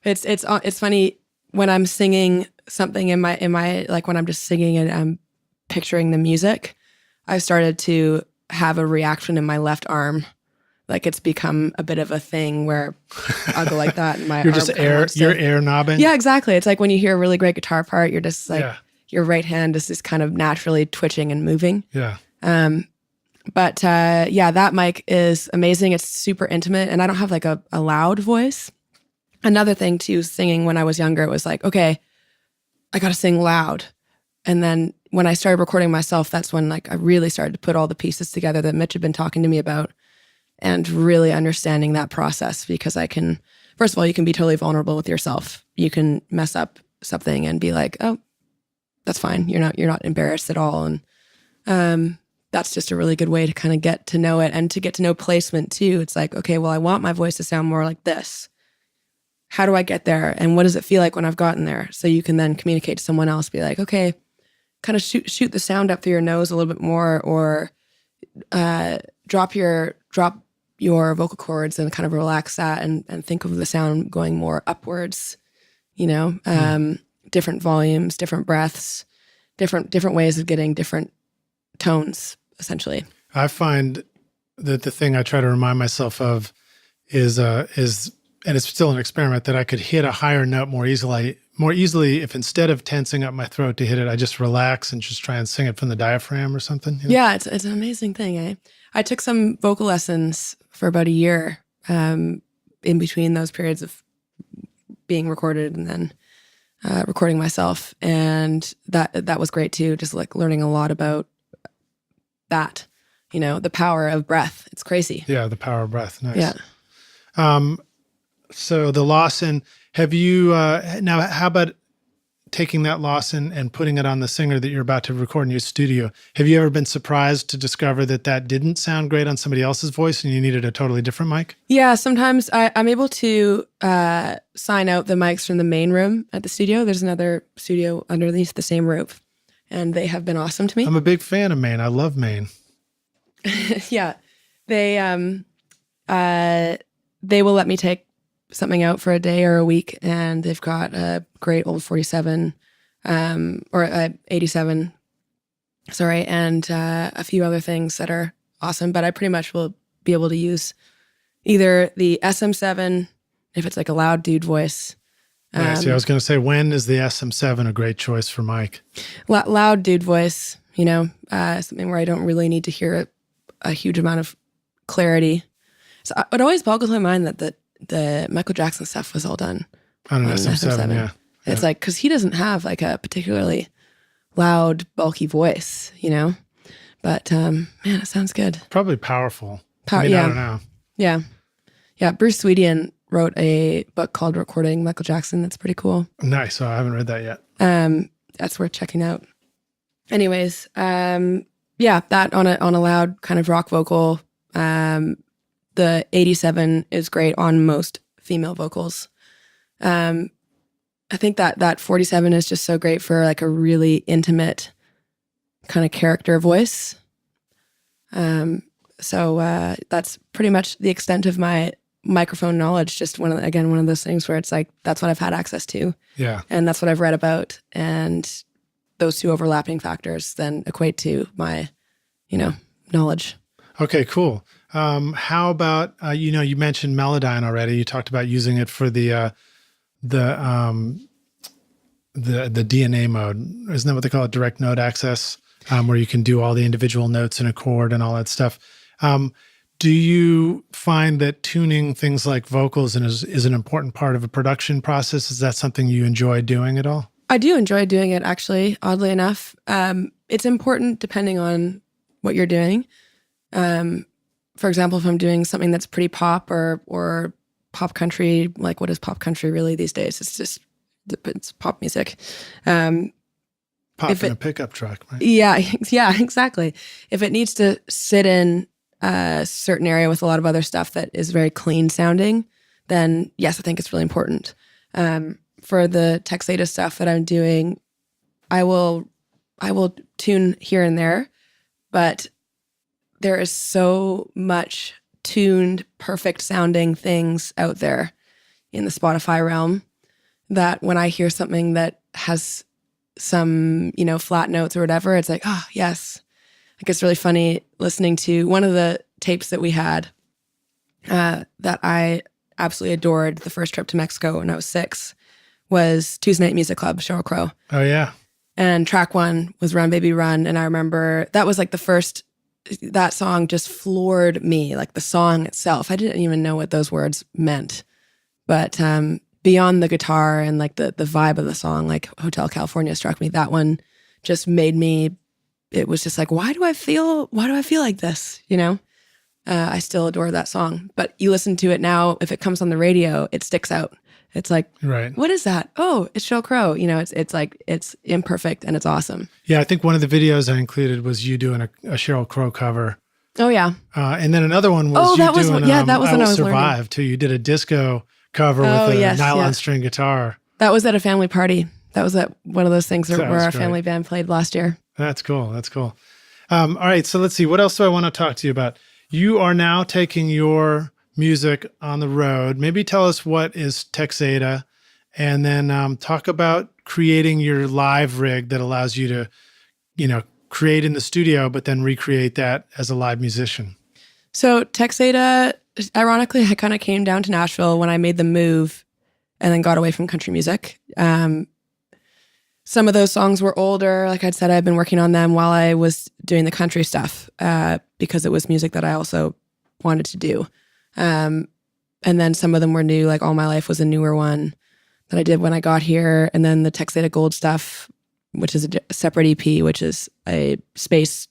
It's funny when I'm singing something in my like when I'm just singing and I'm picturing the music. I started to have a reaction in my left arm. Like it's become a bit of a thing where I'll go like that. And my you're just you're air knobbing. Yeah, exactly. It's like when you hear a really great guitar part, you're just like, your right hand is just kind of naturally twitching and moving. Yeah. But that mic is amazing. It's super intimate, and I don't have like a loud voice. Another thing too, singing when I was younger, it was like, okay, I got to sing loud. And then when I started recording myself, that's when like I really started to put all the pieces together that Mitch had been talking to me about, and really understanding that process, because I can, first of all, you can be totally vulnerable with yourself. You can mess up something and be like, oh, that's fine. You're not embarrassed at all. And that's just a really good way to kind of get to know it, and to get to know placement too. It's like, okay, well, I want my voice to sound more like this. How do I get there? And what does it feel like when I've gotten there? So you can then communicate to someone else, be like, okay, kind of shoot the sound up through your nose a little bit more, or drop your vocal cords and kind of relax that, and think of the sound going more upwards, different volumes, different breaths, different ways of getting different tones, essentially. I find that the thing I try to remind myself of is, and it's still an experiment, that I could hit a higher note more easily if, instead of tensing up my throat to hit it, I just relax and just try and sing it from the diaphragm or something. Yeah, it's an amazing thing, eh? I took some vocal lessons for about a year in between those periods of being recorded and then recording myself, and that was great too. Just like learning a lot about that, the power of breath. It's crazy. Yeah, the power of breath. Nice. Yeah. So the Lawson, have you now? How about taking that Lawson and putting it on the singer that you're about to record in your studio? Have you ever been surprised to discover that didn't sound great on somebody else's voice and you needed a totally different mic? Yeah, sometimes I'm able to sign out the mics from the main room at the studio. There's another studio underneath the same roof, and they have been awesome to me. I'm a big fan of Maine. I love Maine. Yeah, they will let me take something out for a day or a week, and they've got a great old 47 or 87, sorry, and a few other things that are awesome. But I pretty much will be able to use either the SM7 if it's like a loud dude voice, See, I was going to say, when is the SM7 a great choice for mic? Loud dude voice, something where I don't really need to hear a huge amount of clarity. So it always boggles my mind that the Michael Jackson stuff was all done on an SM7, yeah. It's like, because he doesn't have like a particularly loud, bulky voice, But man, it sounds good. Probably powerful. I don't know. Yeah. Yeah. Bruce Swedian wrote a book called Recording Michael Jackson. That's pretty cool. Nice. So I haven't read that yet. That's worth checking out. Anyways, that on a loud kind of rock vocal. The 87 is great on most female vocals. I think that 47 is just so great for like a really intimate kind of character voice. So that's pretty much the extent of my microphone knowledge. Just one of those things where it's like, that's what I've had access to. Yeah. And that's what I've read about. And those two overlapping factors then equate to my, knowledge. Okay, cool. How about, you mentioned Melodyne already. You talked about using it for the DNA mode. Isn't that what they call it? Direct node access, where you can do all the individual notes in a chord and all that stuff. Do you find that tuning things like vocals is an important part of a production process? Is that something you enjoy doing at all? I do enjoy doing it, actually, oddly enough. It's important depending on what you're doing. For example, if I'm doing something that's pretty pop or pop country, like what is pop country really these days? It's pop music. Pop in a pickup truck, right? Yeah, exactly. If it needs to sit in a certain area with a lot of other stuff that is very clean sounding, then yes, I think it's really important. For the Texada stuff that I'm doing, I will tune here and there, but there is so much tuned, perfect sounding things out there in the Spotify realm that when I hear something that has some, flat notes or whatever, it's like, oh, yes. Like, it's really funny listening to one of the tapes that we had that I absolutely adored. The first trip to Mexico when I was 6 was Tuesday Night Music Club, Sheryl Crow. Oh, yeah. And track 1 was Run Baby Run. And I remember that was like the first, that song just floored me, like the song itself. I didn't even know what those words meant. But beyond the guitar and like the vibe of the song, like Hotel California struck me. That one just made me, it was just like, why do I feel like this? I still adore that song. But you listen to it now, if it comes on the radio, it sticks out. It's like, right. What is that? Oh, it's Sheryl Crow. It's like, it's imperfect and it's awesome. Yeah, I think one of the videos I included was you doing a Sheryl Crow cover. Oh, yeah. And then another one was that was doing that was I when Will I was Survive, learning. too. You did a disco cover with a nylon string guitar. That was at a family party. That was at one of those things where our family band played last year. That's cool. All right, so let's see. What else do I want to talk to you about? You are now taking your music on the road. Maybe tell us what is Texada, and then talk about creating your live rig that allows you to, create in the studio, but then recreate that as a live musician. So Texada, ironically, I kind of came down to Nashville when I made the move and then got away from country music. Some of those songs were older. Like I'd said, I've been working on them while I was doing the country stuff because it was music that I also wanted to do. And then some of them were new, like All My Life was a newer one that I did when I got here. And then the Texada Gold stuff, which is a separate EP, which is a space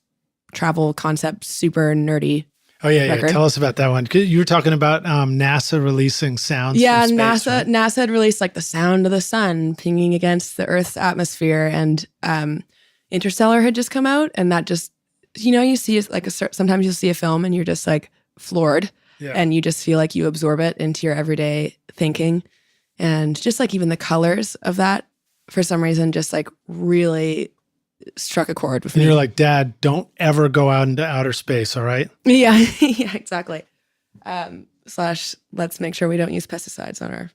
travel concept, super nerdy. Oh, yeah. Tell us about that one. You were talking about NASA releasing sounds from space, right? NASA had released like the sound of the sun pinging against the Earth's atmosphere, and Interstellar had just come out, and that just, you see like sometimes you'll see a film and you're just like floored, and you just feel like you absorb it into your everyday thinking, and just like even the colors of that, for some reason, just like really struck a chord with me. And you're like, Dad, don't ever go out into outer space, all right? Yeah, yeah, exactly. / let's make sure we don't use pesticides on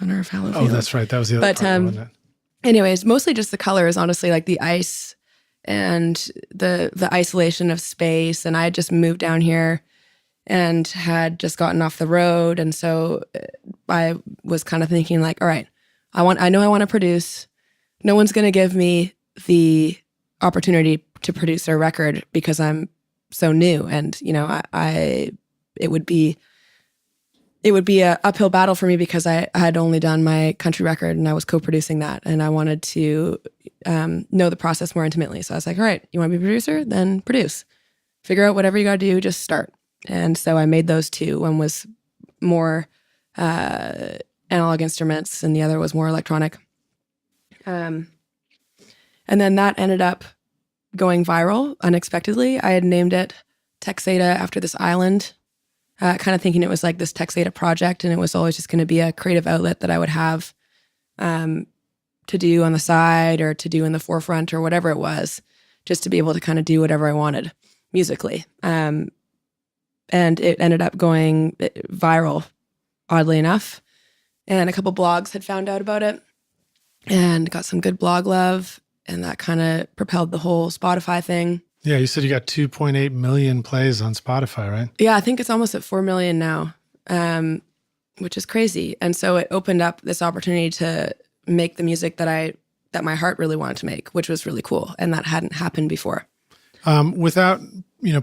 our fallow field. Oh, that's right. That was the other part, wasn't it? Anyways, mostly just the colors, honestly, like the ice and the isolation of space. And I had just moved down here and had just gotten off the road. And so I was kind of thinking like, all right, I know I want to produce. No one's going to give me the opportunity to produce their record because I'm so new. And, it would be a uphill battle for me because I had only done my country record and I was co-producing that. And I wanted to know the process more intimately. So I was like, all right, you want to be a producer? Then produce. Figure out whatever you got to do, just start. And so I made those two. One was more analog instruments and the other was more electronic. And then that ended up going viral unexpectedly. I had named it Texada after this island, kind of thinking it was like this Texada project, and it was always just going to be a creative outlet that I would have to do on the side or to do in the forefront or whatever it was, just to be able to kind of do whatever I wanted musically. And it ended up going viral, oddly enough. And a couple blogs had found out about it and got some good blog love. And that kind of propelled the whole Spotify thing. Yeah, you said you got 2.8 million plays on Spotify, right? Yeah, I think it's almost at 4 million now, which is crazy. And so it opened up this opportunity to make the music that my heart really wanted to make, which was really cool. And that hadn't happened before. Without,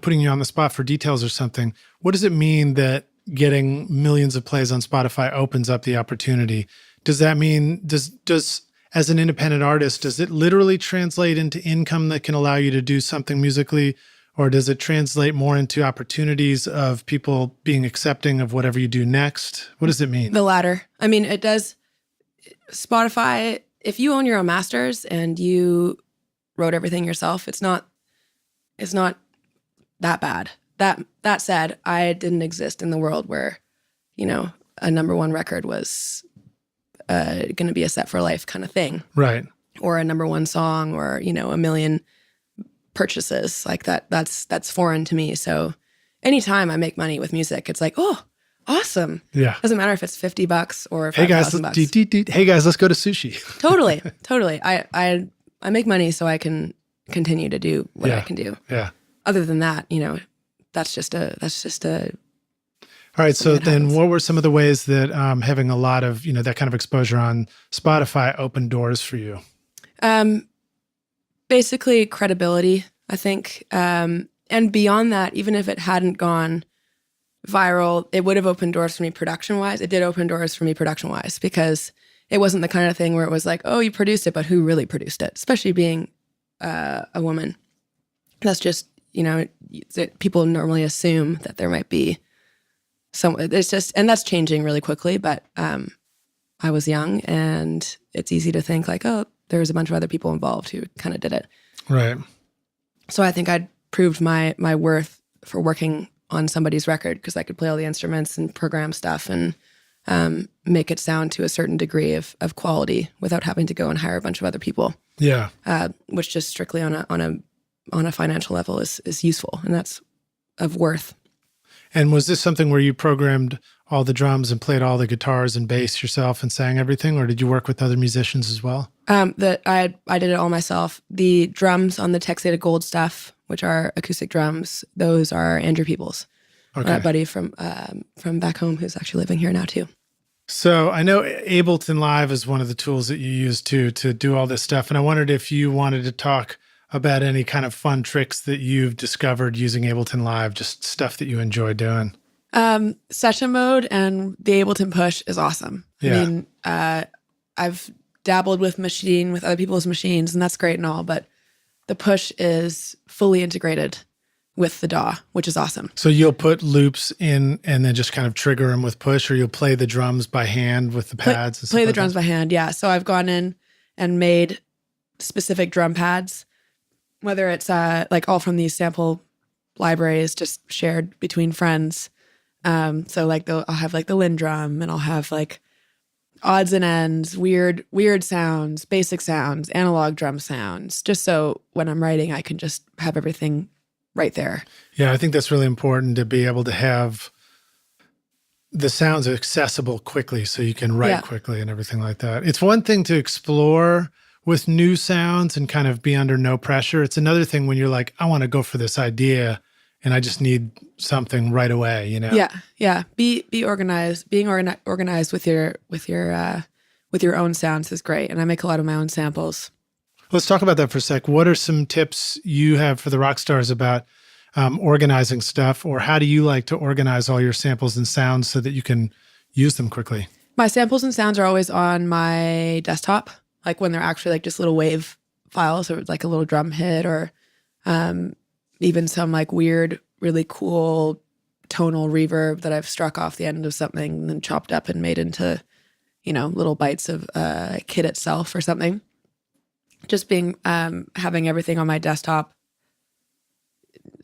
putting you on the spot for details or something, what does it mean that getting millions of plays on Spotify opens up the opportunity? Does that mean, does as an independent artist, does it literally translate into income that can allow you to do something musically? Or does it translate more into opportunities of people being accepting of whatever you do next? What does it mean? The latter. I mean, it does. Spotify, if you own your own masters and you wrote everything yourself, it's not that bad. That said, I didn't exist in the world where, a number one record was going to be a set for life kind of thing. Right. Or a number one song or, a million purchases like that. That's foreign to me. So anytime I make money with music, it's like, oh, awesome. Yeah. Doesn't matter if it's $50 or $5,000. Hey guys, let's go to sushi. Totally. I make money so I can continue to do what I can do. Yeah. Other than that, that's just a All right. So then what were some of the ways that having a lot of, that kind of exposure on Spotify opened doors for you? Basically credibility, I think. And beyond that, even if it hadn't gone viral, it would have opened doors for me production-wise. It did open doors for me production-wise because it wasn't the kind of thing where it was like, oh, you produced it, but who really produced it? Especially being a woman. That's just, people normally assume that there might be it's just, and that's changing really quickly, but I was young and it's easy to think like, oh, there's a bunch of other people involved who kind of did it. Right. So I think I'd proved my worth for working on somebody's record because I could play all the instruments and program stuff and make it sound to a certain degree of quality without having to go and hire a bunch of other people. Yeah. Which just strictly on a financial level is useful, and that's of worth. And was this something where you programmed all the drums and played all the guitars and bass yourself and sang everything, or did you work with other musicians as well? That I did it all myself. The drums on the Texada Gold stuff, which are acoustic drums, those are Andrew Peoples, a buddy from back home who's actually living here now too. So I know Ableton Live is one of the tools that you use to do all this stuff, and I wondered if you wanted to talk about any kind of fun tricks that you've discovered using Ableton Live, just stuff that you enjoy doing. Session mode and the Ableton push is awesome. Yeah. I mean, I've dabbled with other people's machines, and that's great and all, but the push is fully integrated with the DAW, which is awesome. So you'll put loops in and then just kind of trigger them with push, or you'll play the drums by hand with the pads? Play the drums by hand, yeah. So I've gone in and made specific drum pads, whether it's like all from these sample libraries just shared between friends. So like I'll have like the Linn drum, and I'll have like odds and ends, weird sounds, basic sounds, analog drum sounds, just so when I'm writing, I can just have everything right there. Yeah, I think that's really important to be able to have the sounds accessible quickly so you can write quickly and everything like that. It's one thing to explore with new sounds and kind of be under no pressure. It's another thing when you're like, I want to go for this idea and I just need something right away, Yeah. Be organized. Being organized with your with your own sounds is great. And I make a lot of my own samples. Let's talk about that for a sec. What are some tips you have for the rock stars about organizing stuff, or how do you like to organize all your samples and sounds so that you can use them quickly? My samples and sounds are always on my desktop, like when they're actually like just little wave files or like a little drum hit or even some like weird, really cool tonal reverb that I've struck off the end of something and then chopped up and made into, little bites of a kit itself or something. Just being, having everything on my desktop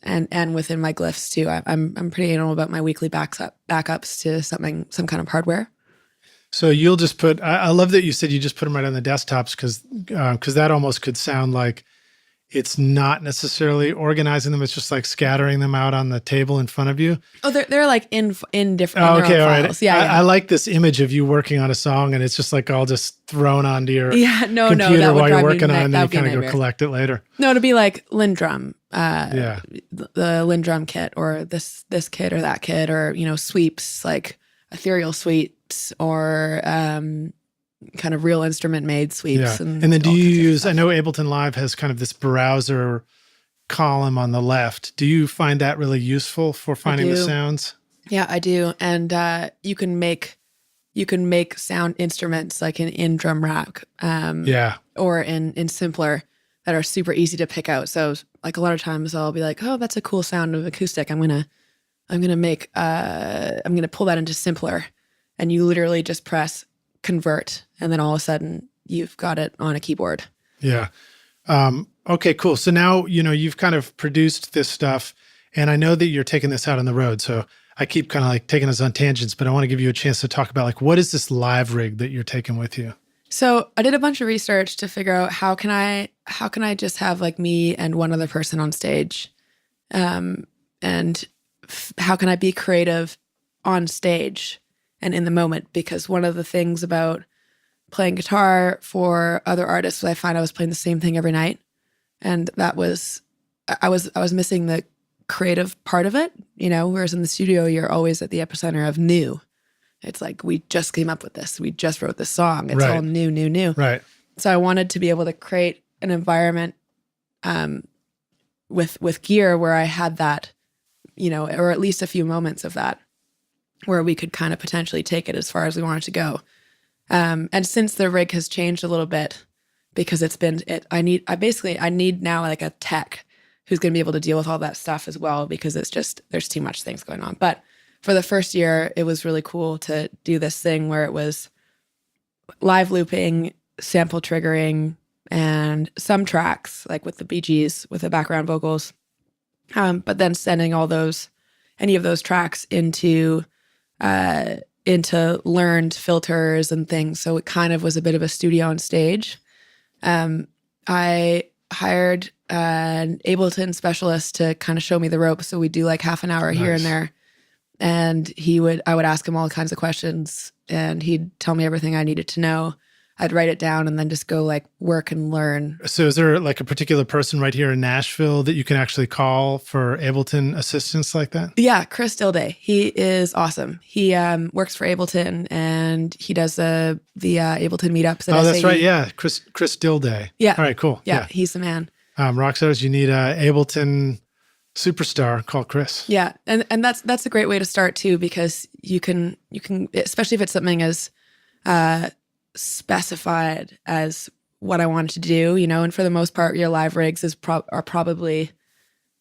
and within my glyphs too. I'm pretty anal about my weekly backups to some kind of hardware. So you'll just put, I love that you said you just put them right on the desktops because that almost could sound like it's not necessarily organizing them. It's just like scattering them out on the table in front of you. Oh, they're like in different okay, all files. right. Yeah, I like this image of you working on a song and it's just like all just thrown onto your computer while you're working on it, and then you kind of go collect it later. No, to be like Lindrum, the Lindrum kit or this kit or that kit or, sweeps, like ethereal sweeps or kind of real instrument made sweeps. Yeah. And then do you use, I know Ableton Live has kind of this browser column on the left. Do you find that really useful for finding the sounds? Yeah, I do. And you can make sound instruments like in drum rack or in simpler that are super easy to pick out. So like a lot of times I'll be like, oh, that's a cool sound of acoustic. I'm gonna pull that into simpler, and you literally just press convert, and then all of a sudden you've got it on a keyboard. Yeah. Okay, cool. So now, you've kind of produced this stuff, and I know that you're taking this out on the road. So I keep kind of like taking us on tangents, but I want to give you a chance to talk about like, what is this live rig that you're taking with you? So I did a bunch of research to figure out how can I just have like me and one other person on stage, and how can I be creative on stage and in the moment? Because one of the things about playing guitar for other artists, I find I was playing the same thing every night, and I was missing the creative part of it. Whereas in the studio, you're always at the epicenter of new. It's like, we just came up with this. We just wrote this song. It's all new. Right. So I wanted to be able to create an environment with gear where I had that, or at least a few moments of that, where we could kind of potentially take it as far as we wanted to go. And since the rig has changed a little bit, because I need now like a tech who's going to be able to deal with all that stuff as well, because there's too much things going on. But for the first year, it was really cool to do this thing where it was live looping, sample triggering, and some tracks, like with the Bee Gees, with the background vocals. But then sending any of those tracks into learned filters and things. So it kind of was a bit of a studio on stage. I hired an Ableton specialist to kind of show me the ropes. So we do like half an hour here and there. And I would ask him all kinds of questions, and he'd tell me everything I needed to know. I'd write it down and then just go like work and learn. So is there like a particular person right here in Nashville that you can actually call for Ableton assistance like that? Yeah, Chris Dilday. He is awesome. He works for Ableton, and he does the Ableton meetups at SAE. That's right. Yeah, Chris Dilday. Yeah. All right, cool. Yeah, he's the man. Rockstars, you need a Ableton superstar called Chris. Yeah, and that's a great way to start too, because you can, especially if it's something as specified as what I wanted to do, and for the most part, your live rigs are probably,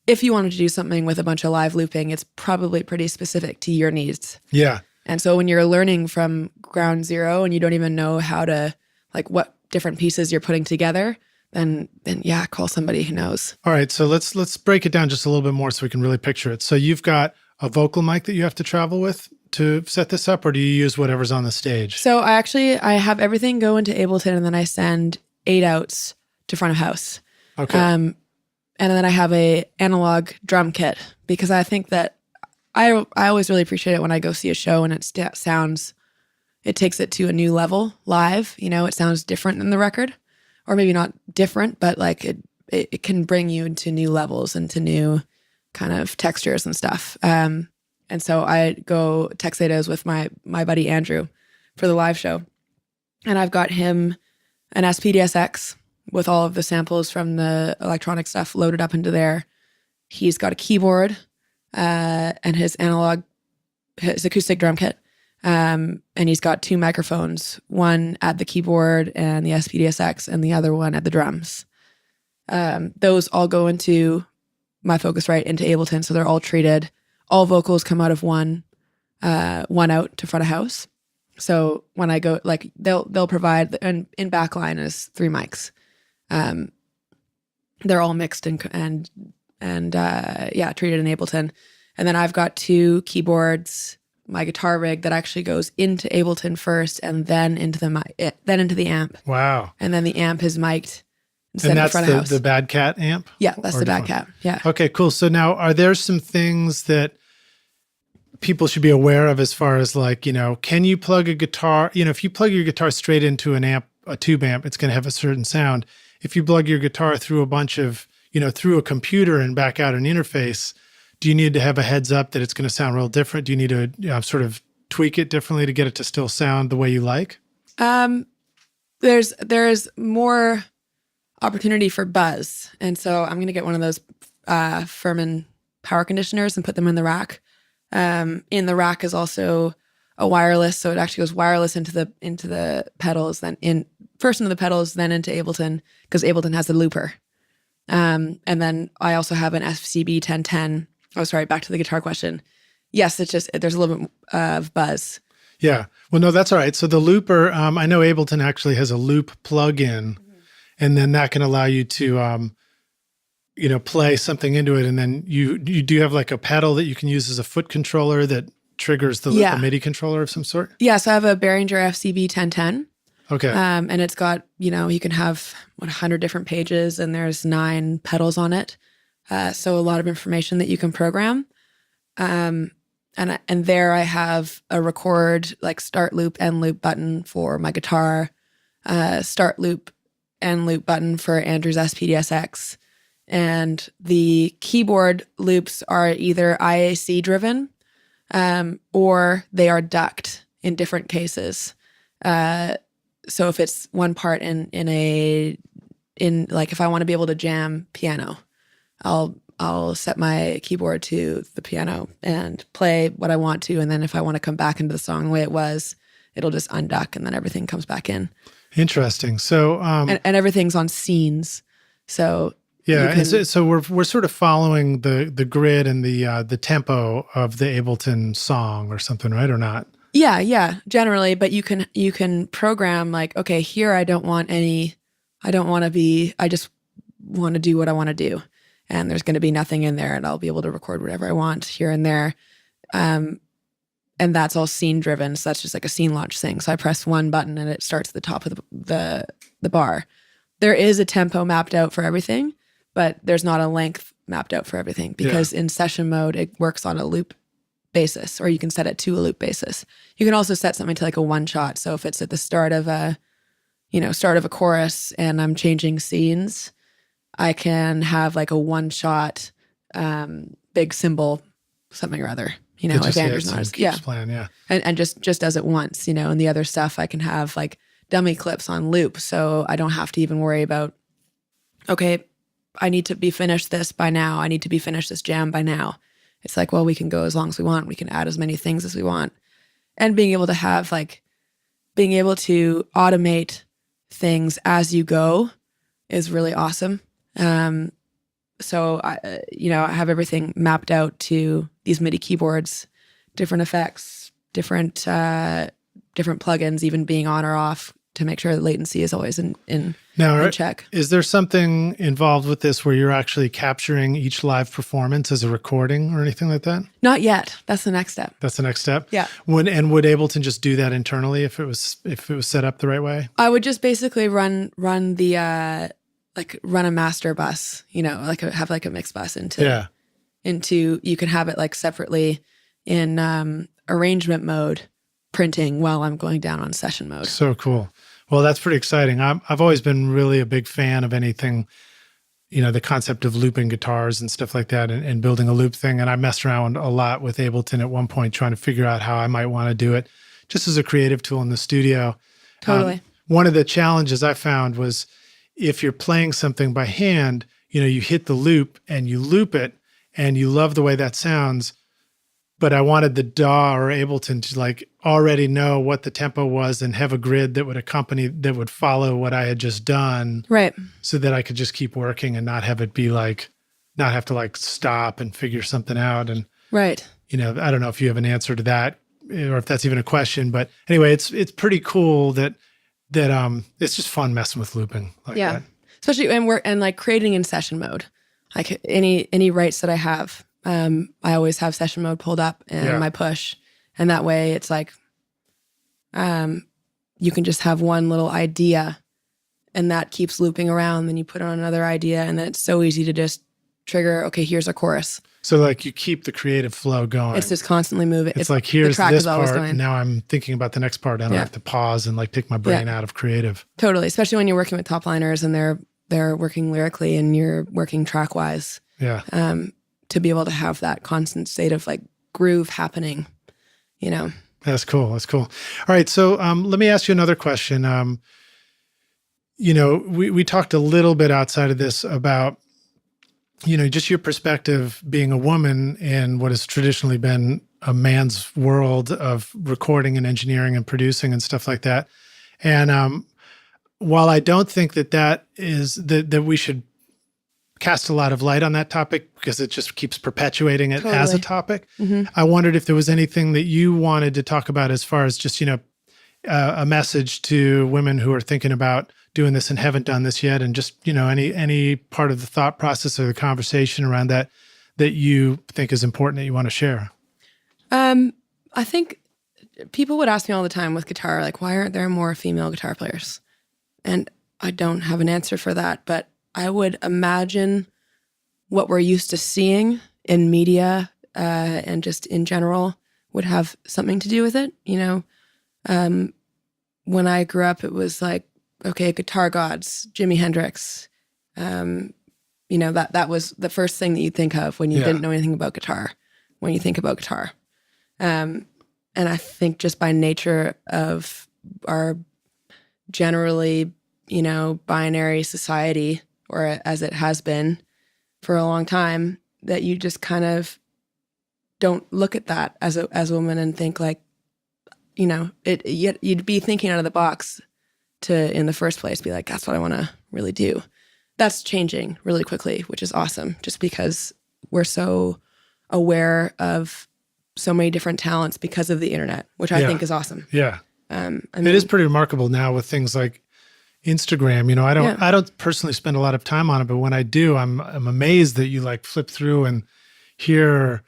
if you wanted to do something with a bunch of live looping, it's probably pretty specific to your needs. Yeah. And so when you're learning from ground zero and you don't even know how to, like, what different pieces you're putting together, then yeah, call somebody who knows. All right, so let's break it down just a little bit more so we can really picture it. So you've got a vocal mic that you have to travel with to set this up, or do you use whatever's on the stage? So I have everything go into Ableton, and then I send 8 outs to front of house. Okay. And then I have a analog drum kit, because I think that I always really appreciate it when I go see a show and it takes it to a new level live. It sounds different than the record, or maybe not different, but like it can bring you into new levels and to new kind of textures and stuff. And so I go Texadas with my buddy Andrew for the live show. And I've got him an SPDSX with all of the samples from the electronic stuff loaded up into there. He's got a keyboard and his acoustic drum kit. And he's got 2 microphones, one at the keyboard and the SPDSX and the other one at the drums. Those all go into my Focusrite into Ableton, so they're all treated. All vocals come out of one out to front of house. So when I go, like they'll provide, and in backline is 3 mics. They're all mixed and treated in Ableton. And then I've got 2 keyboards, my guitar rig that actually goes into Ableton first, and then into the amp. Wow! And then the amp is mic'd instead and of that's front of house. the Bad Cat amp. Yeah, that's the Bad Cat. Yeah. Okay, cool. So now, are there some things that people should be aware of as far as like, can you plug a guitar? If you plug your guitar straight into an amp, a tube amp, it's going to have a certain sound. If you plug your guitar through a bunch of, through a computer and back out an interface, do you need to have a heads up that it's going to sound real different? Do you need to sort of tweak it differently to get it to still sound the way you like? There's more opportunity for buzz. And so I'm going to get one of those Furman power conditioners and put them in the rack. In the rack is also a wireless, so it actually goes wireless into the pedals, then first into the pedals, then into Ableton, because Ableton has the looper. And then I also have an FCB 1010. Oh, sorry, back to the guitar question. Yes, it's just, there's a little bit of buzz. Yeah. Well, no, that's all right. So the looper, I know Ableton actually has a loop plug-in, and then that can allow you to, play something into it. And then you do have like a pedal that you can use as a foot controller that triggers the MIDI controller of some sort? Yeah, so I have a Behringer FCB 1010. Okay. And it's got, you can have 100 different pages, and there's 9 pedals on it. So a lot of information that you can program. And there I have a record, like start loop, end loop button for my guitar, start loop, end loop button for Andrew's SPDSX. And the keyboard loops are either IAC driven, or they are ducked in different cases. So if it's one part in like if I want to be able to jam piano, I'll set my keyboard to the piano and play what I want to, and then if I want to come back into the song the way it was, it'll just unduck, and then everything comes back in. Interesting. So and everything's on scenes, so yeah. So we're sort of following the grid and the tempo of the Ableton song or something, right? Or not? Yeah, generally, but you can program like, okay, here I just want to do what I want to do. And there's going to be nothing in there, and I'll be able to record whatever I want here and there. And that's all scene driven. So that's just like a scene launch thing. So I press one button and it starts at the top of the bar. There is a tempo mapped out for everything, but there's not a length mapped out for everything, because in session mode, it works on a loop basis, or you can set it to a loop basis. You can also set something to like a one shot. So if it's at the start of a chorus and I'm changing scenes, I can have like a one shot, big cymbal, something or other, if Andrew's not playing, and just does it once, and the other stuff I can have like dummy clips on loop. So I don't have to even worry about, okay, I need to be finished this by now. I need to be finished this jam by now. It's like, well, we can go as long as we want. We can add as many things as we want. And being able to automate things as you go is really awesome. So I have everything mapped out to these MIDI keyboards, different effects, different plugins, even being on or off, to make sure the latency is always in check. Is there something involved with this where you're actually capturing each live performance as a recording or anything like that? Not yet. That's the next step. Yeah. Would Ableton just do that internally if it was set up the right way? I would just basically run a master bus, have like a mix bus into you can have it like separately in arrangement mode, printing while I'm going down on session mode. So cool. Well, that's pretty exciting. I've always been really a big fan of anything, the concept of looping guitars and stuff like that, and building a loop thing. And I messed around a lot with Ableton at one point, trying to figure out how I might want to do it just as a creative tool in the studio. Totally. one of the challenges I found was if you're playing something by hand, you hit the loop and you loop it and you love the way that sounds, but I wanted the DAW or Ableton to like already know what the tempo was and have a grid that would follow what I had just done. Right. So that I could just keep working and not have it be like, not have to like stop and figure something out. And, right. I don't know if you have an answer to that or if that's even a question, but anyway, it's pretty cool that it's just fun messing with looping like that. Especially and like creating in session mode. Like any writes that I have, I always have session mode pulled up and my push. And that way it's like, you can just have one little idea and that keeps looping around. Then you put on another idea and then it's so easy to just trigger, okay, here's a chorus. So like you keep the creative flow going. It's just constantly moving. It's like, here's this part, and now I'm thinking about the next part. I don't have to pause and like take my brain out of creative. Totally, especially when you're working with top liners and they're working lyrically and you're working track-wise. Yeah. To be able to have that constant state of like groove happening, That's cool. That's cool. All right, so let me ask you another question. We talked a little bit outside of this about just your perspective being a woman in what has traditionally been a man's world of recording and engineering and producing and stuff like that. And while I don't think that we should cast a lot of light on that topic because it just keeps perpetuating it as a topic, I wondered if there was anything that you wanted to talk about as far as just, a message to women who are thinking about doing this and haven't done this yet, and just, any part of the thought process or the conversation around that you think is important that you want to share. I think people would ask me all the time with guitar, like, why aren't there more female guitar players? And I don't have an answer for that, but I would imagine what we're used to seeing in media and just in general would have something to do with it. When I grew up, it was like, okay, guitar gods, Jimi Hendrix. That was the first thing that you'd think of when you didn't know anything about guitar, when you think about guitar. And I think just by nature of our generally, binary society, or as it has been for a long time, that you just kind of don't look at that as a woman and think like, you'd be thinking out of the box to, in the first place, be like, that's what I want to really do. That's changing really quickly, which is awesome, just because we're so aware of so many different talents because of the internet, which I think is awesome. Yeah. It is pretty remarkable now with things like Instagram. I don't personally spend a lot of time on it, but when I do, I'm amazed that you like flip through and hear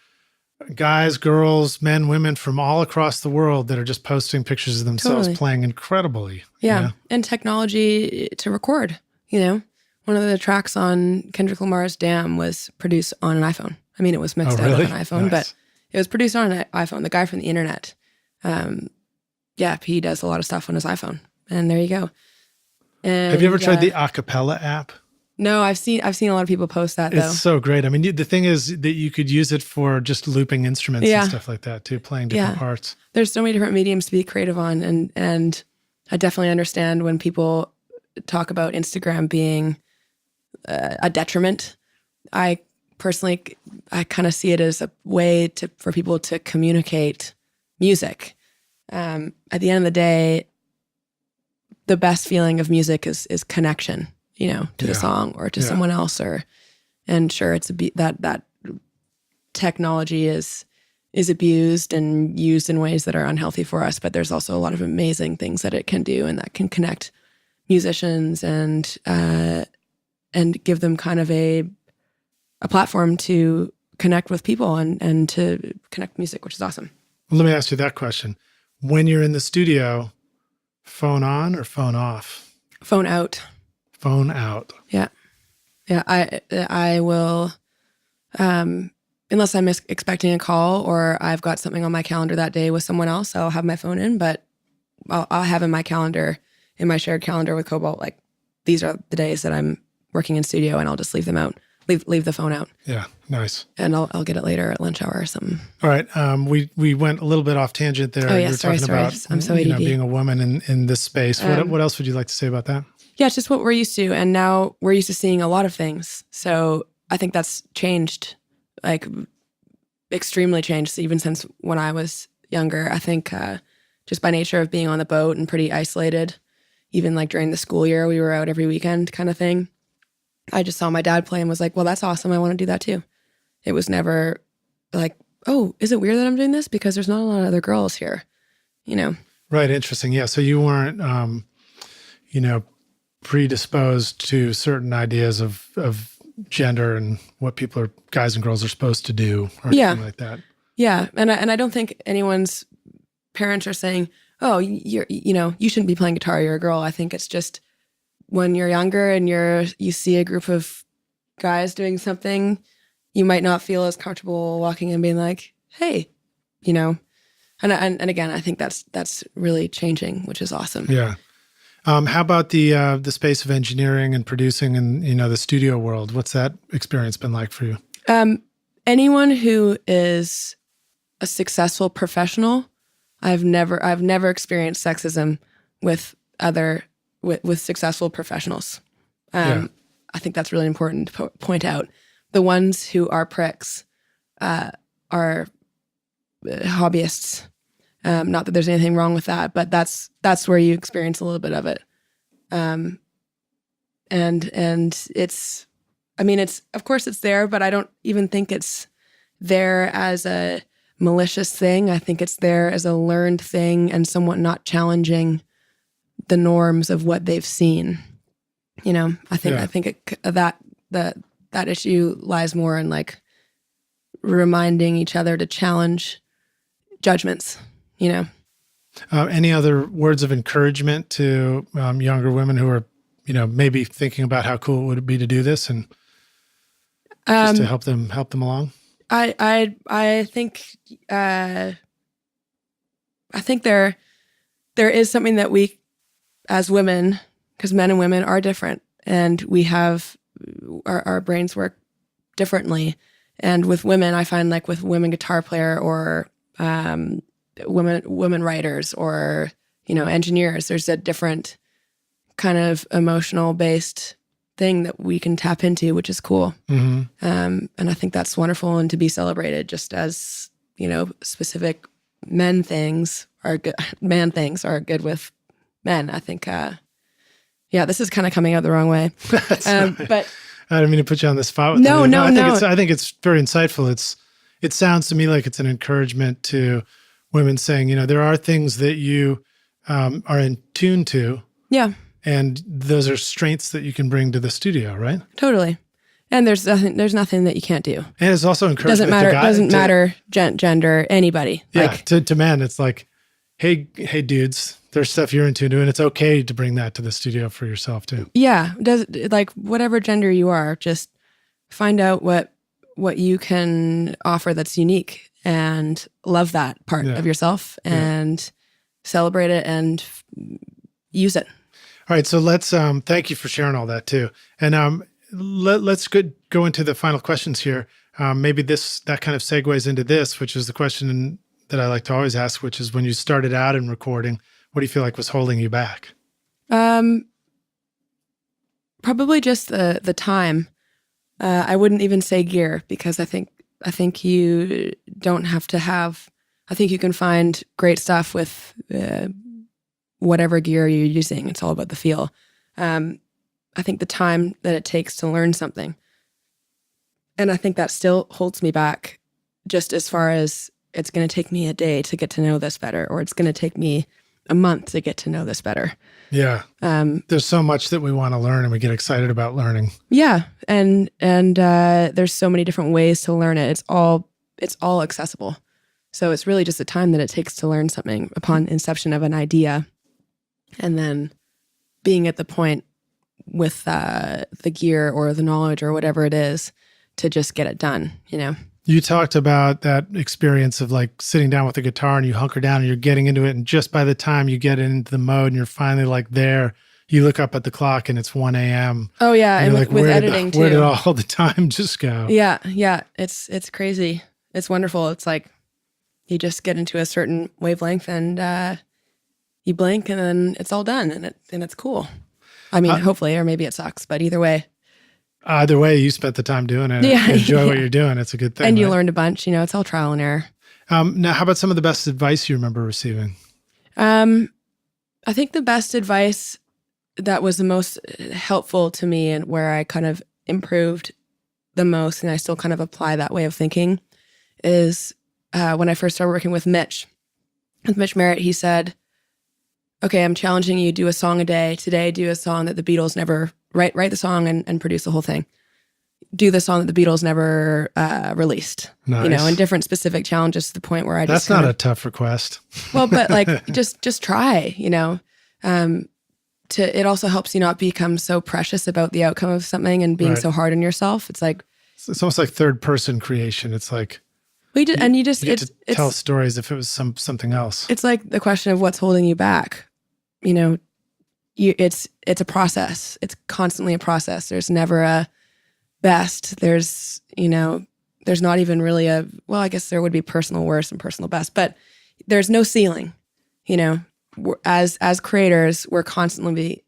guys, girls, men, women from all across the world that are just posting pictures of themselves playing incredibly. Yeah. And technology to record, one of the tracks on Kendrick Lamar's Damn was produced on an iPhone. I mean, it was mixed out of an iPhone, but it was produced on an iPhone. The guy from the internet, he does a lot of stuff on his iPhone, and there you go. And, have you ever tried the Acapella app? No, I've seen a lot of people post that, though. It's so great. I mean, the thing is that you could use it for just looping instruments and stuff like that too, playing different parts. There's so many different mediums to be creative on, and I definitely understand when people talk about Instagram being a detriment. I personally, I kind of see it as a way for people to communicate music. At the end of the day, the best feeling of music is connection, to the song or to someone else, and sure, it's that technology is abused and used in ways that are unhealthy for us, but there's also a lot of amazing things that it can do, and that can connect musicians and give them kind of a platform to connect with people and to connect music, which is awesome. Well, let me ask you that question. When you're in the studio, phone on or phone off? Phone out. Phone out. Yeah. Yeah. I will, unless I'm expecting a call or I've got something on my calendar that day with someone else, I'll have my phone in, but I'll have in my calendar, in my shared calendar with Cobalt, like, these are the days that I'm working in studio, and I'll just leave them leave the phone out. Yeah, nice. And I'll get it later at lunch hour or something. All right. We went a little bit off tangent there. Oh, yeah, you were talking about I'm so ADD. being a woman in this space. What else would you like to say about that? Yeah, it's just what we're used to. And now we're used to seeing a lot of things. So I think that's changed, like extremely changed, even since when I was younger. I think just by nature of being on the boat and pretty isolated, even like during the school year, we were out every weekend kind of thing. I just saw my dad play and was like, well, that's awesome. I want to do that too. It was never like, oh, is it weird that I'm doing this? Because there's not a lot of other girls here, you know? Right. Interesting. Yeah. So you weren't, predisposed to certain ideas of gender and what guys and girls are supposed to do or anything like that. Yeah. And I don't think anyone's parents are saying, oh, you shouldn't be playing guitar. You're a girl. I think it's just when you're younger and you see a group of guys doing something, you might not feel as comfortable walking in and being like, hey, and again, I think that's really changing, which is awesome. Yeah. How about the space of engineering and producing and, the studio world? What's that experience been like for you? Anyone who is a successful professional, I've never experienced sexism with successful professionals. I think that's really important to point out. The ones who are pricks are hobbyists. Not that there's anything wrong with that, but that's where you experience a little bit of it. And it's, of course it's there, but I don't even think it's there as a malicious thing. I think it's there as a learned thing and somewhat not challenging the norms of what they've seen. I think that issue lies more in like reminding each other to challenge judgments. Any other words of encouragement to younger women who are, maybe thinking about how cool it would be to do this and just to help them along? I think there is something that we as women, because men and women are different and we have our brains work differently. And with women, I find like with women guitar player or women writers or engineers, there's a different kind of emotional based thing that we can tap into, which is cool. Mm-hmm. And I think that's wonderful and to be celebrated, just as specific man things are good with men. I think this is kind of coming out the wrong way. But I don't mean to put you on the spot with no. I think it's very insightful. It sounds to me like it's an encouragement to women saying, there are things that you are in tune to. Yeah. And those are strengths that you can bring to the studio, right? Totally. And there's nothing that you can't do. And it's also encouragement. Doesn't matter gender, anybody. Yeah. To men, it's like, hey dudes, there's stuff you're in tune to, and it's okay to bring that to the studio for yourself too. Yeah. Whatever gender you are, just find out what you can offer that's unique and love that part of yourself and celebrate it and use it. All right. So let's, thank you for sharing all that too. And let's go into the final questions here. Maybe that kind of segues into this, which is the question that I like to always ask, which is when you started out in recording, what do you feel like was holding you back? Probably just the time. I wouldn't even say gear, because I think you don't have to have. I think you can find great stuff with whatever gear you're using. It's all about the feel. I think the time that it takes to learn something, and I think that still holds me back. Just as far as it's going to take me a day to get to know this better, or it's going to take me a month to get to know this better. Yeah. There's so much that we want to learn and we get excited about learning. Yeah. And there's so many different ways to learn it. It's all accessible. So it's really just the time that it takes to learn something upon inception of an idea, and then being at the point with the gear or the knowledge or whatever it is to just get it done, You talked about that experience of like sitting down with a guitar and you hunker down and you're getting into it. And just by the time you get into the mode and you're finally like there, you look up at the clock and it's 1 a.m. Oh yeah, and you're with, like, with where editing did where too. did all the time just go? Yeah, yeah. It's crazy. It's wonderful. It's like you just get into a certain wavelength and you blink and then it's all done and it's cool. I mean, hopefully, or maybe it sucks, but either way. Either way, you spent the time doing it. Yeah, You enjoy what you're doing. It's a good thing. And you right? learned a bunch. You know, it's all trial and error. Now, how about some of the best advice you remember receiving? I think the best advice that was the most helpful to me and where I kind of improved the most, and I still kind of apply that way of thinking, is when I first started working with Mitch Merritt. He said, okay, I'm challenging you, do a song a day. Today, do a song that the Beatles never, write the song and produce the whole thing. Do the song that the Beatles never released. Nice. You know, and different specific challenges to the point where I That's just not a tough request. Well, but like, just try, you know. It also helps you not become so precious about the outcome of something and being Right. so hard on yourself. It's like, It's almost like third person creation. It's like we did, and you just, you get to tell stories if it was something else. it's like the question of what's holding you back. You know, it's a process. It's constantly a process. There's never a best. There's not even really I guess there would be personal worst and personal best, but there's no ceiling. You know, as creators, we're constantly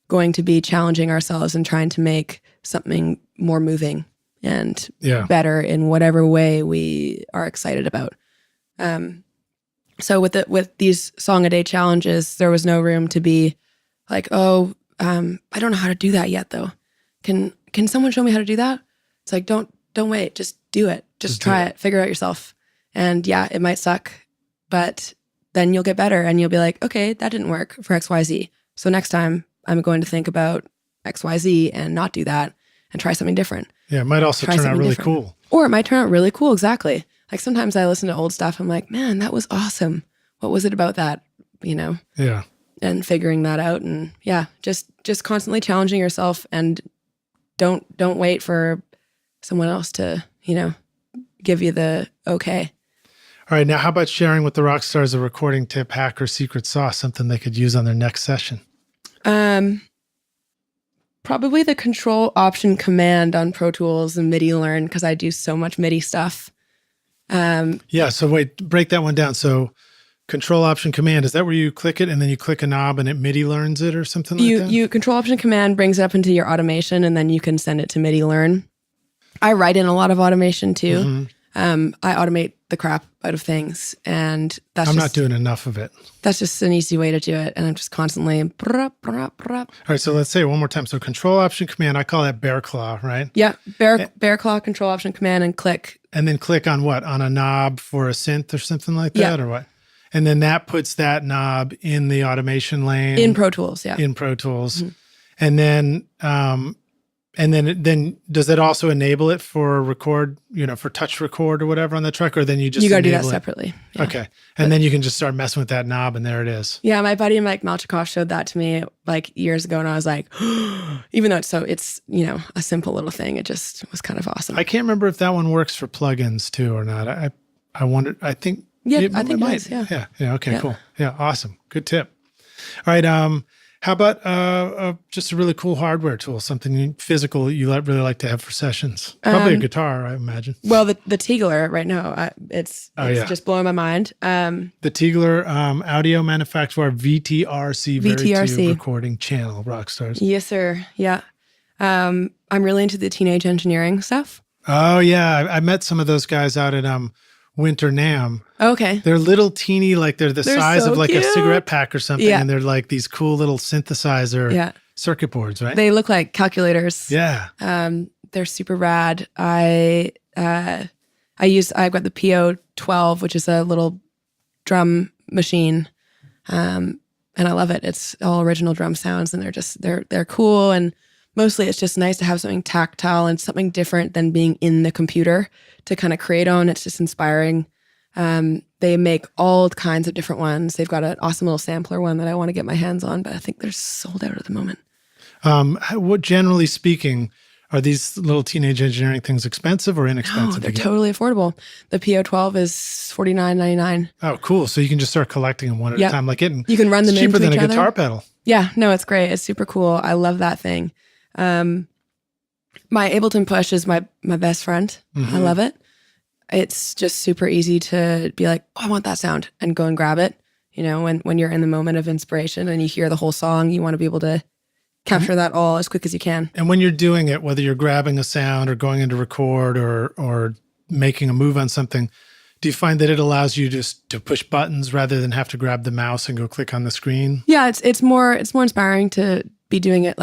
going to be challenging ourselves and trying to make something more moving and better in whatever way we are excited about. So with these song a day challenges, there was no room to be like, I don't know how to do that yet though. Can someone show me how to do that? It's like, don't wait, just do it. Just try it, figure it out yourself. And yeah, it might suck, but then you'll get better and you'll be like, okay, that didn't work for XYZ. So next time I'm going to think about XYZ and not do that and try something different. Yeah, it might also turn out really cool. Or it might turn out really cool, exactly. Like sometimes I listen to old stuff, I'm like, man, that was awesome. What was it about that, you know? Yeah. And figuring that out and just constantly challenging yourself and don't wait for someone else to, you know, give you the okay. All right, now how about sharing with the rock stars a recording tip, hack, or secret sauce, something they could use on their next session? Probably the Control Option Command on Pro Tools and MIDI Learn, because I do so much MIDI stuff. Yeah, so wait, break that one down. So Control Option Command, is that where you click it and then you click a knob and it MIDI learns it or something like that? You Control Option Command brings it up into your automation and then you can send it to MIDI Learn. I write in a lot of automation too. Mm-hmm. I automate the crap out of things, and I'm not doing enough of it. That's just an easy way to do it, and I'm just constantly. All right, so let's say it one more time. So Control Option Command, I call that bear claw, right? Yeah, bear claw, Control Option Command, and click. And then click on what? On a knob for a synth or something like that, or what? And then that puts that knob in the automation lane in Pro Tools. Yeah, in Pro Tools, and then does it also enable it for record, you know, for touch record or whatever on the track, or then you just got to do that separately. Yeah. Okay, and then you can just start messing with that knob, and there it is. Yeah, my buddy Mike Malchikoff showed that to me like years ago, and I was like, even though it's you know a simple little thing, it just was kind of awesome. I can't remember if that one works for plugins too or not. I wonder. I think I think it might. Does, yeah. Yeah. Okay. Yeah. Cool. Yeah. Awesome. Good tip. All right. How about just a really cool hardware tool, something physical you really like to have for sessions? Probably a guitar, I imagine. Well, the Teagler right now, it's just blowing my mind. The Teagler audio manufacturer VTRC VTRC recording channel, Rockstars. Yes, sir. Yeah. I'm really into the teenage engineering stuff. Oh yeah, I met some of those guys out at Winter NAMM. Okay. They're little teeny, like they're size so of like cute. a cigarette pack or something. Yeah. And they're like these cool little synthesizer circuit boards, right? They look like calculators. Yeah. They're super rad. I've got the PO12, which is a little drum machine. And I love it. It's all original drum sounds and they're cool. And mostly it's just nice to have something tactile and something different than being in the computer to kind of create on. It's just inspiring. They make all kinds of different ones. They've got an awesome little sampler one that I want to get my hands on, but I think they're sold out at the moment. What generally speaking, Are these little teenage engineering things expensive or No, inexpensive? they're totally affordable. The PO12 is $49.99. Oh, cool. So you can just start collecting them one at a time. Like you can run them cheaper into than each a other. guitar pedal. Yeah, no, it's great. It's super cool. I love that thing. My Ableton Push is my best friend. I love it. It's just super easy to be like, oh, I want that sound, and go and grab it. You know, when you're in the moment of inspiration and you hear the whole song, you want to be able to capture that all as quick as you can. And when you're doing it, whether you're grabbing a sound or going into record or making a move on something, do you find that it allows you just to push buttons rather than have to grab the mouse and go click on the screen? Yeah, it's more inspiring to be doing it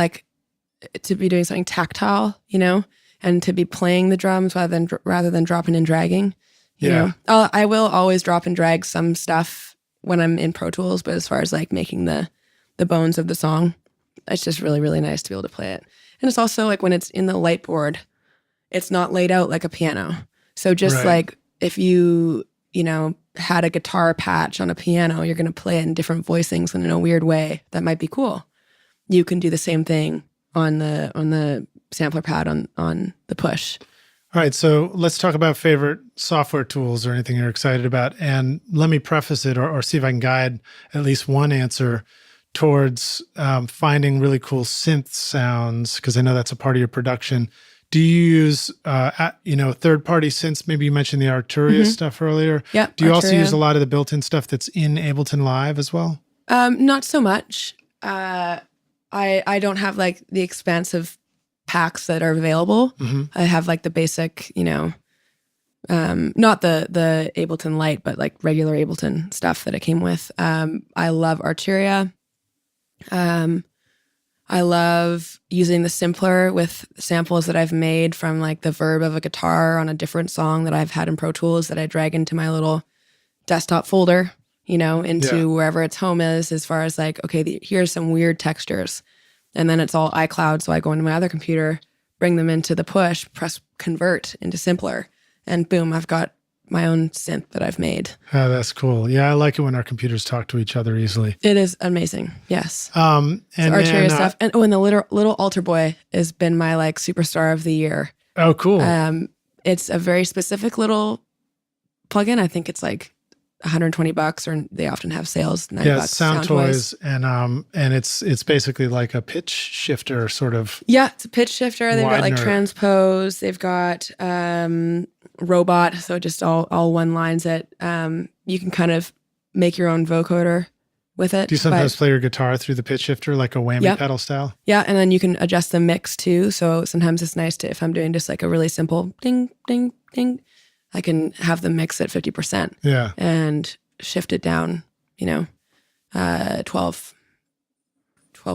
to be doing something tactile, you know, and to be playing the drums rather than dropping and dragging. You know, I will always drop and drag some stuff when I'm in Pro Tools, but as far as like making the bones of the song, it's just really, really nice to be able to play it. And it's also like when it's in the light board, it's not laid out like a piano. So just like if you had a guitar patch on a piano, you're going to play it in different voicings and in a weird way. That might be cool. You can do the same thing on the sampler pad on the Push. All right, so let's talk about favorite software tools or anything you're excited about. And let me preface it or see if I can guide at least one answer towards finding really cool synth sounds, because I know that's a part of your production. Do you use, third-party synths? Maybe you mentioned the Arturia stuff earlier. Yeah. Do you also Arturia. use a lot of the built-in stuff that's in Ableton Live as well? Not so much. I don't have like the expansive packs that are available. I have like the basic, not the Ableton Lite, but like regular Ableton stuff that it came with. I love Arturia. I love using the simpler with samples that I've made from like the verb of a guitar on a different song that I've had in Pro Tools that I drag into my little desktop folder, into wherever its home is, as far as like, okay, here's some weird textures. And then it's all iCloud. So I go into my other computer, bring them into the Push, press convert into simpler, and boom, I've got my own synth that I've made. Oh, that's cool. Yeah, I like it when our computers talk to each other easily. It is amazing. Yes. And Arturia stuff. And the little altar boy has been my like superstar of the year. Oh, cool. It's a very specific little plugin. I think it's like $120, or they often have sales. $90. Yeah, Sound Toys, and it's basically like a pitch shifter sort of. Yeah, it's a pitch shifter. They've got like widener. transpose. They've got robot, so just all one lines that you can kind of make your own vocoder with it. Do you sometimes play your guitar through the pitch shifter like a whammy pedal style? Yeah, and then you can adjust the mix too. So sometimes it's nice to, if I'm doing just like a really simple ding, ding, ding, I can have the mix at 50%. Yeah. And shift it down, 12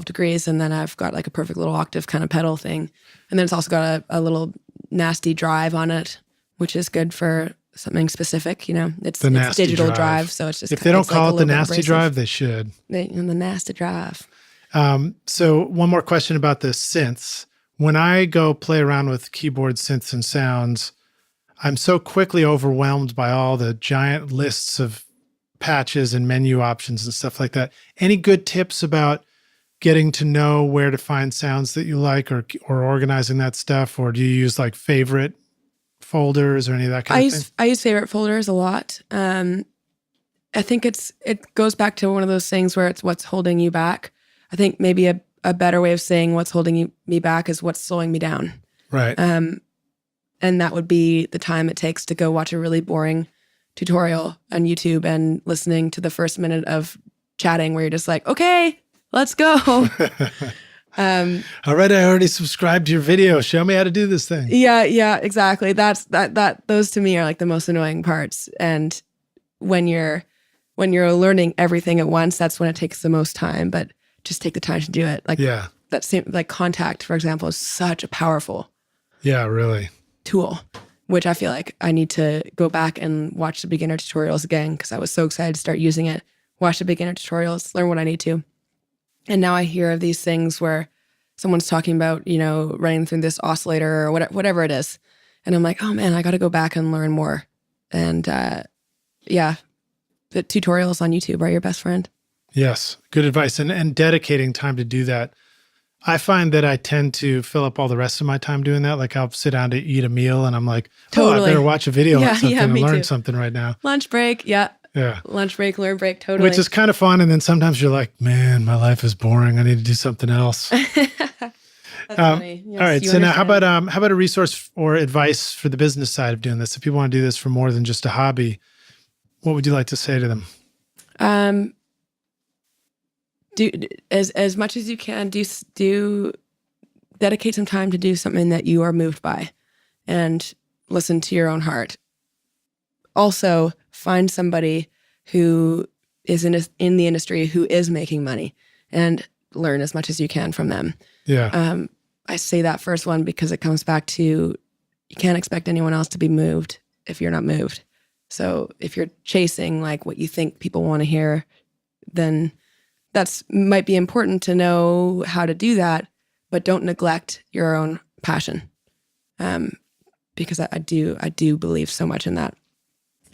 degrees. And then I've got like a perfect little octave kind of pedal thing. And then it's also got a little nasty drive on it, which is good for something specific. It's digital drive. So it's just, if they don't call like it the nasty drive, they should. The nasty drive. So one more question about the synths. When I go play around with keyboard synths and sounds, I'm so quickly overwhelmed by all the giant lists of patches and menu options and stuff like that. Any good tips about getting to know where to find sounds that you like, or organizing that stuff? Or do you use like favorite folders or any of that kind of thing? I use favorite folders a lot. I think it goes back to one of those things where it's what's holding you back. I think maybe a better way of saying what's holding me back is what's slowing me down. Right. And that would be the time it takes to go watch a really boring tutorial on YouTube and listening to the first minute of chatting where you're just like, okay, let's go. All right, I already subscribed to your video. Show me how to do this thing. Yeah, exactly. Those to me are like the most annoying parts. And when you're learning everything at once, that's when it takes the most time. But just take the time to do it. Like that same, like Contact, for example, is such a powerful really tool, which I feel like I need to go back and watch the beginner tutorials again, because I was so excited to start using it. Watch the beginner tutorials, learn what I need to. And now I hear of these things where someone's talking about, running through this oscillator or whatever it is. And I'm like, oh man, I got to go back and learn more. And the tutorials on YouTube are your best friend. Yes, good advice. And dedicating time to do that. I find that I tend to fill up all the rest of my time doing that. Like I'll sit down to eat a meal and I'm like, Totally. I better watch a video on something and me learn too. something right now. Lunch break. Yeah. Yeah. Lunch break, learn break. Totally. Which is kind of fun. And then sometimes you're like, man, my life is boring. I need to do something else. That's funny. Yes, all right. you So now how understand. about a resource or advice for the business side of doing this? If people want to do this for more than just a hobby, what would you like to say to them? Do as much as you can, do dedicate some time to do something that you are moved by and listen to your own heart. Also, find somebody who is in the industry who is making money and learn as much as you can from them. Yeah. I say that first one because it comes back to you can't expect anyone else to be moved if you're not moved. So if you're chasing like what you think people want to hear, then that's might be important to know how to do that, but don't neglect your own passion. Because I do believe so much in that.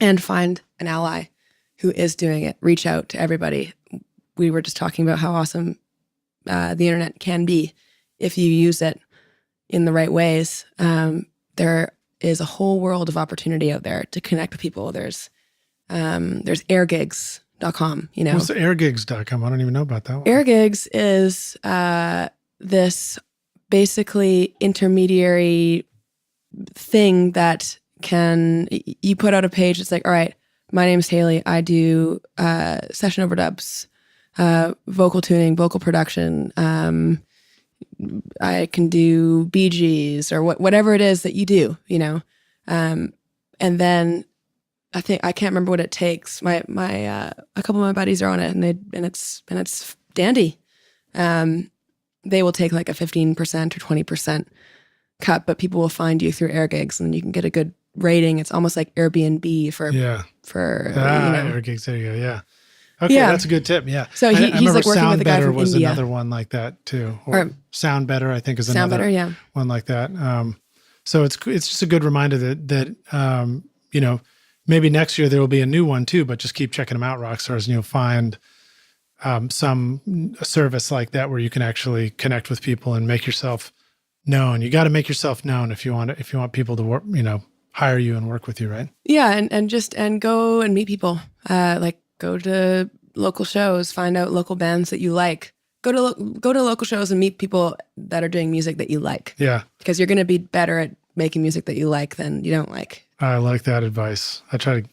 And find an ally who is doing it. Reach out to everybody. We were just talking about how awesome the internet can be if you use it in the right ways. There is a whole world of opportunity out there to connect with people. There's airgigs.com, you know. What's airgigs.com? I don't even know about that one. Airgigs is this basically intermediary thing that you put out a page. It's like, all right, my name's Hayley. I do session overdubs, vocal tuning, vocal production. I can do BGs or whatever it is that you do, you know. And then I can't remember what it takes. A couple of my buddies are on it, and it's dandy. They will take like a 15% or 20% cut, but people will find you through Airgigs, and you can get a good rating. It's almost like Airbnb for Airgigs. There you go. Yeah. Okay, yeah. That's a good tip. Yeah. So he's like working with a guy Better from was India. another one like that too. Or Sound Better, I think, is Sound another Better, yeah. one like that. So it's just a good reminder that you know, maybe next year there will be a new one too, but just keep checking them out, Rockstars, and you'll find some service like that where you can actually connect with people and make yourself known. You got to make yourself known if you want people to work, you know, hire you and work with you, right? Yeah, and go and meet people. Like go to local shows, find out local bands that you like. Go to local shows and meet people that are doing music that you like. Yeah, because you're going to be better at making music that you like than you don't like. I like that advice. I try to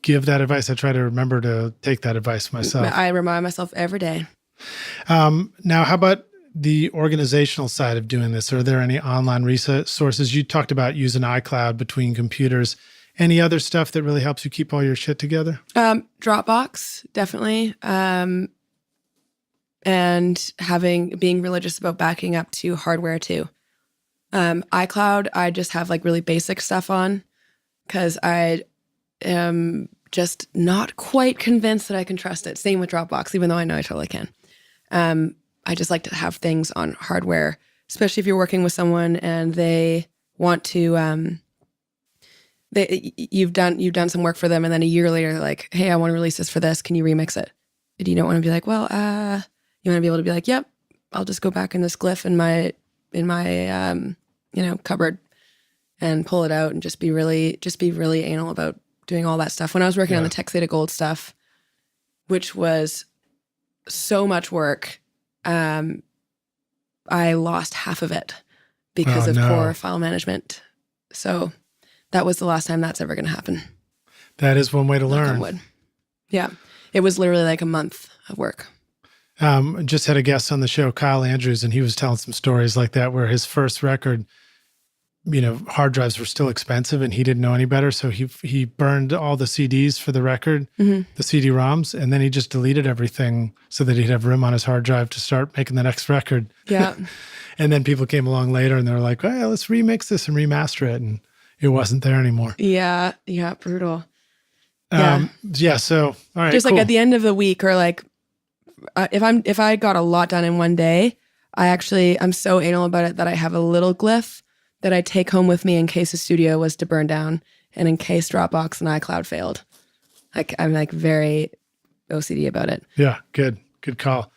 give that advice. I try to remember to take that advice myself. I remind myself every day. Now, how about the organizational side of doing this? Are there any online resources? You talked about using iCloud between computers. Any other stuff that really helps you keep all your shit together? Dropbox, definitely. And being religious about backing up to hardware too. iCloud, I just have like really basic stuff on because I am just not quite convinced that I can trust it. Same with Dropbox, even though I know I totally can. I just like to have things on hardware, especially if you're working with someone and they want to, you've done some work for them, and then a year later, they're like, hey, I want to release this for this. Can you remix it? And you don't want to be like, well, you want to be able to be like, yep, I'll just go back in this glyph in my cupboard and pull it out and just be really anal about doing all that stuff. When I was working on the Texada Gold stuff, which was so much work, I lost half of it because of poor file management. So that was the last time that's ever going to happen. That is one way to learn. Wood. Yeah. It was literally like a month of work. Just had a guest on the show, Kyle Andrews, and he was telling some stories like that where his first record, you know, hard drives were still expensive and he didn't know any better. So he burned all the CDs for the record, the CD-ROMs, and then he just deleted everything so that he'd have room on his hard drive to start making the next record. Yeah. And then people came along later and they were like, well, let's remix this and remaster it. And it wasn't there anymore. Yeah. Yeah. Brutal. So, all right. Just like at the end of the week or like, if I got a lot done in one day, I'm so anal about it that I have a little glyph that I take home with me in case the studio was to burn down and in case Dropbox and iCloud failed. Like I'm like very OCD about it. Yeah, good call.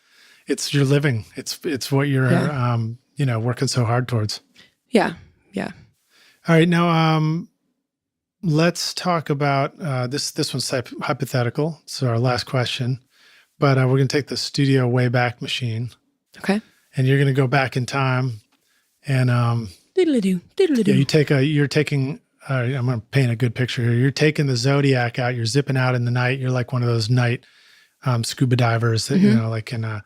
it's your living. It's what you're, working so hard towards. Yeah. Yeah. All right. Now, let's talk about, this one's hypothetical. So our last question, but we're going to take the studio Wayback Machine. Okay. And you're going to go back in time and, Diddle-a-doo, diddle-a-doo. yeah, you're taking, I'm going to paint a good picture here. You're taking the Zodiac out, you're zipping out in the night. You're like one of those night, scuba divers that, like in a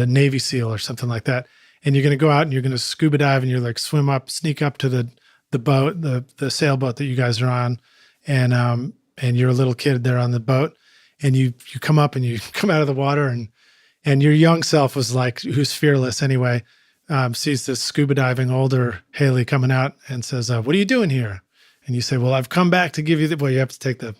Navy SEAL or something like that. And you're going to go out and you're going to scuba dive and you're like sneak up to the boat, the sailboat that you guys are on. And you're a little kid there on the boat and you come up and you come out of the water and your young self was like, who's fearless anyway, sees this scuba diving older Hayley coming out and says, what are you doing here? And you say, well, I've come back to give you you have to take the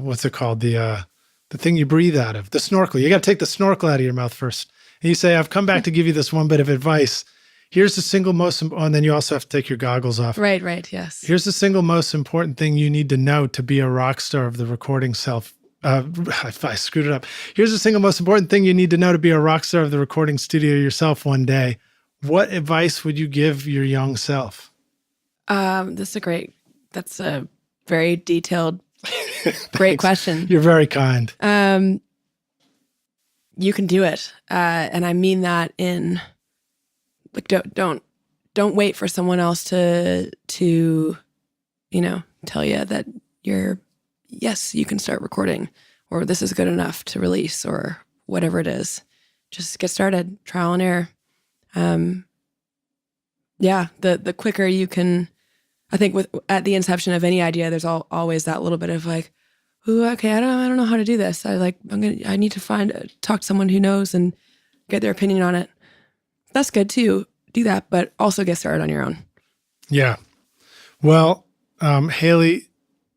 what's it called? The thing you breathe out of, the snorkel. You got to take the snorkel out of your mouth first. And you say, I've come back to give you this one bit of advice. Here's the single most, and then you also have to take your goggles off. Right, yes. Here's the single most important thing you need to know to be a rock star of the recording self. I screwed it up. Here's the single most important thing you need to know to be a rock star of the recording studio yourself one day. What advice would you give your young self? That's a very detailed, great question. You're very kind. You can do it. And I mean that in like, don't wait for someone else to tell you that yes, you can start recording, or this is good enough to release, or whatever it is. Just get started, trial and error. The quicker you can, I think at the inception of any idea, there's always that little bit of like, ooh, okay, I don't know how to do this. I need to talk to someone who knows and get their opinion on it. That's good too. Do that, but also get started on your own. Yeah. Well, Hayley,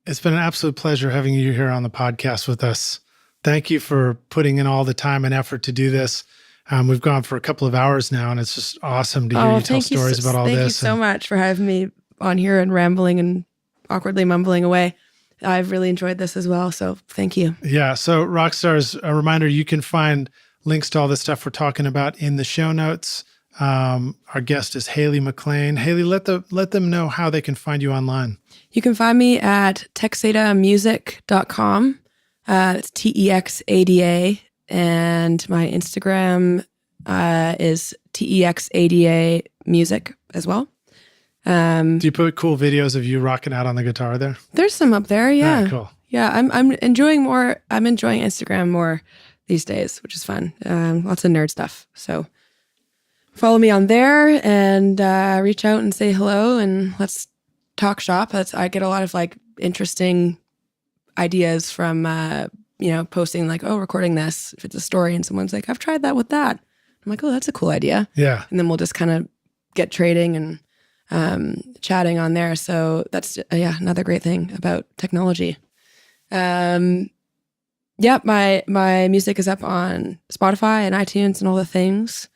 it's been an absolute pleasure having you here on the podcast with us. Thank you for putting in all the time and effort to do this. We've gone for a couple of hours now, and it's just awesome to hear you tell stories about all this. Thank you so much for having me on here and rambling and awkwardly mumbling away. I've really enjoyed this as well, so thank you. Yeah, so Rockstars, a reminder, you can find links to all the stuff we're talking about in the show notes. Our guest is Hayley McLean. Hayley, let them know how they can find you online. You can find me at texadamusic.com. It's TEXADA. And my Instagram is TEXADA music as well. Do you put cool videos of you rocking out on the guitar there? There's some up there, yeah. Right, cool. Yeah, I'm enjoying Instagram more these days, which is fun. Lots of nerd stuff. So follow me on there and reach out and say hello and let's talk shop. I get a lot of like interesting ideas from posting like, oh, recording this, if it's a story and someone's like, I've tried that with that. I'm like, oh, that's a cool idea. Yeah. And then we'll just kind of get trading and chatting on there. So that's another great thing about technology. My music is up on Spotify and iTunes and all the things.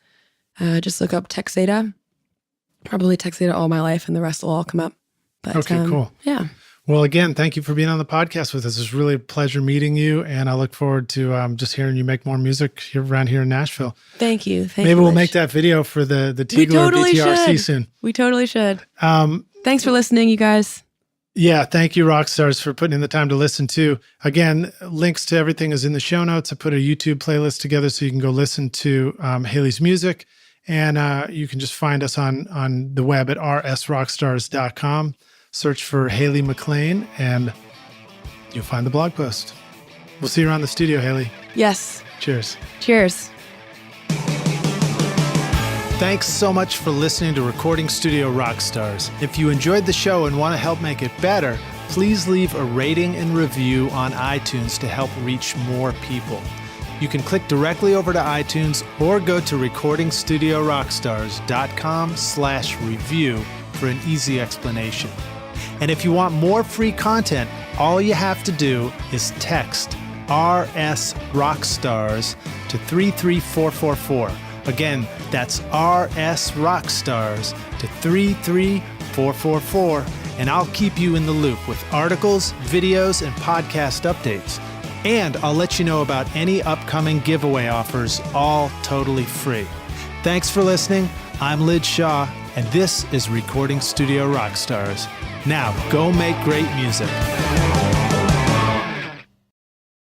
Just look up Texada, probably Texada All My Life, and the rest will all come up. But, okay, cool. Yeah. Well, again, thank you for being on the podcast with us. It's really a pleasure meeting you, and I look forward to just hearing you make more music around here in Nashville. Thank you. Maybe we'll make that video for the Tigler DTRC soon. We totally should. Thanks for listening, you guys. Yeah, thank you, Rockstars, for putting in the time to listen too. Again, links to everything is in the show notes. I put a YouTube playlist together so you can go listen to Hayley's music, and you can just find us on the web at rsrockstars.com. Search for Hayley McLean, and you'll find the blog post. We'll see you around the studio, Hayley. Yes. Cheers. Cheers. Thanks so much for listening to Recording Studio Rockstars. If you enjoyed the show and want to help make it better, please leave a rating and review on iTunes to help reach more people. You can click directly over to iTunes or go to recordingstudiorockstars.com/review for an easy explanation. And if you want more free content, all you have to do is text RS Rockstars to 33444. Again, that's RS Rockstars to 33444, and I'll keep you in the loop with articles, videos, and podcast updates. And I'll let you know about any upcoming giveaway offers, all totally free. Thanks for listening. I'm Lid Shaw, and this is Recording Studio Rockstars. Now, go make great music.